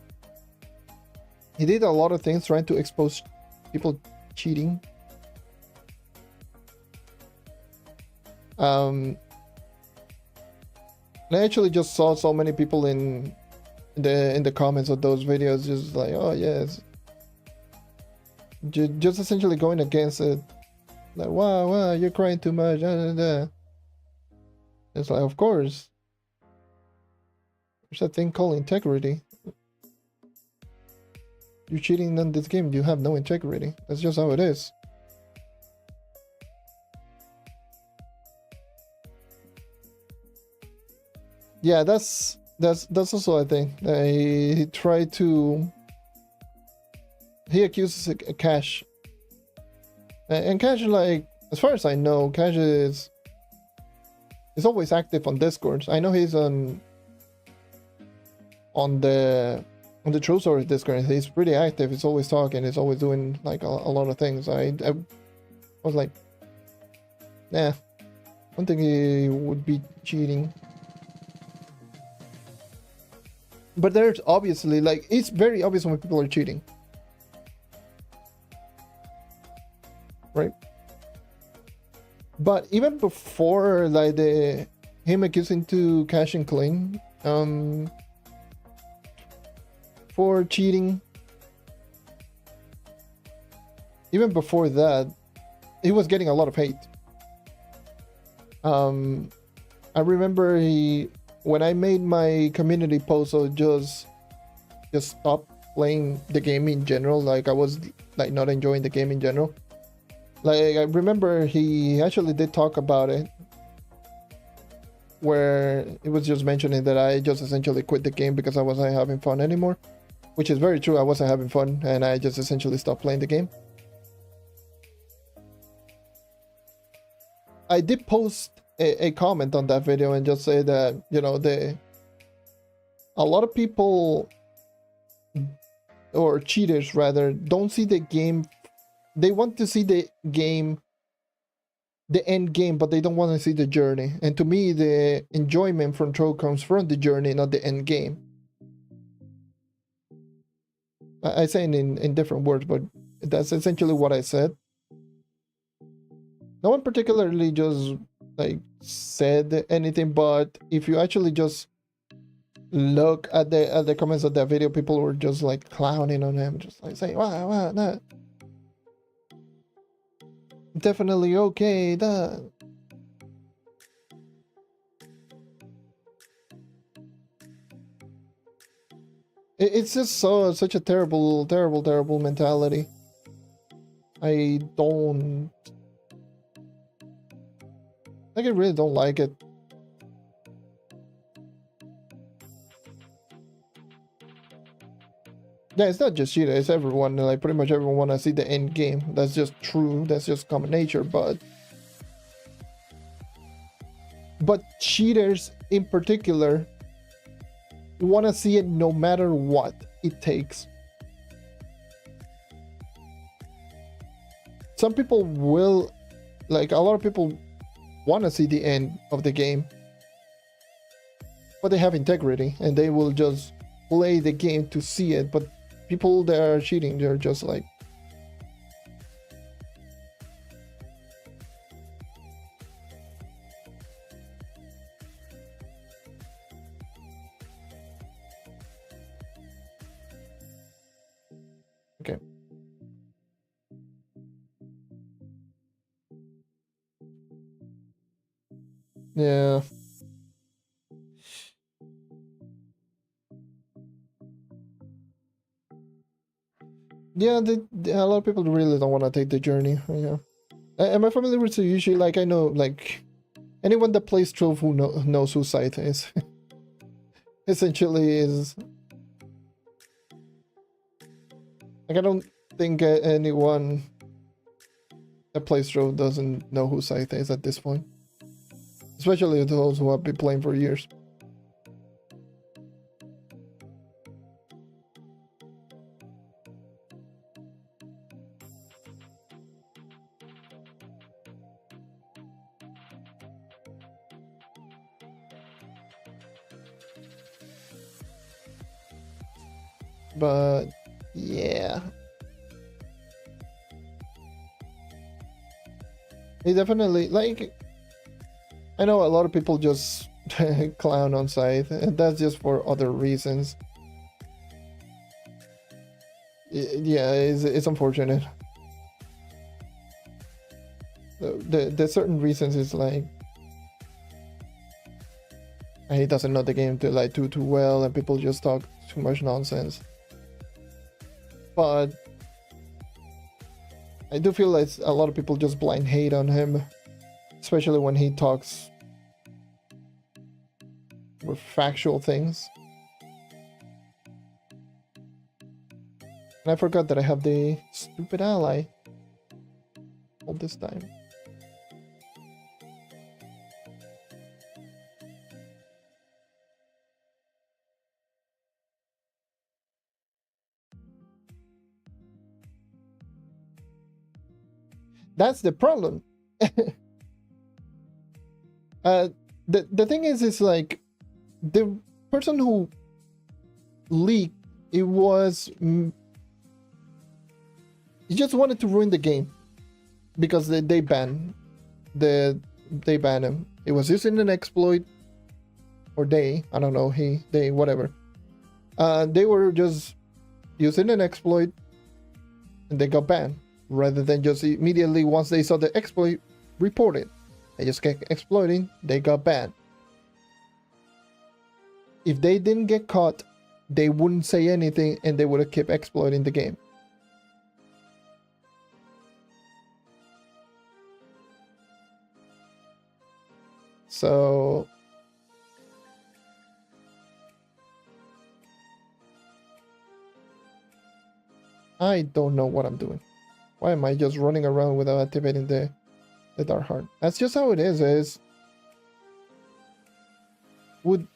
did a lot of things trying to expose people cheating. I actually just saw so many people in the comments of those videos just like, oh yes, just essentially going against it. Like, wow, you're crying too much. It's like, of course. There's a thing called integrity. You're cheating on this game, you have no integrity. That's just how it is. Yeah, that's also a thing. He accuses Cash. And Cash, like, as far as I know, Cash is always active on Discord. I know he's on the True Story Discord. He's pretty active. He's always talking. He's always doing like a lot of things. I was like, nah, I don't think he would be cheating. But there's obviously, like, it's very obvious when people are cheating, right? But even before like him accusing to Cash and Clean for cheating, even before that, he was getting a lot of hate. I remember when I made my community post, so just stop playing the game in general. Like, I was like not enjoying the game in general. Like, I remember he actually did talk about it, where it was just mentioning that I just essentially quit the game because I wasn't having fun anymore, which is very true. I wasn't having fun, and I just essentially stopped playing the game. I did post a comment on that video and just say that, you know, a lot of people, or cheaters rather, don't see the game. They want to see the game, the end game, but they don't want to see the journey. And to me, the enjoyment from Trove comes from the journey, not the end game. I say it in different words, but that's essentially what I said. No one particularly just like said anything, but if you actually just look at the comments of that video, people were just like clowning on him, just like saying, wow, that definitely okay, that. It's just such a terrible mentality. I really don't like it. Yeah, it's not just cheater, it's everyone. Like, pretty much everyone wanna see the end game. That's just true. That's just common nature. But cheaters in particular wanna see it no matter what. it takes. Some people will, like a lot of people want to see the end of the game, but they have integrity and they will just play the game to see it. But people that are cheating, they're just like, okay. Yeah. Yeah, a lot of people really don't want to take the journey. Yeah. Am I familiar with usually, like, I know, like, anyone that plays Trove who knows who Scythe is. Essentially is... Like, I don't think anyone that plays Trove doesn't know who Scythe is at this point. Especially those who have been playing for years. But yeah, it definitely, like, I know a lot of people just clown on Scythe, and that's just for other reasons. Yeah, it's unfortunate. The certain reasons is like he doesn't know the game too well, and people just talk too much nonsense. But I do feel like a lot of people just blind hate on him, especially when he talks with factual things. And I forgot that I have the stupid ally all this time. That's the problem. The thing is like the person who leaked, it was he just wanted to ruin the game because they banned him. It was using an exploit, or I don't know, they whatever. They were just using an exploit and they got banned, rather than just immediately once they saw the exploit report it. They just kept exploiting, they got banned. If they didn't get caught, they wouldn't say anything and they would have kept exploiting the game. So I don't know what I'm doing. Why am I just running around without activating the Dark Heart? That's just how it is. Would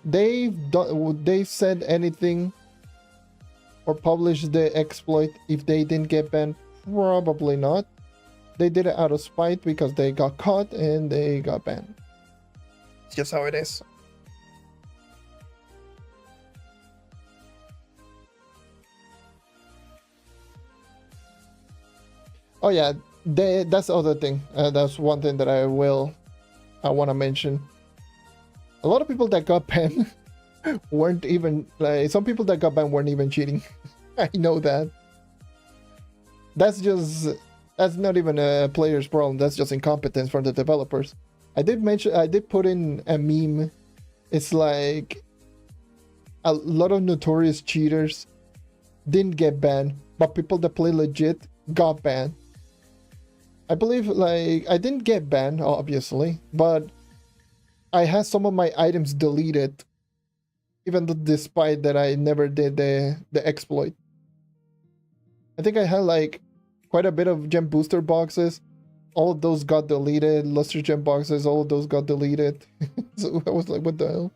they said anything or published the exploit if they didn't get banned? Probably not. They did it out of spite because they got caught and they got banned. It's just how it is. Oh yeah, that's the other thing. That's one thing that I want to mention. A lot of people that got banned weren't even, like, some people that got banned weren't even cheating. I know that. That's not even a player's problem. That's just incompetence from the developers. I did put in a meme. It's like a lot of notorious cheaters didn't get banned, but people that play legit got banned. I believe, like, I didn't get banned, obviously, but I had some of my items deleted, even though despite that I never did the exploit. I think I had like quite a bit of gem booster boxes. All of those got deleted. Luster gem boxes, all of those got deleted. So I was like, what the hell?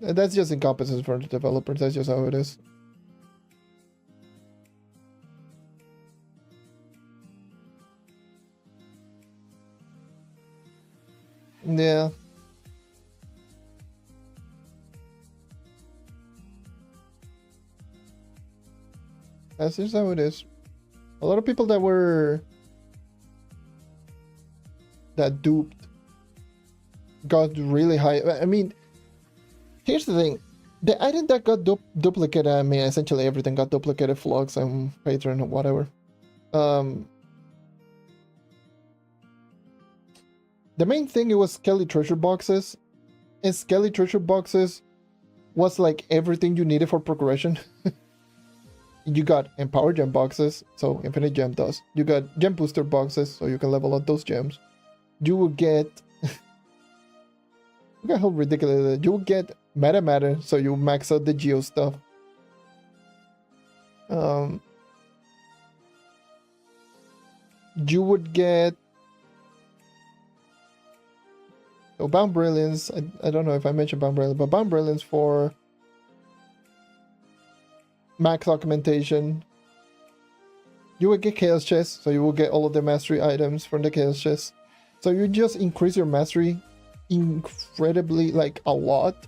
That's just incompetence for the developers. That's just how it is. Yeah. That's just how it is. A lot of people that duped got really high. I mean, here's the thing. The item that got duplicated, I mean, essentially everything got duplicated, Flux and Patron or whatever. The main thing, it was Skelly treasure boxes. And Skelly treasure boxes was like everything you needed for progression. You got Empower Gem boxes, so infinite gem dust. You got Gem Booster boxes, so you can level up those gems. You will get... Look at how ridiculous it is. You will get Meta Matter, so you max out the Geo stuff. You would get... So Bound Brilliance, I don't know if I mentioned Bound Brilliance, but Bound Brilliance for... max augmentation. You will get Chaos Chest, so you will get all of the mastery items from the Chaos Chest. So you just increase your mastery incredibly, like a lot,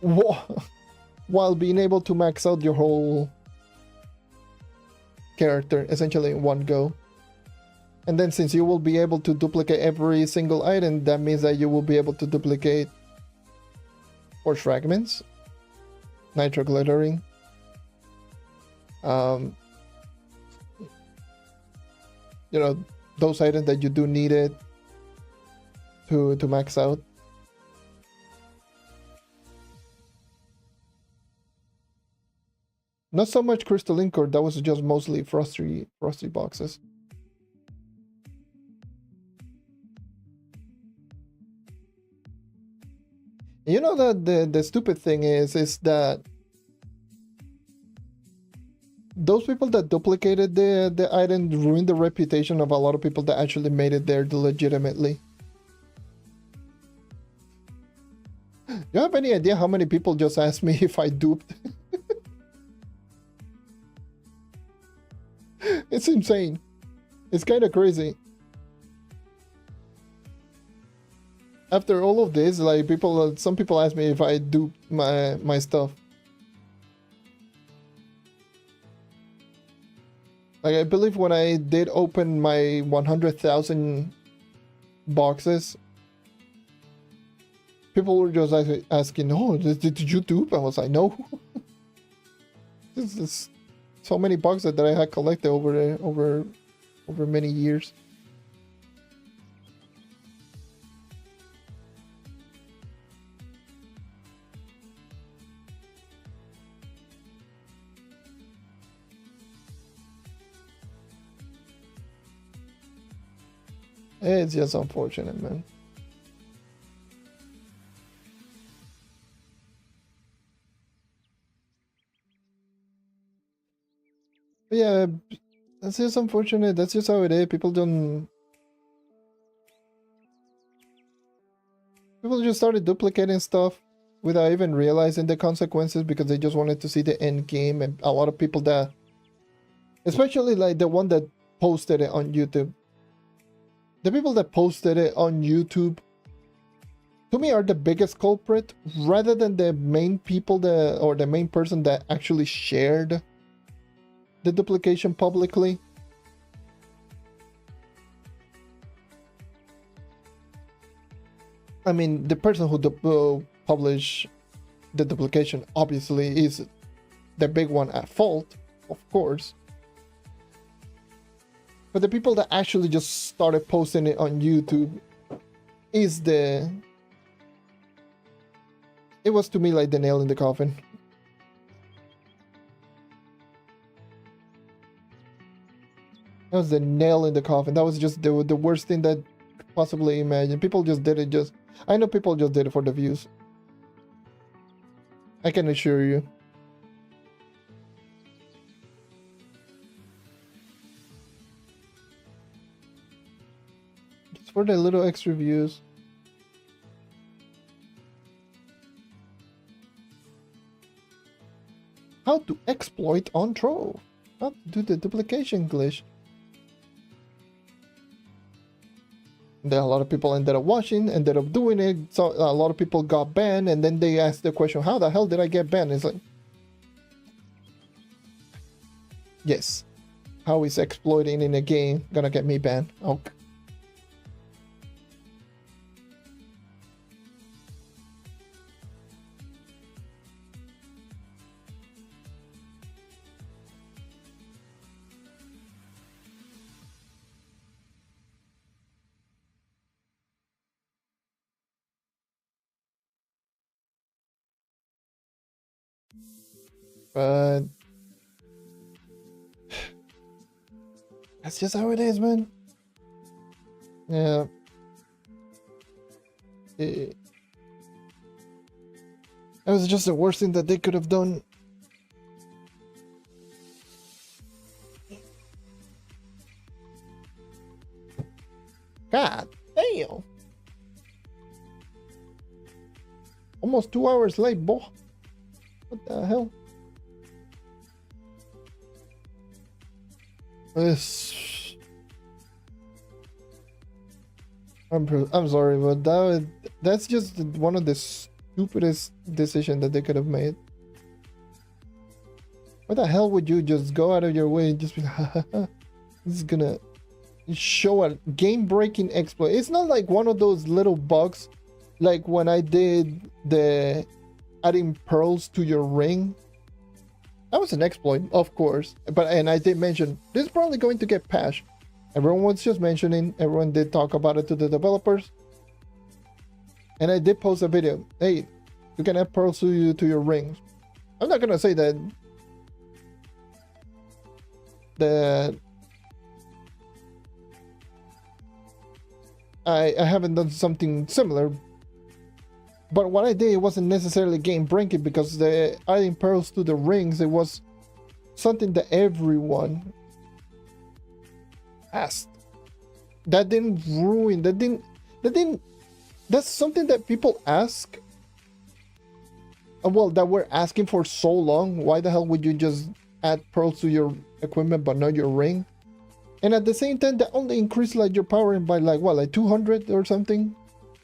while being able to max out your whole character essentially in one go. And then since you will be able to duplicate every single item, that means that you will be able to duplicate Forge Fragments, Nitro Glittering, you know, those items that you do need it to max out. Not so much Crystalline Core, that was just mostly frosty boxes. You know that the stupid thing is that those people that duplicated the item ruined the reputation of a lot of people that actually made it there legitimately. You have any idea how many people just asked me if I duped? It's insane. It's kind of crazy. After all of this, like some people ask me if I duped my stuff. Like, I believe when I did open my 100,000 boxes, people were just asking, "Oh, did you dupe?" I was like, "No." This is so many boxes that I had collected over many years. It's just unfortunate, man. But yeah, that's just unfortunate. That's just how it is. People just started duplicating stuff without even realizing the consequences because they just wanted to see the end game. And a lot of people that, especially like the one that posted it on YouTube, the people that posted it on YouTube, to me, are the biggest culprit, rather than the main people or the main person that actually shared the duplication publicly. I mean, the person who published the duplication obviously is the big one at fault, of course. But the people that actually just started posting it on YouTube it was to me like the nail in the coffin. That was the nail in the coffin. That was just the worst thing that possibly imagine. People just did it I know people just did it for the views. I can assure you. Just for the little extra views. to exploit on Trove. How to do the duplication glitch. Then a lot of people ended up watching, ended up doing it. So a lot of people got banned, and then they asked the question, how the hell did I get banned? It's like, yes. How is exploiting in a game gonna get me banned? Okay. But that's just how it is, man. Yeah. That was just the worst thing that they could have done. God damn. Almost 2 hours late, boy. What the hell? I'm sorry, but that's just one of the stupidest decisions that they could have made. Why the hell would you just go out of your way and just be like, this is gonna show a game-breaking exploit? It's not like one of those little bugs, like when I did the adding pearls to your ring. That was an exploit, of course, and I did mention this is probably going to get patched. Everyone was just mentioning, everyone did talk about it to the developers, and I did post a video. Hey, you can add pearls to your rings. I'm not gonna say that I haven't done something similar, but what I did, it wasn't necessarily game breaking, because the adding pearls to the rings, it was something that everyone asked. That didn't ruin, that's something that people ask, well, that we're asking for so long. Why the hell would you just add pearls to your equipment but not your ring? And at the same time, that only increased like your power by like what, like 200 or something,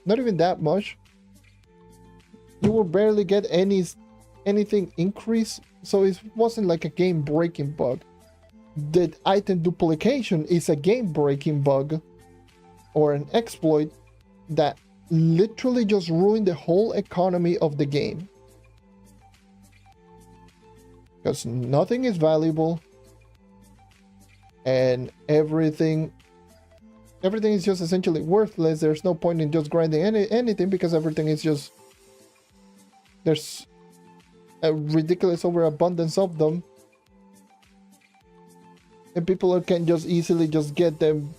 not even that much. You will barely get anything increase, so it wasn't like a game breaking bug. The item duplication is a game breaking bug or an exploit that literally just ruined the whole economy of the game, because nothing is valuable and everything is just essentially worthless. There's no point in just grinding anything, because everything is just, there's a ridiculous overabundance of them, and people can just easily just get them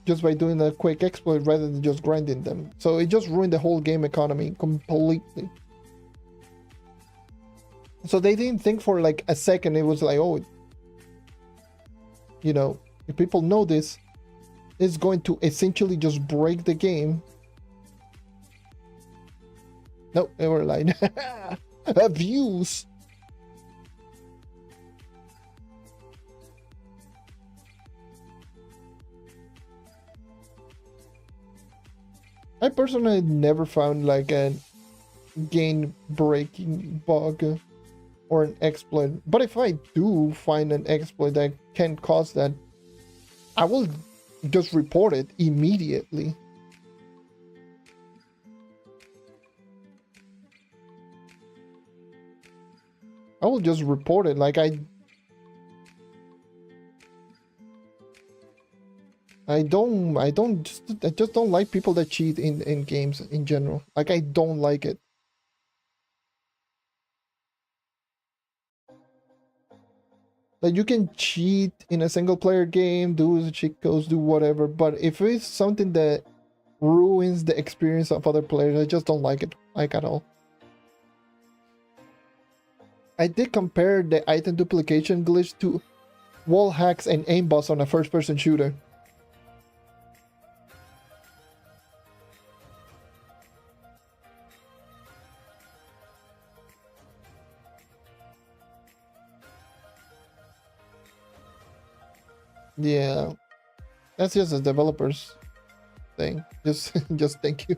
just by doing a quick exploit rather than just grinding them. So it just ruined the whole game economy completely. So they didn't think for like a second. It was like, oh, you know, if people know this, it's going to essentially just break the game. Nope, they were like, views. I personally never found like a game breaking bug or an exploit, but if I do find an exploit that can cause that, I will just report it immediately. I will just report it. Like I just don't like people that cheat in games in general. Like I don't like it. Like you can cheat in a single player game, do cheat codes, do whatever, but if it's something that ruins the experience of other players, I just don't like it, like at all. I did compare the item duplication glitch to wall hacks and aimbot on a first-person shooter. Yeah, that's just a developer's thing. Just just thank you.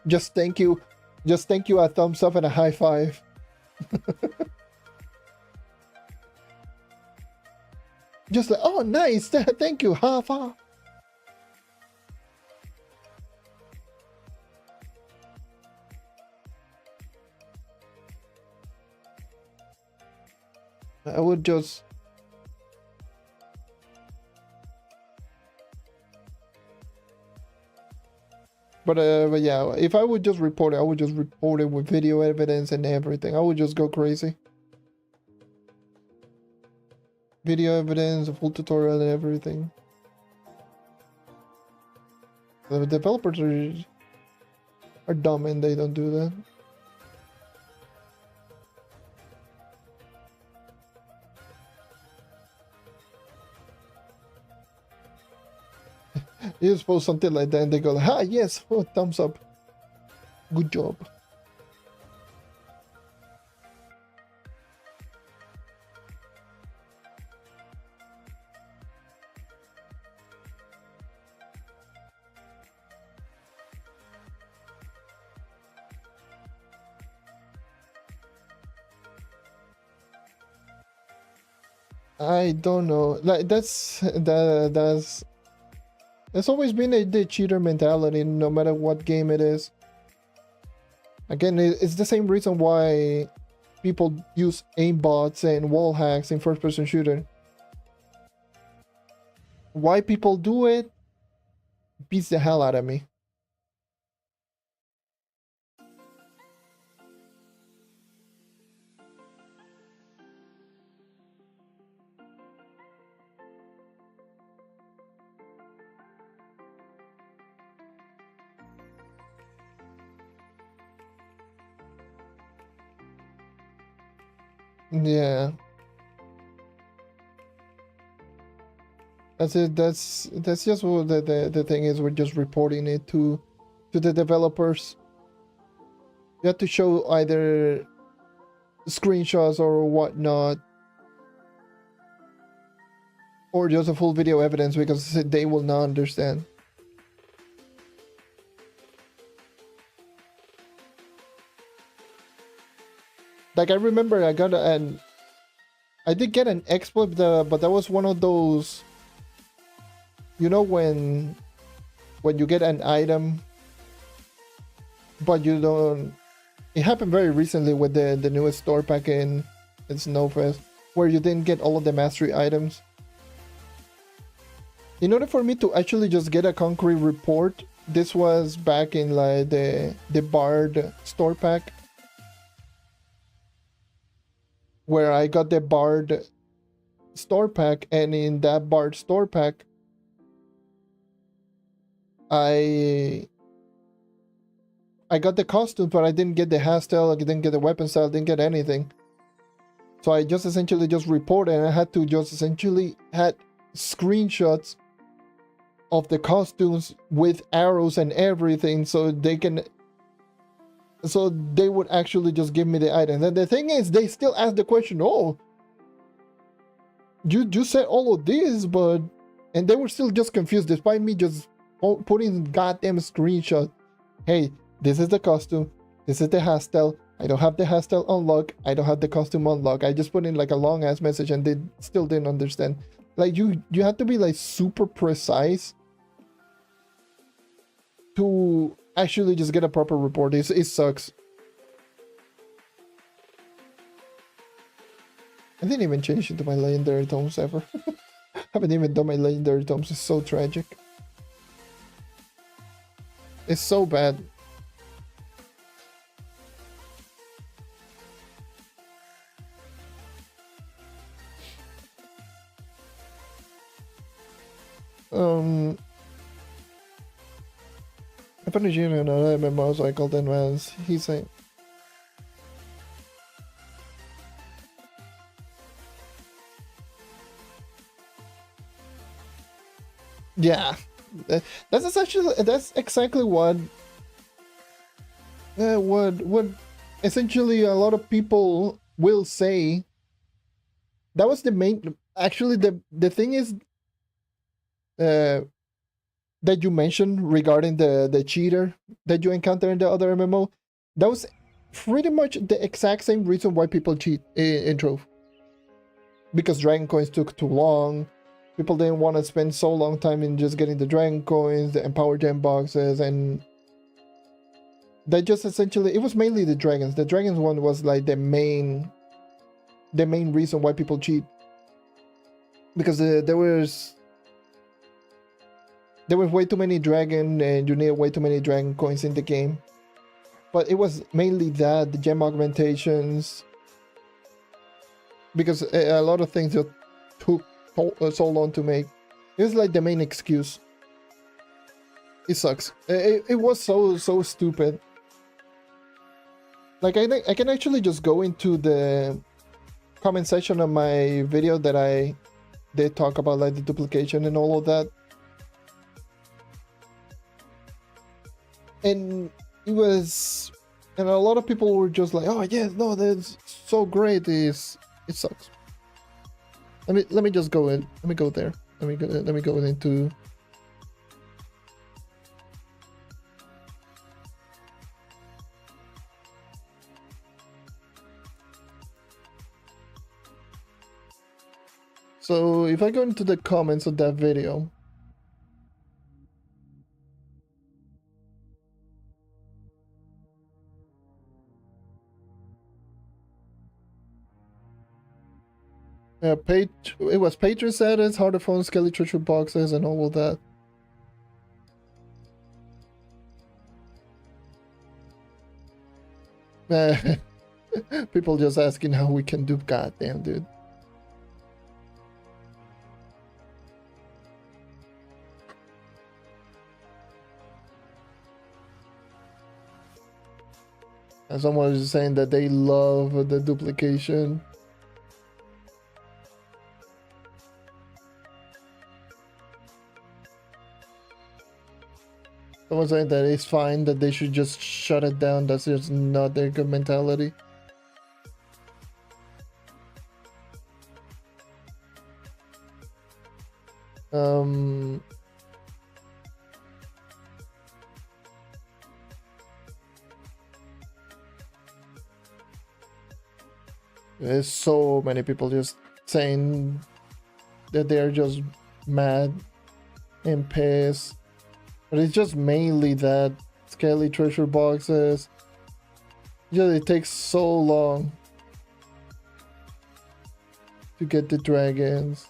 Just thank you. Just thank you, a thumbs up and a high five. Just like, oh, nice. Thank you. High five. I would just... But yeah, if I would just report it, I would just report it with video evidence and everything. I would just go crazy. Video evidence, a full tutorial and everything. The developers are dumb and they don't do that. You just post something like that and they go like, ah, yes, oh, thumbs up. Good job. I don't know. Like that's always been the cheater mentality, no matter what game it is. Again, it's the same reason why people use aimbots and wall hacks in first-person shooter. Why people do it beats the hell out of me. Yeah. That's it. That's just what the thing is. We're just reporting it to the developers. You have to show either screenshots or whatnot, or just a full video evidence, because they will not understand. Like, I remember I did get an exploit, but that was one of those, you know, when you get an item but you don't... It happened very recently with the newest store pack in Snowfest, where you didn't get all of the mastery items. In order for me to actually just get a concrete report, this was back in like the Bard store pack, where I got the Bard store pack, and in that Bard store pack, I got the costumes, but I didn't get the hairstyle, I didn't get the weapon style, I didn't get anything. So I just essentially just reported, and I had to just essentially had screenshots of the costumes with arrows and everything, so they would actually just give me the item. And the thing is, they still ask the question, oh, you said all of this, but... And they were still just confused, despite me just putting goddamn screenshot. Hey, this is the costume, this is the hairstyle, I don't have the hairstyle unlocked, I don't have the costume unlocked. I just put in like a long ass message, and they still didn't understand. Like, you have to be like super precise to actually just get a proper report. It sucks. I didn't even change into my legendary tomes ever. Haven't even done my legendary tomes. It's so tragic. It's so bad. I put a junior in another motorcycle then was he's saying. Yeah, that's exactly what essentially a lot of people will say. That was the main... Actually, the thing is, uh, that you mentioned regarding the cheater that you encounter in the other MMO, that was pretty much the exact same reason why people cheat in Trove. Because Dragon Coins took too long. People didn't want to spend so long time in just getting the Dragon Coins, the Empower Gem boxes, and that just essentially, it was mainly the Dragons. The Dragons one was like the main reason why people cheat. Because there was way too many dragon, and you need way too many dragon coins in the game. But it was mainly that, the gem augmentations, because a lot of things that took so long to make. It was like the main excuse. It sucks. It was so stupid. Like I can actually just go into the comment section of my video that I did talk about, like the duplication and all of that. And it was, and a lot of people were just like, "Oh yes, no, that's so great." It sucks. Let me just go in. Let me go there. Let me go into. So if I go into the comments of that video. It was patron status, harder phone, skelly treasure boxes, and all of that. People just asking how we can do. Goddamn, dude. And someone was saying that they love the duplication. Someone saying that it's fine, that they should just shut it down. That's just not their good mentality. There's so many people just saying that they're just mad and pissed. But it's just mainly that scaly treasure boxes. Just it takes so long to get the dragons.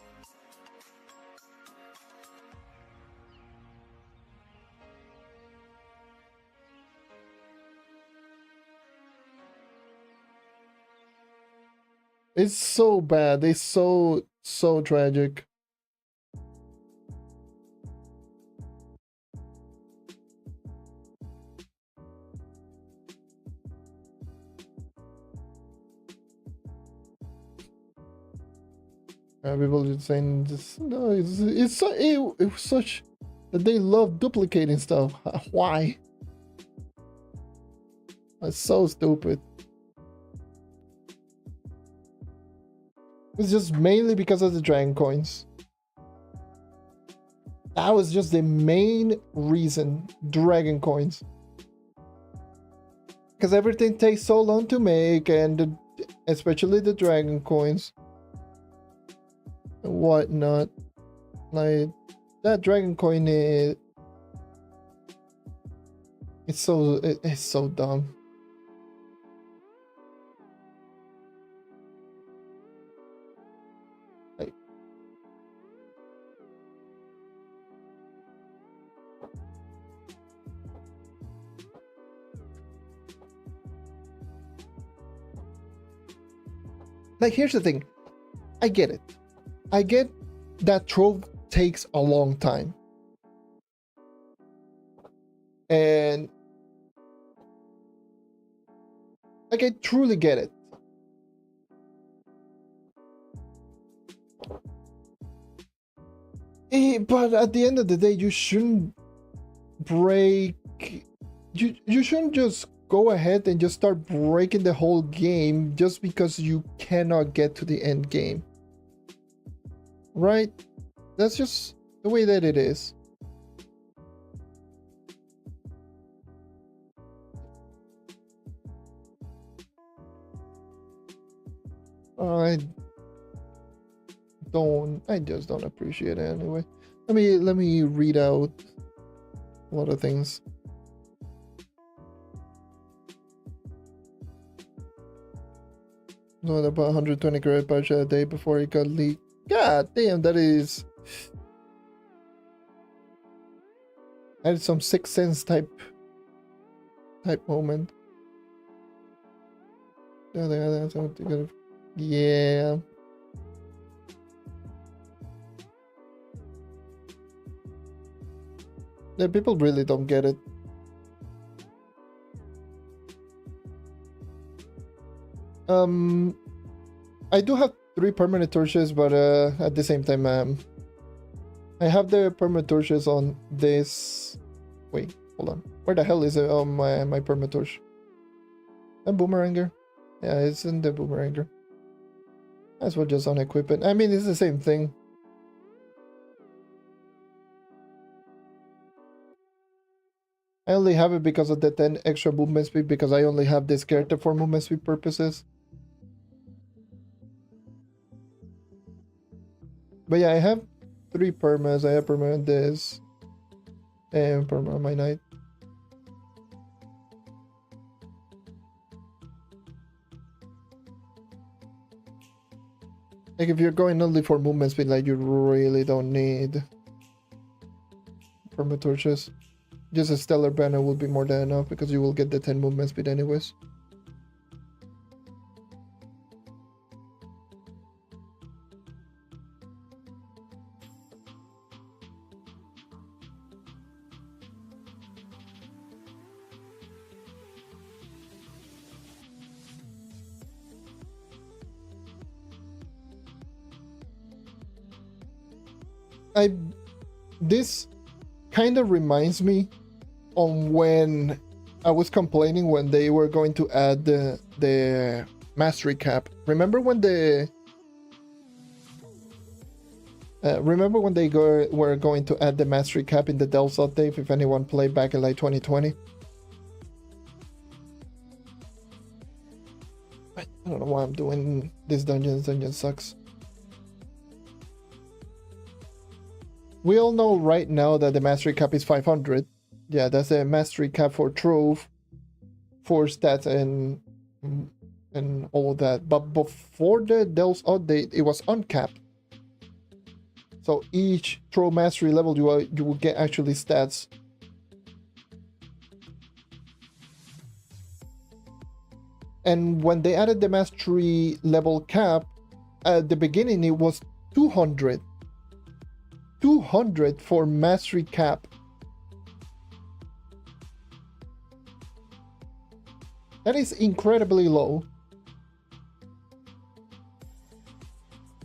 It's so bad. It's so tragic. People just saying this. No, it's so it was such that they love duplicating stuff. Why? That's so stupid. It's just mainly because of the dragon coins. That was just the main reason. Dragon coins. Because everything takes so long to make, and especially the dragon coins. And whatnot. Like, that dragon coin is... It's so dumb. Like, here's the thing. I get it. I get that Trove takes a long time. And like, I truly get it. But at the end of the day, you shouldn't break... You shouldn't just go ahead and just start breaking the whole game just because you cannot get to the end game. right? That's just the way that it is. I just don't appreciate it anyway. Let me read out a lot of things. No, about 120 credit patch a day before it got leaked. God damn, that is some Sixth Sense type moment. Yeah. Yeah, people really don't get it. I do have 3 permanent torches, but at the same time, I have the permanent torches on this. Wait, hold on. Where the hell is it on my permanent torch? A boomeranger? Yeah, it's in the boomeranger. As well, just unequip it. I mean, it's the same thing. I only have it because of the 10 extra movement speed, because I only have this character for movement speed purposes. But yeah, I have 3 permas. I have perma on this and perma on my knight. Like, if you're going only for movement speed, like, you really don't need perma torches. Just a stellar banner will be more than enough, because you will get the 10 movement speed anyways. This kind of reminds me on when I was complaining when they were going to add the mastery cap. Remember when they were going to add the mastery cap in the Delves update, if anyone played back in like 2020? I don't know why I'm doing this dungeon. This dungeon sucks. We all know right now that the mastery cap is 500. Yeah, that's a mastery cap for Trove, for stats and all of that. But before the Delves update, it was uncapped. So each Trove mastery level, you will get actually stats. And when they added the mastery level cap, at the beginning it was 200. 200 for mastery cap. That is incredibly low.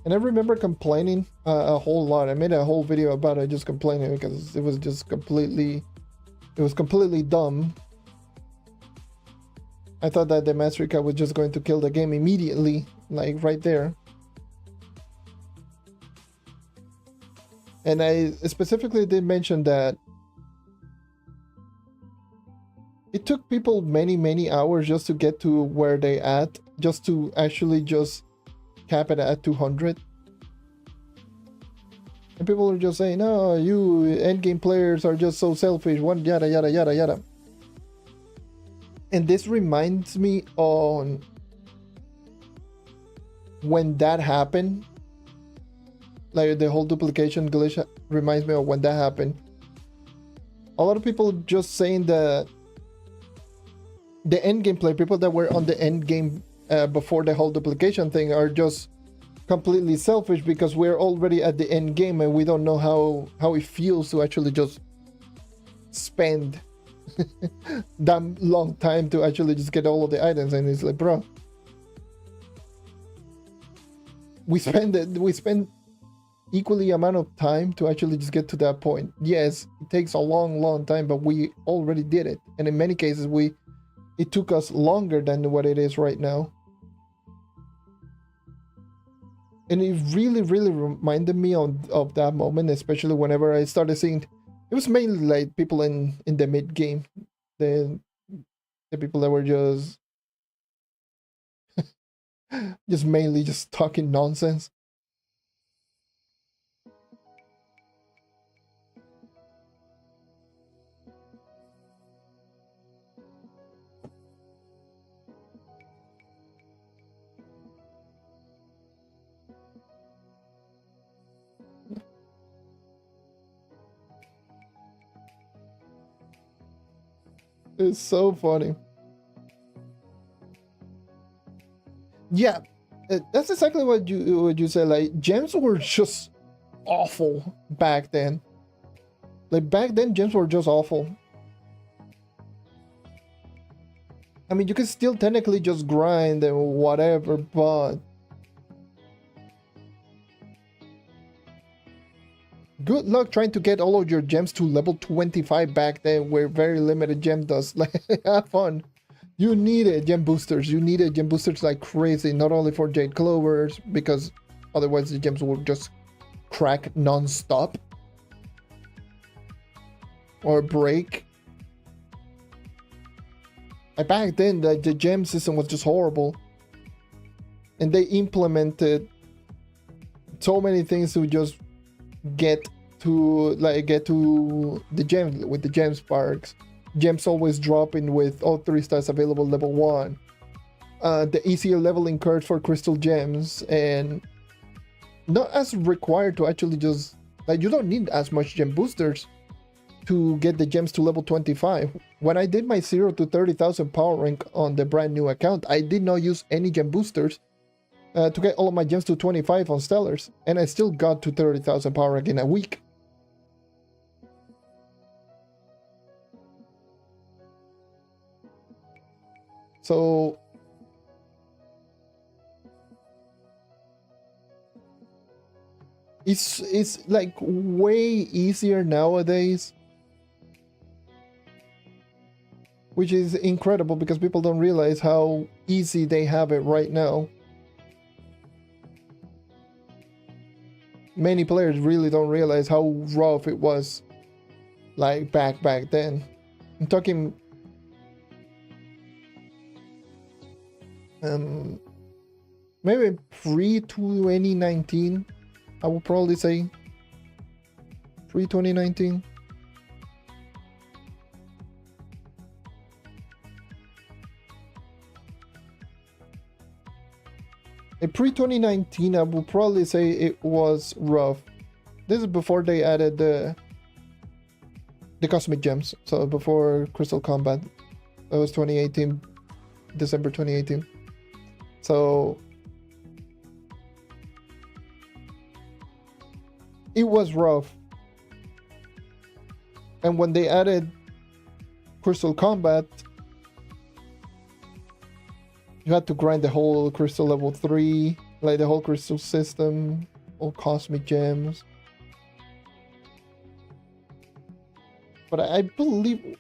And I remember complaining a whole lot. I made a whole video about it, just complaining, because it was just completely dumb. I thought that the mastery cap was just going to kill the game immediately, like right there. And I specifically did mention that it took people many hours just to get to where they at, just to actually just cap it at 200. And people are just saying, no, you endgame players are just so selfish, one yada yada yada yada. And this reminds me on when that happened. Like, the whole duplication glitch reminds me of when that happened. A lot of people just saying that the end game play, people that were on the end game before the whole duplication thing, are just completely selfish, because we're already at the end game and we don't know how it feels to actually just spend that long time to actually just get all of the items. And it's like, bro, we spend equally amount of time to actually just get to that point. Yes, it takes a long time, but we already did it. And in many cases, it took us longer than what it is right now. And it really, really reminded me of that moment, especially whenever I started seeing. It was mainly like people in the mid game, the people that were just mainly just talking nonsense. It's so funny. Yeah, that's exactly what you said. Like gems were just awful back then. Like back then, gems were just awful. I mean, you can still technically just grind and whatever, but good luck trying to get all of your gems to level 25 back then, where very limited gem does. Like, have fun. You needed gem boosters. You needed gem boosters like crazy, not only for Jade Clovers, because otherwise the gems will just crack non-stop or break. Back then, the gem system was just horrible, and they implemented so many things to just get to the gem with the gem sparks. Gems always dropping with all 3 stars available level 1. The easier leveling curves for crystal gems, and not as required to actually just like you don't need as much gem boosters to get the gems to level 25. When I did my 0 to 30,000 power rank on the brand new account, I did not use any gem boosters to get all of my gems to 25 on Stellars, and I still got to 30,000 power rank in a week. So it's like way easier nowadays, which is incredible because people don't realize how easy they have it right now. Many players really don't realize how rough it was like back then. I'm talking maybe pre-2019, I would probably say. Pre-2019. Pre-2019, I would probably say it was rough. This is before they added the cosmic gems, so before Crystal Combat. That was 2018, December 2018. So it was rough. And when they added Crystal Combat, you had to grind the whole crystal level 3, like the whole crystal system, all cosmic gems. But I believe,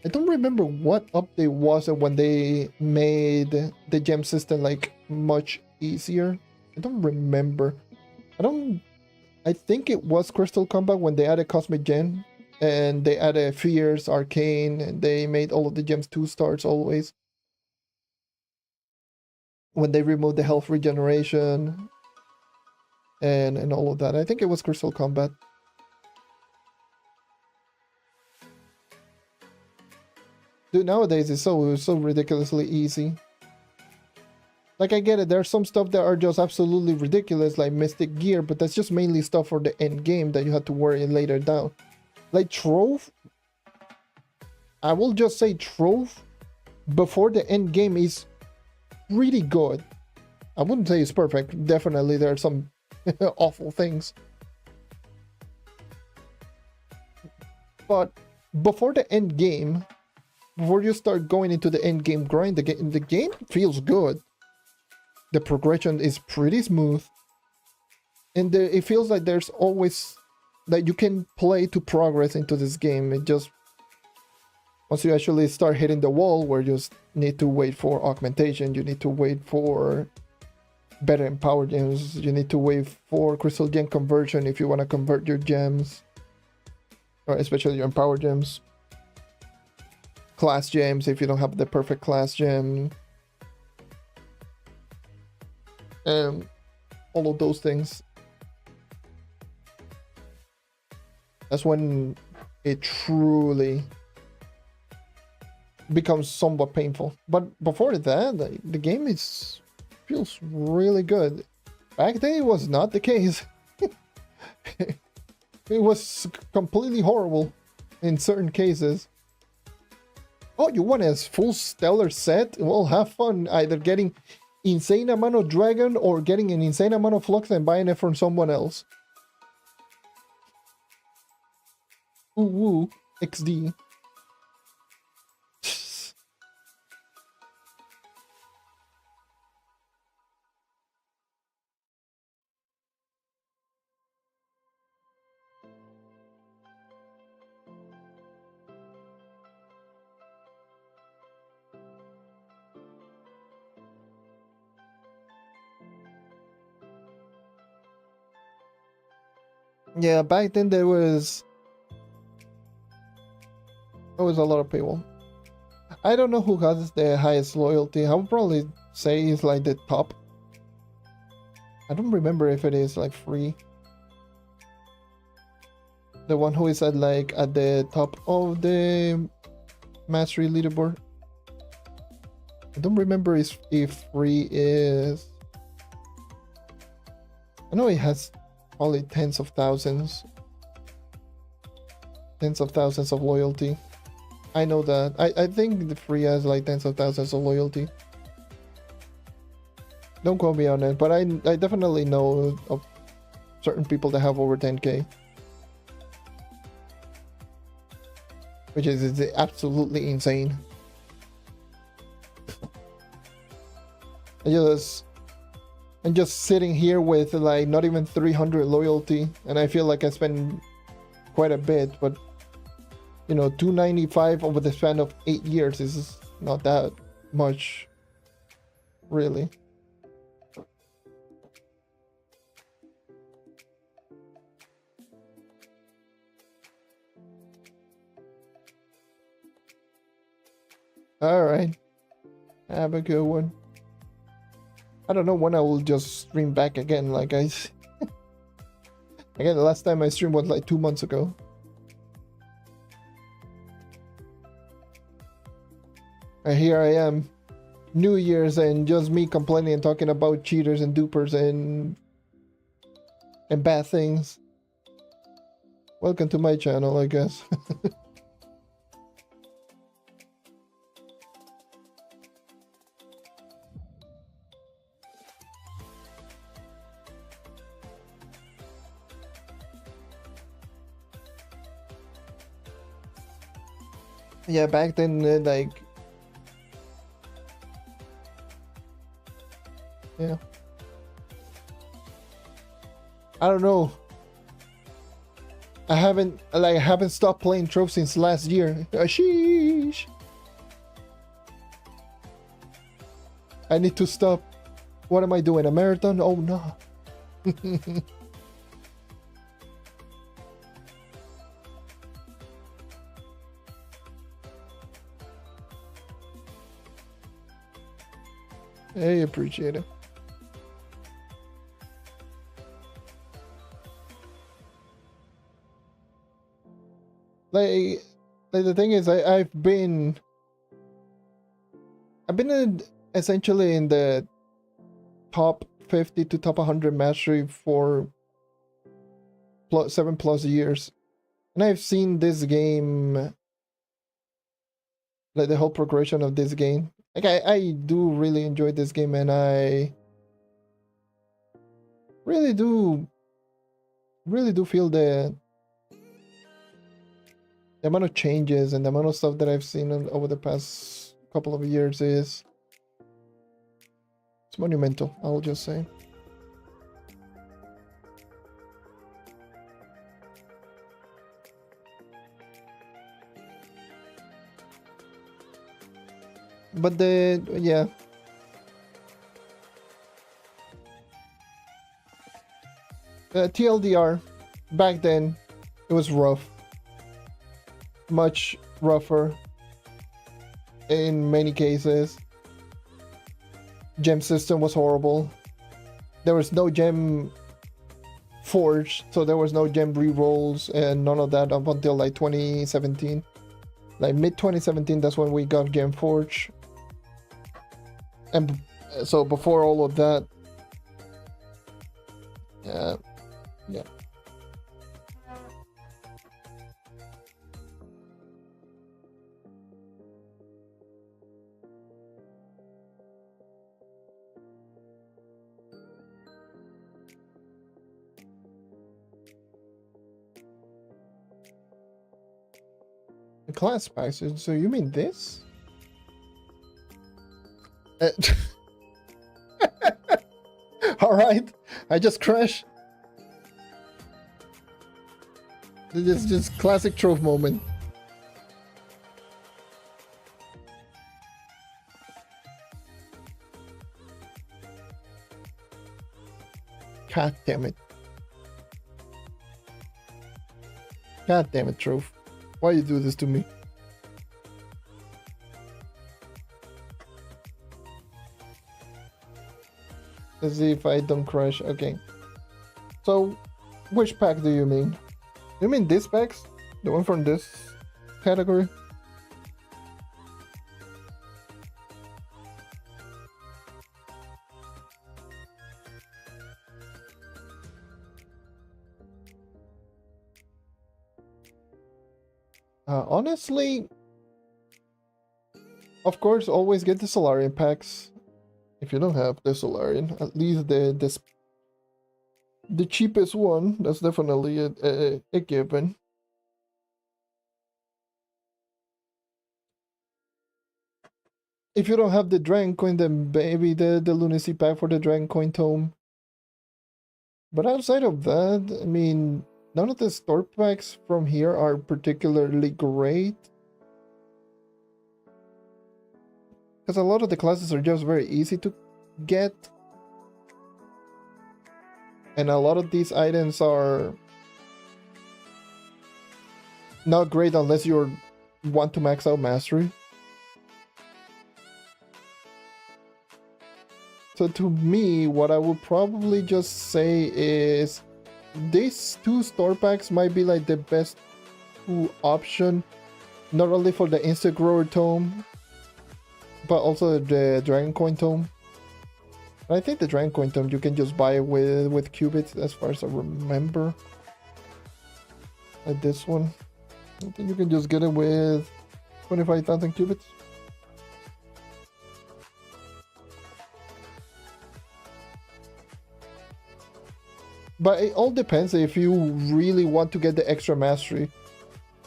I don't remember what update was it when they made the gem system like much easier. I don't remember. I think it was Crystal Combat when they added Cosmic Gem and they added Fierce, Arcane, and they made all of the gems 2 stars always. When they removed the health regeneration and all of that. I think it was Crystal Combat. Dude, nowadays it's so ridiculously easy. Like, I get it, there's some stuff that are just absolutely ridiculous, like Mystic Gear, but that's just mainly stuff for the end game that you have to worry later down. Like Trove, I will just say Trove before the end game is really good. I wouldn't say it's perfect. Definitely there are some awful things. But before the end game, before you start going into the end game grind, the game feels good. The progression is pretty smooth. And it feels like there's always that you can play to progress into this game. It just, once you actually start hitting the wall where you just need to wait for augmentation, you need to wait for better in power gems. You need to wait for crystal gem conversion if you want to convert your gems, or especially your power gems. Class gems if you don't have the perfect class gem. All of those things. That's when it truly becomes somewhat painful. But before that, the game feels really good. Back then, it was not the case. It was completely horrible in certain cases. Oh, you want a full stellar set? Well, have fun either getting insane amount of dragon or getting an insane amount of flux and buying it from someone else. Ooh, woo, XD. Yeah, back then there was a lot of people. I don't know who has the highest loyalty. I would probably say it's like the top. I don't remember if it is like free. The one who is at the top of the mastery leaderboard. I don't remember if free is. I know it has probably tens of thousands of loyalty. I know that. I think the free has like tens of thousands of loyalty. Don't quote me on it, but I definitely know of certain people that have over 10k. Which is absolutely insane. I'm just sitting here with like not even 300 loyalty, and I feel like I spend quite a bit, but you know, 295 over the span of 8 years is not that much, really. All right, have a good one. I don't know when I will just stream back again. Like again, the last time I streamed was like 2 months ago. And here I am, New Year's, and just me complaining and talking about cheaters and dupers and bad things. Welcome to my channel, I guess. Yeah, back then, like, yeah, I don't know. I haven't stopped playing Trove since last year. Sheesh. I need to stop. What am I doing? A marathon? Oh no. I appreciate it. Like the thing is, I've been essentially in the top 50 to top 100 mastery for 7+ years, and I've seen this game, like the whole progression of this game. Like I do really enjoy this game, and I really do feel the amount of changes and the amount of stuff that I've seen over the past couple of years it's monumental, I'll just say. But TLDR, back then, it was rough. Much rougher in many cases. Gem system was horrible. There was no gem forge, so there was no gem rerolls and none of that up until like 2017. Like mid 2017, that's when we got gem forge. And so before all of that, yeah. The class packs. So you mean this? All right, I just crashed. This is just classic Trove moment. God damn it. God damn it, Trove. Why you do this to me? Let's see if I don't crash. Okay. So, which pack do you mean? You mean this packs? The one from this category? Honestly, of course, always get the Solarian packs. If you don't have the Solarian, at least the cheapest one. That's definitely a given. If you don't have the Dragon Coin, then maybe the Lunacy pack for the Dragon Coin Tome. But outside of that, I mean, none of the store packs from here are particularly great. Because a lot of the classes are just very easy to get. And a lot of these items are not great unless you want to max out mastery. So to me, what I would probably just say is these two store packs might be like the best two option, not only for the Instant Grower Tome, but also the Dragon Coin Tome. I think the Dragon Coin Tome you can just buy with qubits, as far as I remember. Like this one. I think you can just get it with 25,000 qubits. But it all depends if you really want to get the extra mastery.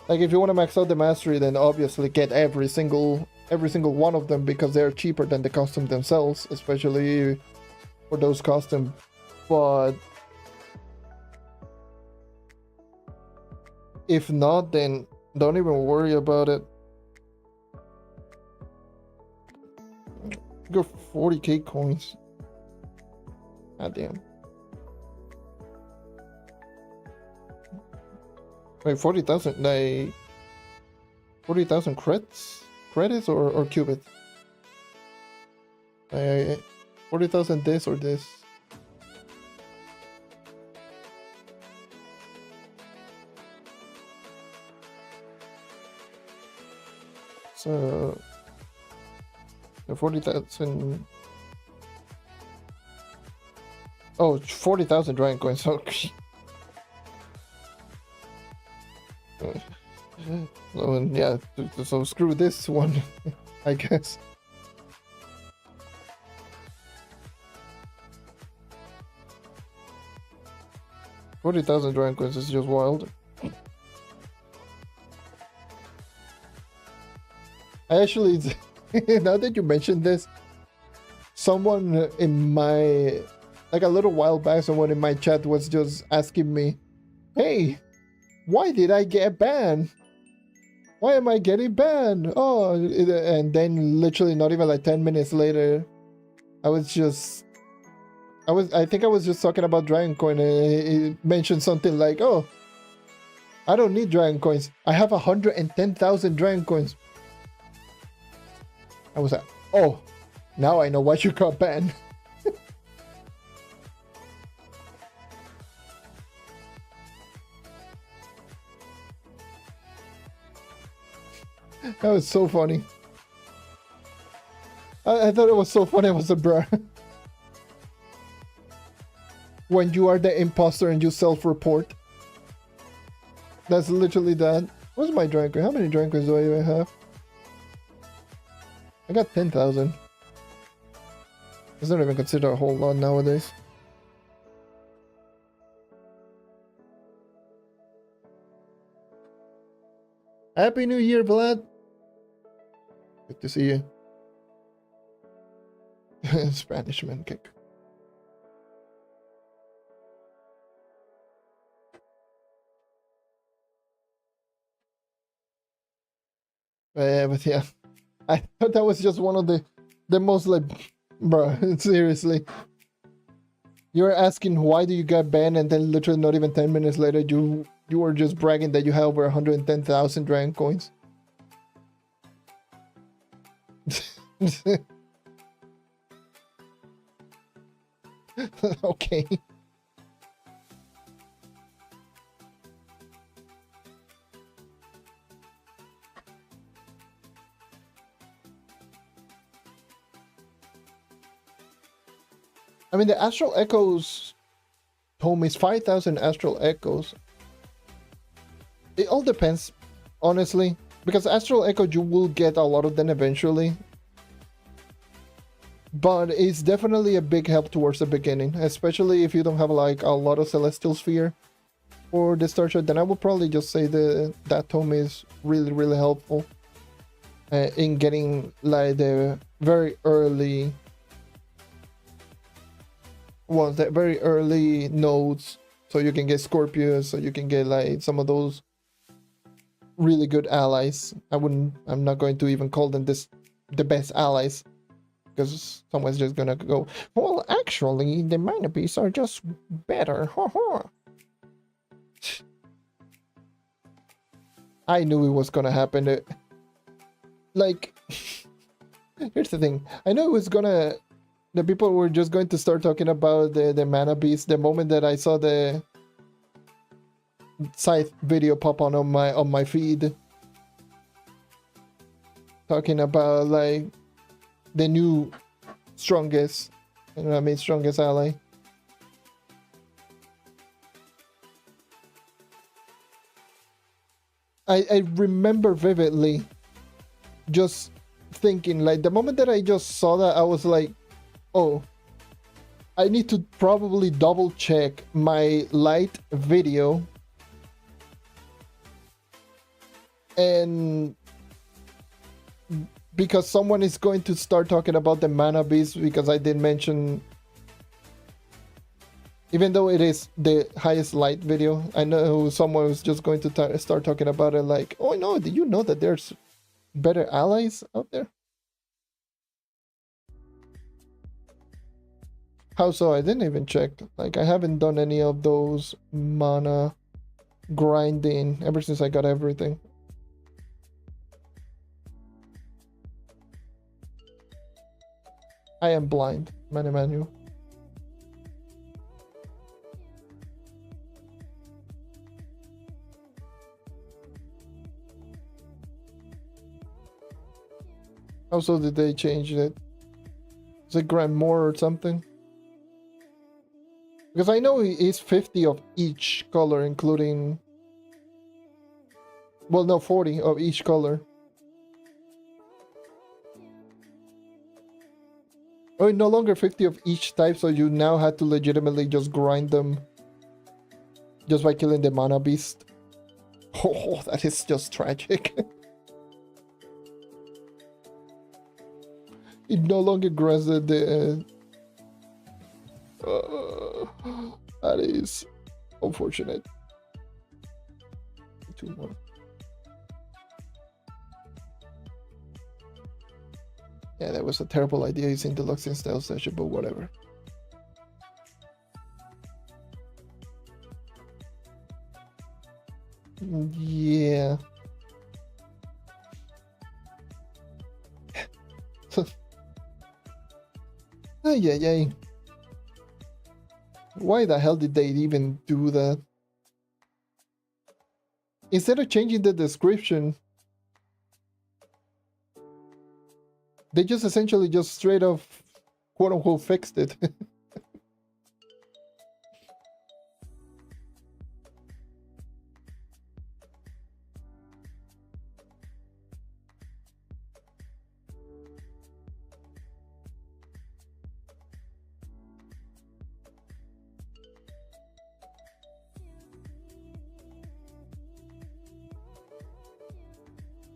Like if you want to max out the mastery, then obviously get every single one of them, because they're cheaper than the custom themselves, especially for those custom. But if not, then don't even worry about it. Go 40k coins. God damn. Wait, 40,000, like 40,000 credits or qubits? 40,000 this or this? So the 40,000. Oh, 40,000 Dragon coins. Okay. So, yeah, so screw this one, I guess. $40,000 Dragon coins is just wild. I actually, now that you mentioned this, someone in my, like a little while back, someone in my chat was just asking me, hey, why did I get banned? Why am I getting banned? Oh, and then literally not even like 10 minutes later, I was just I think I was just talking about Dragon Coin. It mentioned something like, "Oh, I don't need Dragon Coins. I have 110,000 Dragon Coins." I was like, "Oh, now I know why you got banned." That was so funny. I thought it was so funny. I was a bruh. When you are the imposter and you self-report. That's literally that. What's my Dragon Coin? How many Dragon Coins do I even have? I got 10,000. It's not even considered a whole lot nowadays. Happy New Year, Vlad. Good to see you. Spanish man kick. But yeah, I thought that was just one of the most like, bro, seriously. You're asking why do you get banned, and then literally not even 10 minutes later, you were just bragging that you have over 110,000 Dragon Coins. Okay. I mean, the Astral Echoes tome is 5,000 Astral Echoes. It all depends, honestly, because Astral Echo, you will get a lot of them eventually. But it's definitely a big help towards the beginning, especially if you don't have like a lot of Celestial Sphere for the starter. Then I would probably just say that tome is really, really helpful in getting like the very early ones, the very early nodes, so you can get Scorpius, so you can get like some of those really good allies. I'm not going to even call them the best allies, because someone's just gonna go, well, actually, the mana beasts are just better. I knew it was gonna happen. Like, here's the thing. I know it was gonna... The people were just going to start talking about the mana beast the moment that I saw the Scythe video pop on my feed. Talking about, like, the new strongest, you know what I mean, strongest ally. I remember vividly just thinking, like, the moment that I just saw that, I was like, oh, I need to probably double check my light video and because someone is going to start talking about the mana beast, because I did mention, even though it is the highest light video, I know someone was just going to start talking about it like, oh no, do you know that there's better allies out there? How so? I didn't even check. Like, I haven't done any of those mana grinding ever since I got everything. I am blind, man, Emmanuel. Also, did they change it? Is it grind more or something? Because I know it's 50 of each color, including... Well, no, 40 of each color. Oh, no longer 50 of each type, so you now had to legitimately just grind them just by killing the mana beast. Oh, that is just tragic. It no longer grants the that is unfortunate. 2 more. Yeah, that was a terrible idea using Deluxe in Stealth Session, but whatever. Yeah. Ay, ay, ay. Why the hell did they even do that? Instead of changing the description, they just essentially just straight off, quote unquote, fixed it.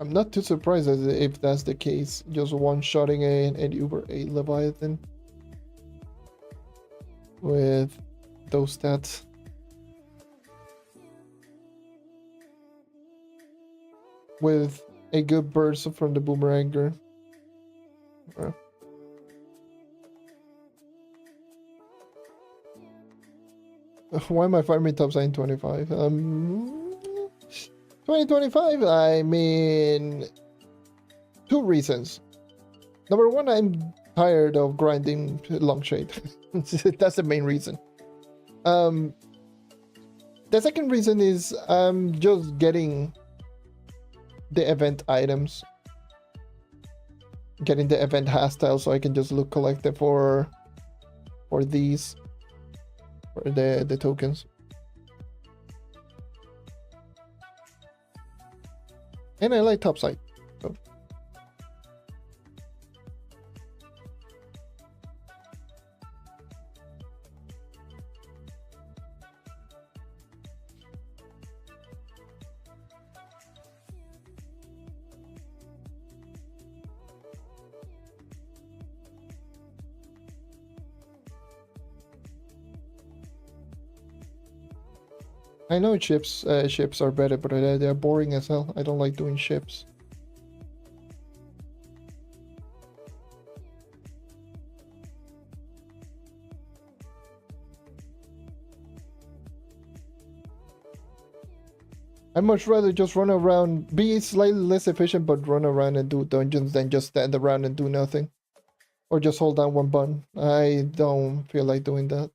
I'm not too surprised if that's the case. Just one-shotting an Uber 8 Leviathan with those stats. With a good burst from the Boomeranger. Why am I farming topside in 25? 2025, I mean, two reasons. Number one, I'm tired of grinding Longshade. That's the main reason. The second reason is I'm just getting the event items. Getting the event hostile so I can just look collected for these. For the tokens. And I like topside. So. I know ships are better, but they're boring as hell. I don't like doing ships. I'd much rather just run around, be slightly less efficient, but run around and do dungeons than just stand around and do nothing. Or just hold down one button. I don't feel like doing that.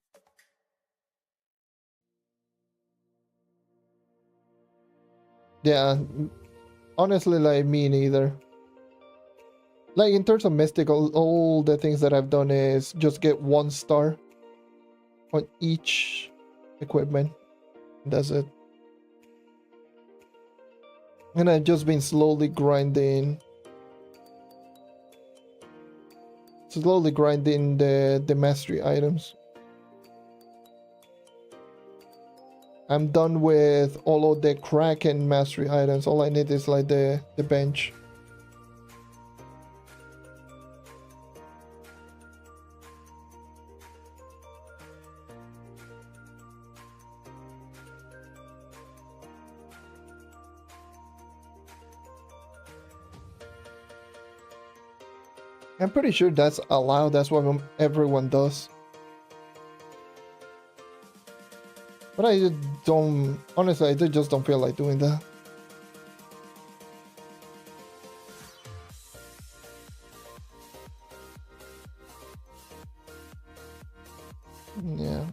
Yeah, honestly, like, me neither. Like, in terms of Mystic, all the things that I've done is just get 1 star on each equipment. That's it. And I've just been slowly grinding the mastery items. I'm done with all of the Kraken mastery items. All I need is like the bench. I'm pretty sure that's allowed. That's what everyone does. But I don't, honestly, I just don't feel like doing that. Yeah.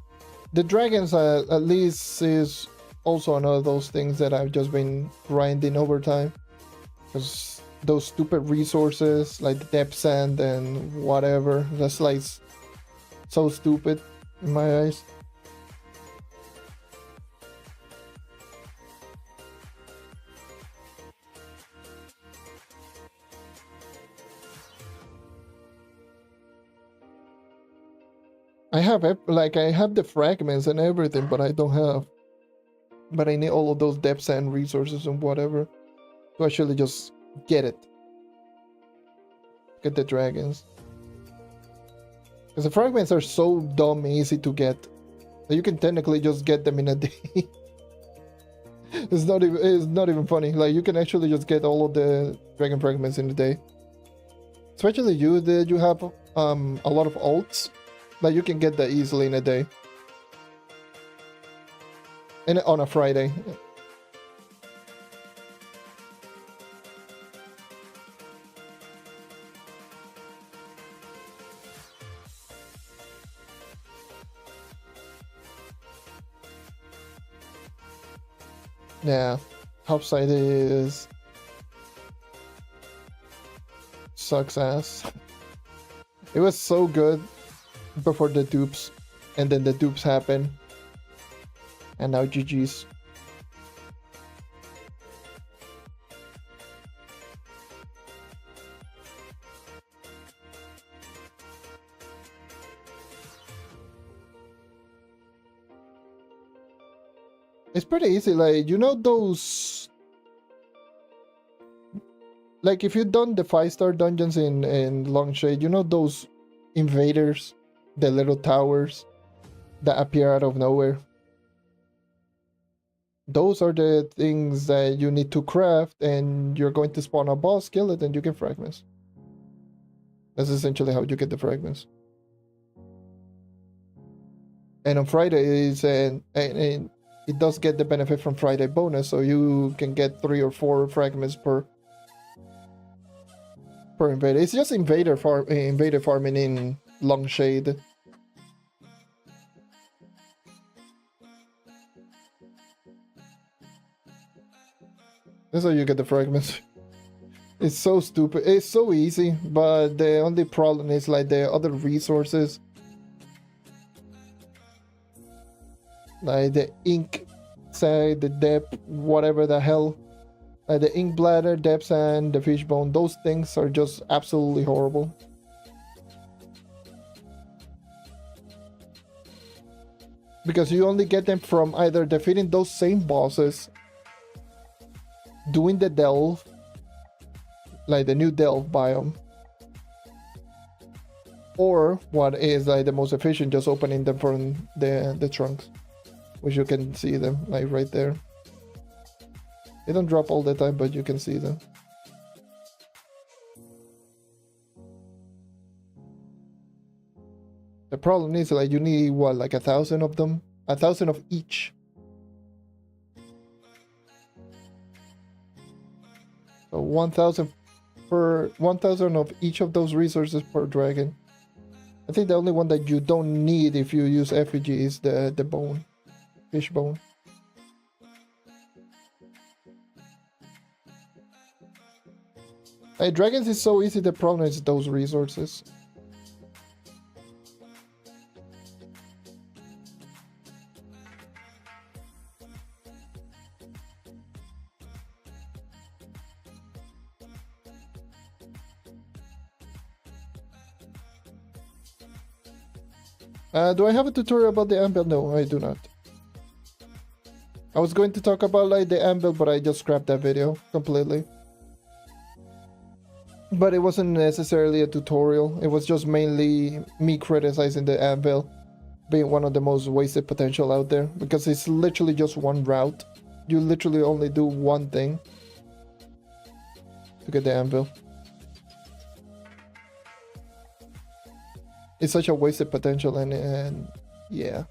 The dragons at least is also another of those things that I've just been grinding over time. Because those stupid resources like the depth sand and whatever, that's like so stupid in my eyes. I have the fragments and everything, but I need all of those depths and resources and whatever to actually just get the dragons. Because the fragments are so dumb easy to get that you can technically just get them in a day. It's not even funny. Like, you can actually just get all of the dragon fragments in a day. Especially you have a lot of alts. Like, you can get that easily in a day. And on a Friday. Yeah, Topside is sucks ass. It was so good before the dupes, and then the dupes happen, and now GG's. It's pretty easy, like, you know those... Like, if you've done the 5-star dungeons in Longshade, you know those invaders? The little towers that appear out of nowhere? Those are the things that you need to craft, and you're going to spawn a boss, kill it, and you get fragments. That's essentially how you get the fragments. And on Fridays, and it does get the benefit from Friday bonus, so you can get 3 or 4 fragments per invader. It's just invader farming in Longshade. That's how you get the fragments. It's so stupid. It's so easy, but the only problem is like the other resources. Like the ink side, the depth, whatever the hell. The ink bladder, depths, and the fishbone. Those things are just absolutely horrible. Because you only get them from either defeating those same bosses, doing the delve, like the new delve biome, or what is like the most efficient, just opening them from the trunks, which you can see them like right there. They don't drop all the time, but you can see them. The problem is like you need what, like 1,000 of them, 1,000 of each. So 1,000 per 1,000 of each of those resources per dragon. I think the only one that you don't need if you use effigy is the bone, fish bone. Dragons is so easy, the problem is those resources. Do I have a tutorial about the anvil? No, I do not. I was going to talk about like the anvil, but I just scrapped that video completely. But it wasn't necessarily a tutorial. It was just mainly me criticizing the anvil being one of the most wasted potential out there, because it's literally just one route. You literally only do one thing to get the anvil. It's such a wasted potential, and yeah.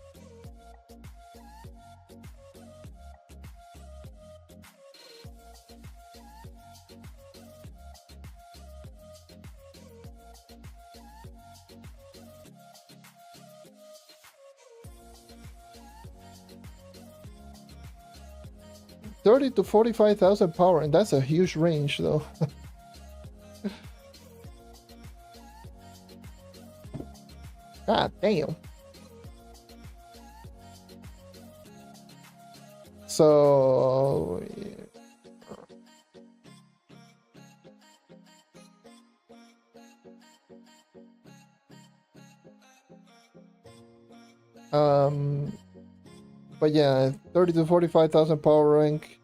$30,000 to $45,000 power, and that's a huge range, though. God damn. So but yeah, 30 to 45,000 power rank.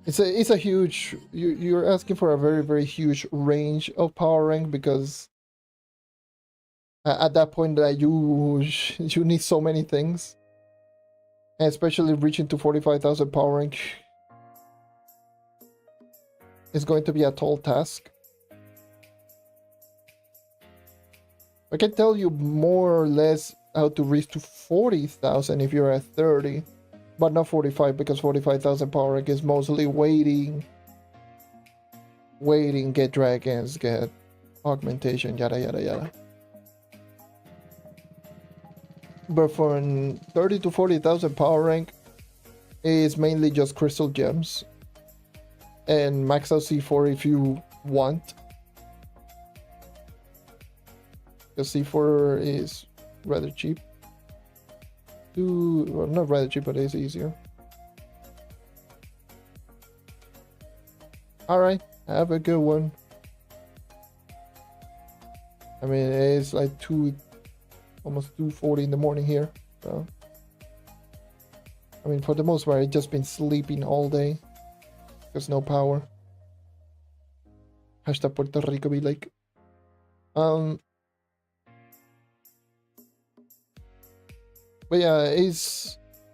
It's a huge. You're asking for a very huge range of power rank, because at that point that you need so many things, and especially reaching to 45,000 power rank is going to be a tall task. I can tell you more or less how to reach to 40,000 if you're at 30, but not 45, because 45,000 power rank is mostly waiting, get dragons, get augmentation, yada yada yada. But for 30 to 40,000 power rank, is mainly just crystal gems. And max out C4 if you want. Because C4 is rather cheap. Well, not rather cheap, but it's easier. Alright, have a good one. I mean, it's like almost 2:40 in the morning here. So, I mean, for the most part, I've just been sleeping all day. There's no power. Hashtag Puerto Rico be like. But yeah,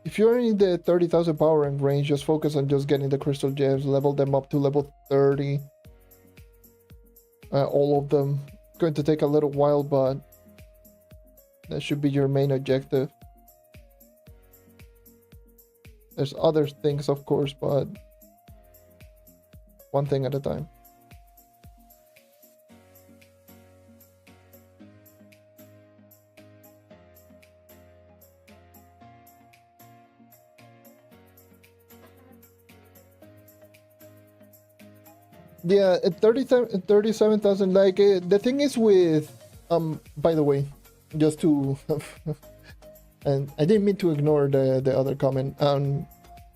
if you're in the 30,000 power rank range, just focus on just getting the crystal gems, level them up to level 30. All of them. It's going to take a little while, but that should be your main objective. There's other things, of course, but one thing at a time. Yeah, at 37,000, like, the thing is with, by the way, just to, and I didn't mean to ignore the other comment,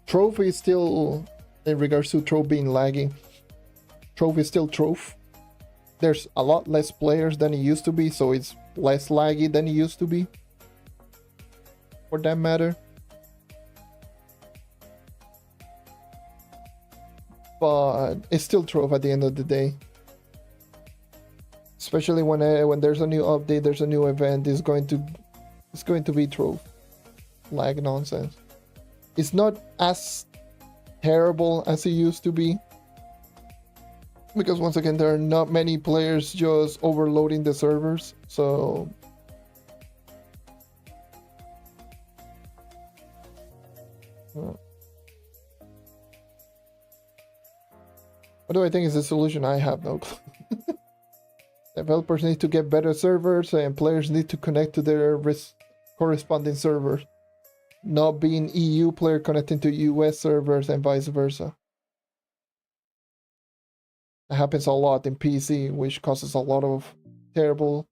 Trove is still, in regards to Trove being laggy, Trove is still Trove. There's a lot less players than it used to be, so it's less laggy than it used to be, for that matter. But it's still Trove at the end of the day. Especially when there's a new update, there's a new event, it's going to be Trove. Lag nonsense. It's not as terrible as it used to be. Because once again, there are not many players just overloading the servers, so what do I think is the solution? I have no clue. Developers need to get better servers, and players need to connect to their corresponding servers. Not being EU player connecting to US servers and vice versa. That happens a lot in PC, which causes a lot of terrible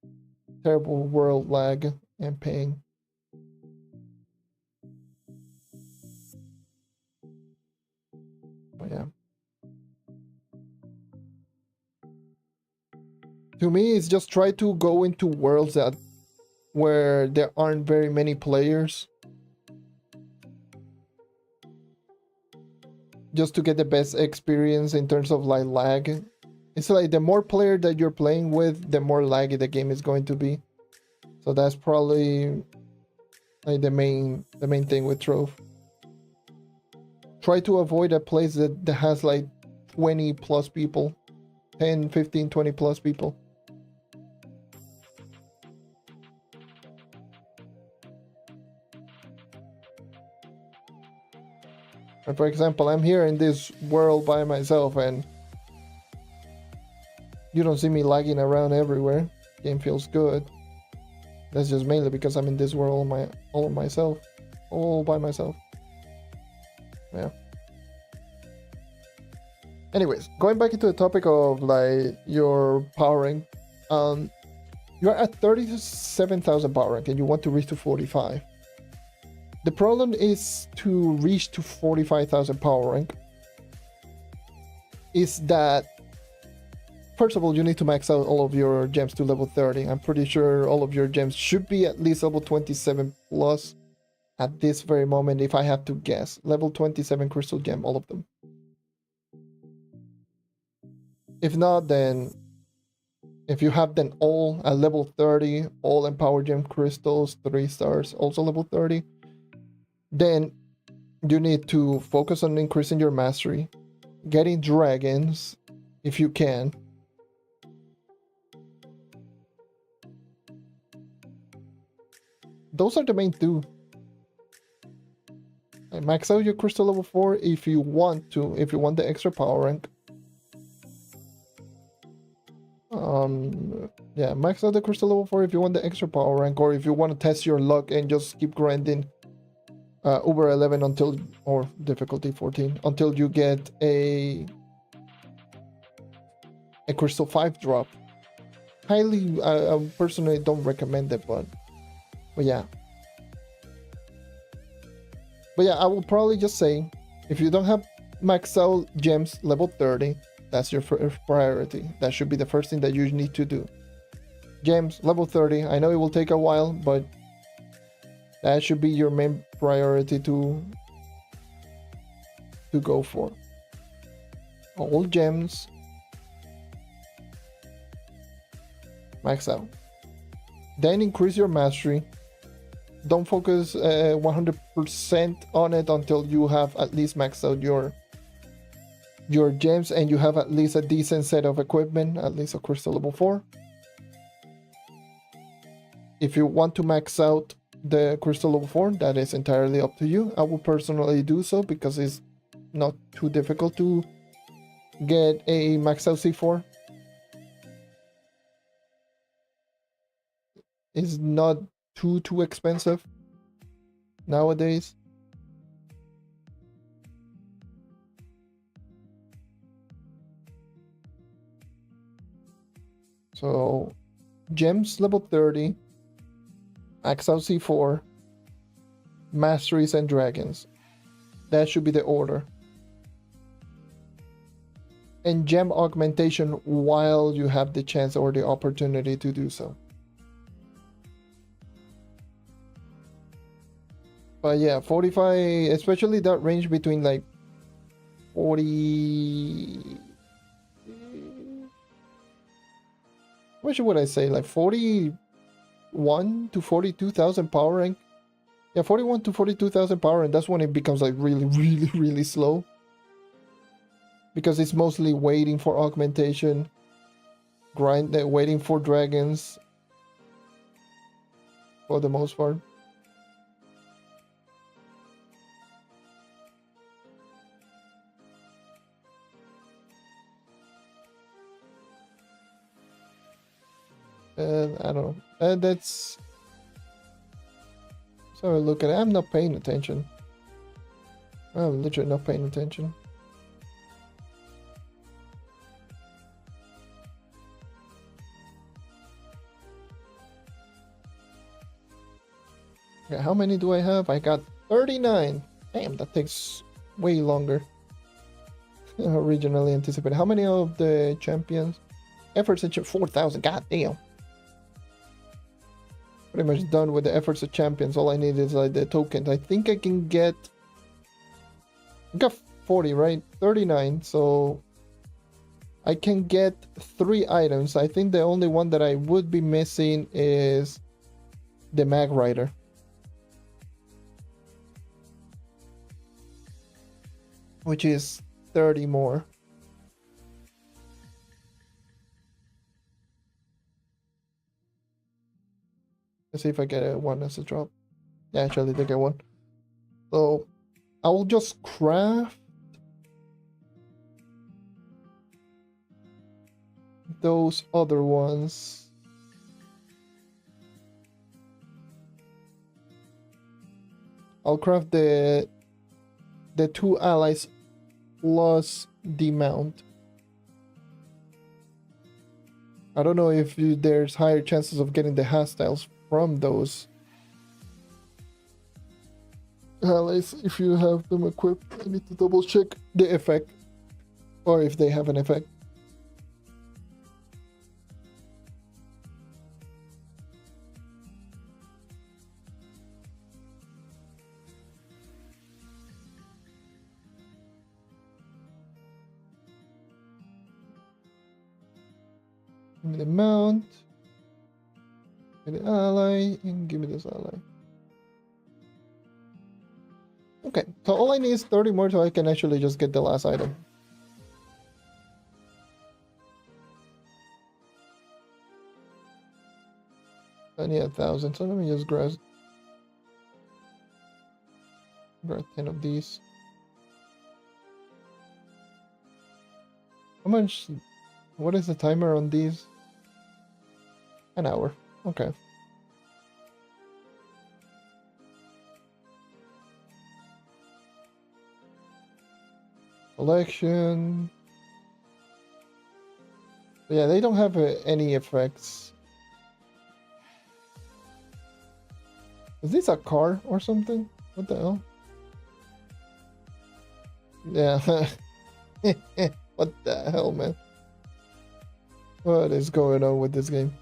world lag and pain. But yeah. To me, it's just try to go into worlds where there aren't very many players, just to get the best experience in terms of like lag. It's like the more player that you're playing with, the more laggy the game is going to be. So that's probably like the main thing with Trove. Try to avoid a place that has like 20 plus people, 10, 15, 20 plus people. And for example, I'm here in this world by myself, and you don't see me lagging around everywhere. Game feels good. That's just mainly because I'm in this world all by myself. Yeah. Anyways, going back into the topic of like your power rank, you're at 37,000 power rank and you want to reach to 45. The problem is to reach to 45,000 power rank is that, first of all, you need to max out all of your gems to level 30. I'm pretty sure all of your gems should be at least level 27 plus at this very moment, if I have to guess. Level 27 crystal gem, all of them. If not, then if you have them all at level 30, all empower gem crystals, 3 stars, also level 30, then you need to focus on increasing your mastery, getting dragons if you can. Those are the main two. And max out your crystal level 4 if you want to, if you want the extra power rank. Yeah, max out the crystal level 4 if you want the extra power rank, or if you want to test your luck and just keep grinding Uber 11 until, or difficulty 14, until you get a Crystal 5 drop. Highly, I personally don't recommend it, but yeah. But yeah, I will probably just say, if you don't have max out gems level 30, that's your first priority. That should be the first thing that you need to do. Gems level 30. I know it will take a while, but that should be your main priority to go for. All gems max out. Then increase your mastery. Don't focus 100% on it until you have at least maxed out your gems and you have at least a decent set of equipment, at least a crystal level 4. If you want to max out the crystal level 4, that is entirely up to you. I will personally do so because it's not too difficult to get a max out C4. It's not too expensive nowadays. So gems level 30, max out C4, masteries and dragons. That should be the order. And gem augmentation while you have the chance or the opportunity to do so. But yeah, 45, especially that range between like 40... What would I say? Like 41 to 42,000 power rank? Yeah, 41 to 42,000 power, and that's when it becomes like really slow. Because it's mostly waiting for augmentation, waiting for dragons for the most part. I don't know. That's... So look at it. I'm not paying attention. I'm literally not paying attention. Okay, how many do I have? I got 39. Damn, that takes way longer. Originally anticipated. How many of the champions? Efforts at 4,000. God damn. Pretty much done with the efforts of champions. All I need is like the tokens. I think I can get... I got 40, right? 39, so... I can get 3 items. I think the only one that I would be missing is the Mag Rider. Which is 30 more. Let's see if I get a 1 as a drop. Yeah, actually, I did get 1. So, I will just craft those other ones. I'll craft the 2 allies plus the mount. I don't know if there's higher chances of getting the hostiles from those allies if you have them equipped. I need to double check the effect, or if they have an effect. Give me the mount. Give me the ally, and give me this ally. Okay, so all I need is 30 more so I can actually just get the last item. I need 1,000, so let me just grab 10 of these. How much? What is the timer on these? An hour. Okay. Collection. Yeah, they don't have any effects. Is this a car or something? What the hell? Yeah. What the hell, man? What is going on with this game?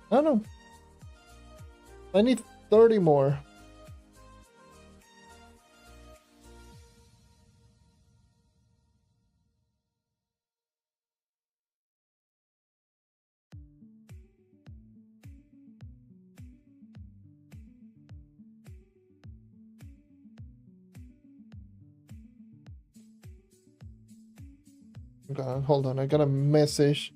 I don't know. I need 30 more. God, hold on, I got a message.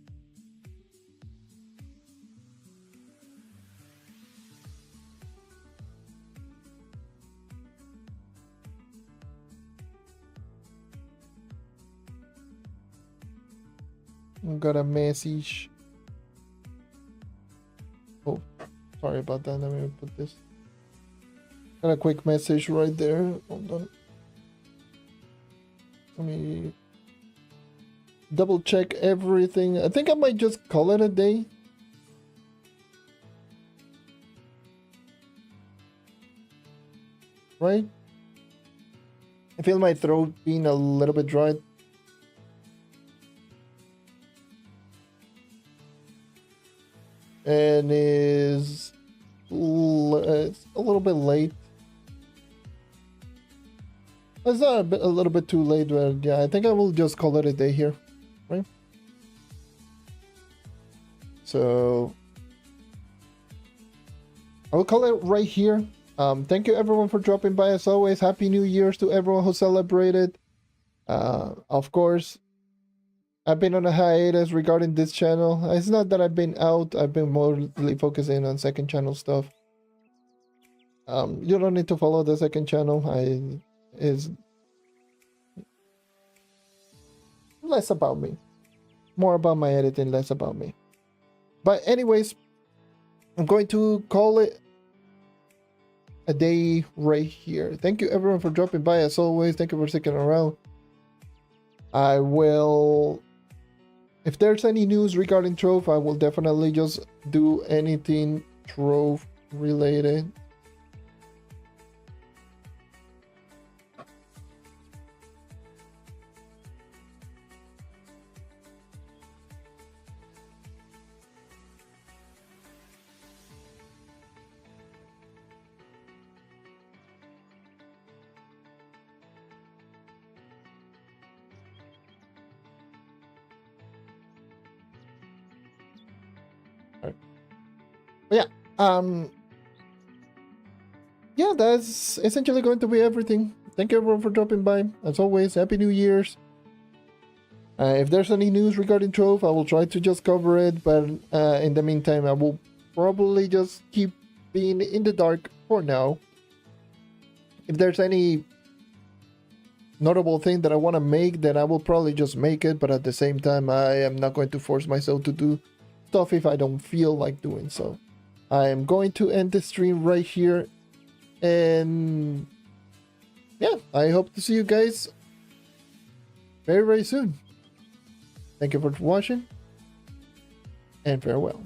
I got a message. Oh, sorry about that. Let me put this. Got a quick message right there. Hold on. Let me double check everything. I think I might just call it a day. Right? I feel my throat being a little bit dry. And it's a little bit late. It's not a little bit too late, but yeah, I think I will just call it a day here, right? So I will call it right here. Thank you everyone for dropping by as always. Happy New Year's to everyone who celebrated. Of course, I've been on a hiatus regarding this channel. It's not that I've been out. I've been mostly focusing on second channel stuff. You don't need to follow the second channel. Is less about me. More about my editing, less about me. But anyways, I'm going to call it a day right here. Thank you everyone for dropping by as always. Thank you for sticking around. I will, if there's any news regarding Trove, I will definitely just do anything Trove related. But yeah, that's essentially going to be everything. Thank you everyone for dropping by. As always, Happy New Year's. If there's any news regarding Trove, I will try to just cover it, but in the meantime, I will probably just keep being in the dark for now. If there's any notable thing that I want to make, then I will probably just make it, but at the same time, I am not going to force myself to do stuff if I don't feel like doing so. I am going to end the stream right here, and yeah, I hope to see you guys very, very soon. Thank you for watching, and farewell.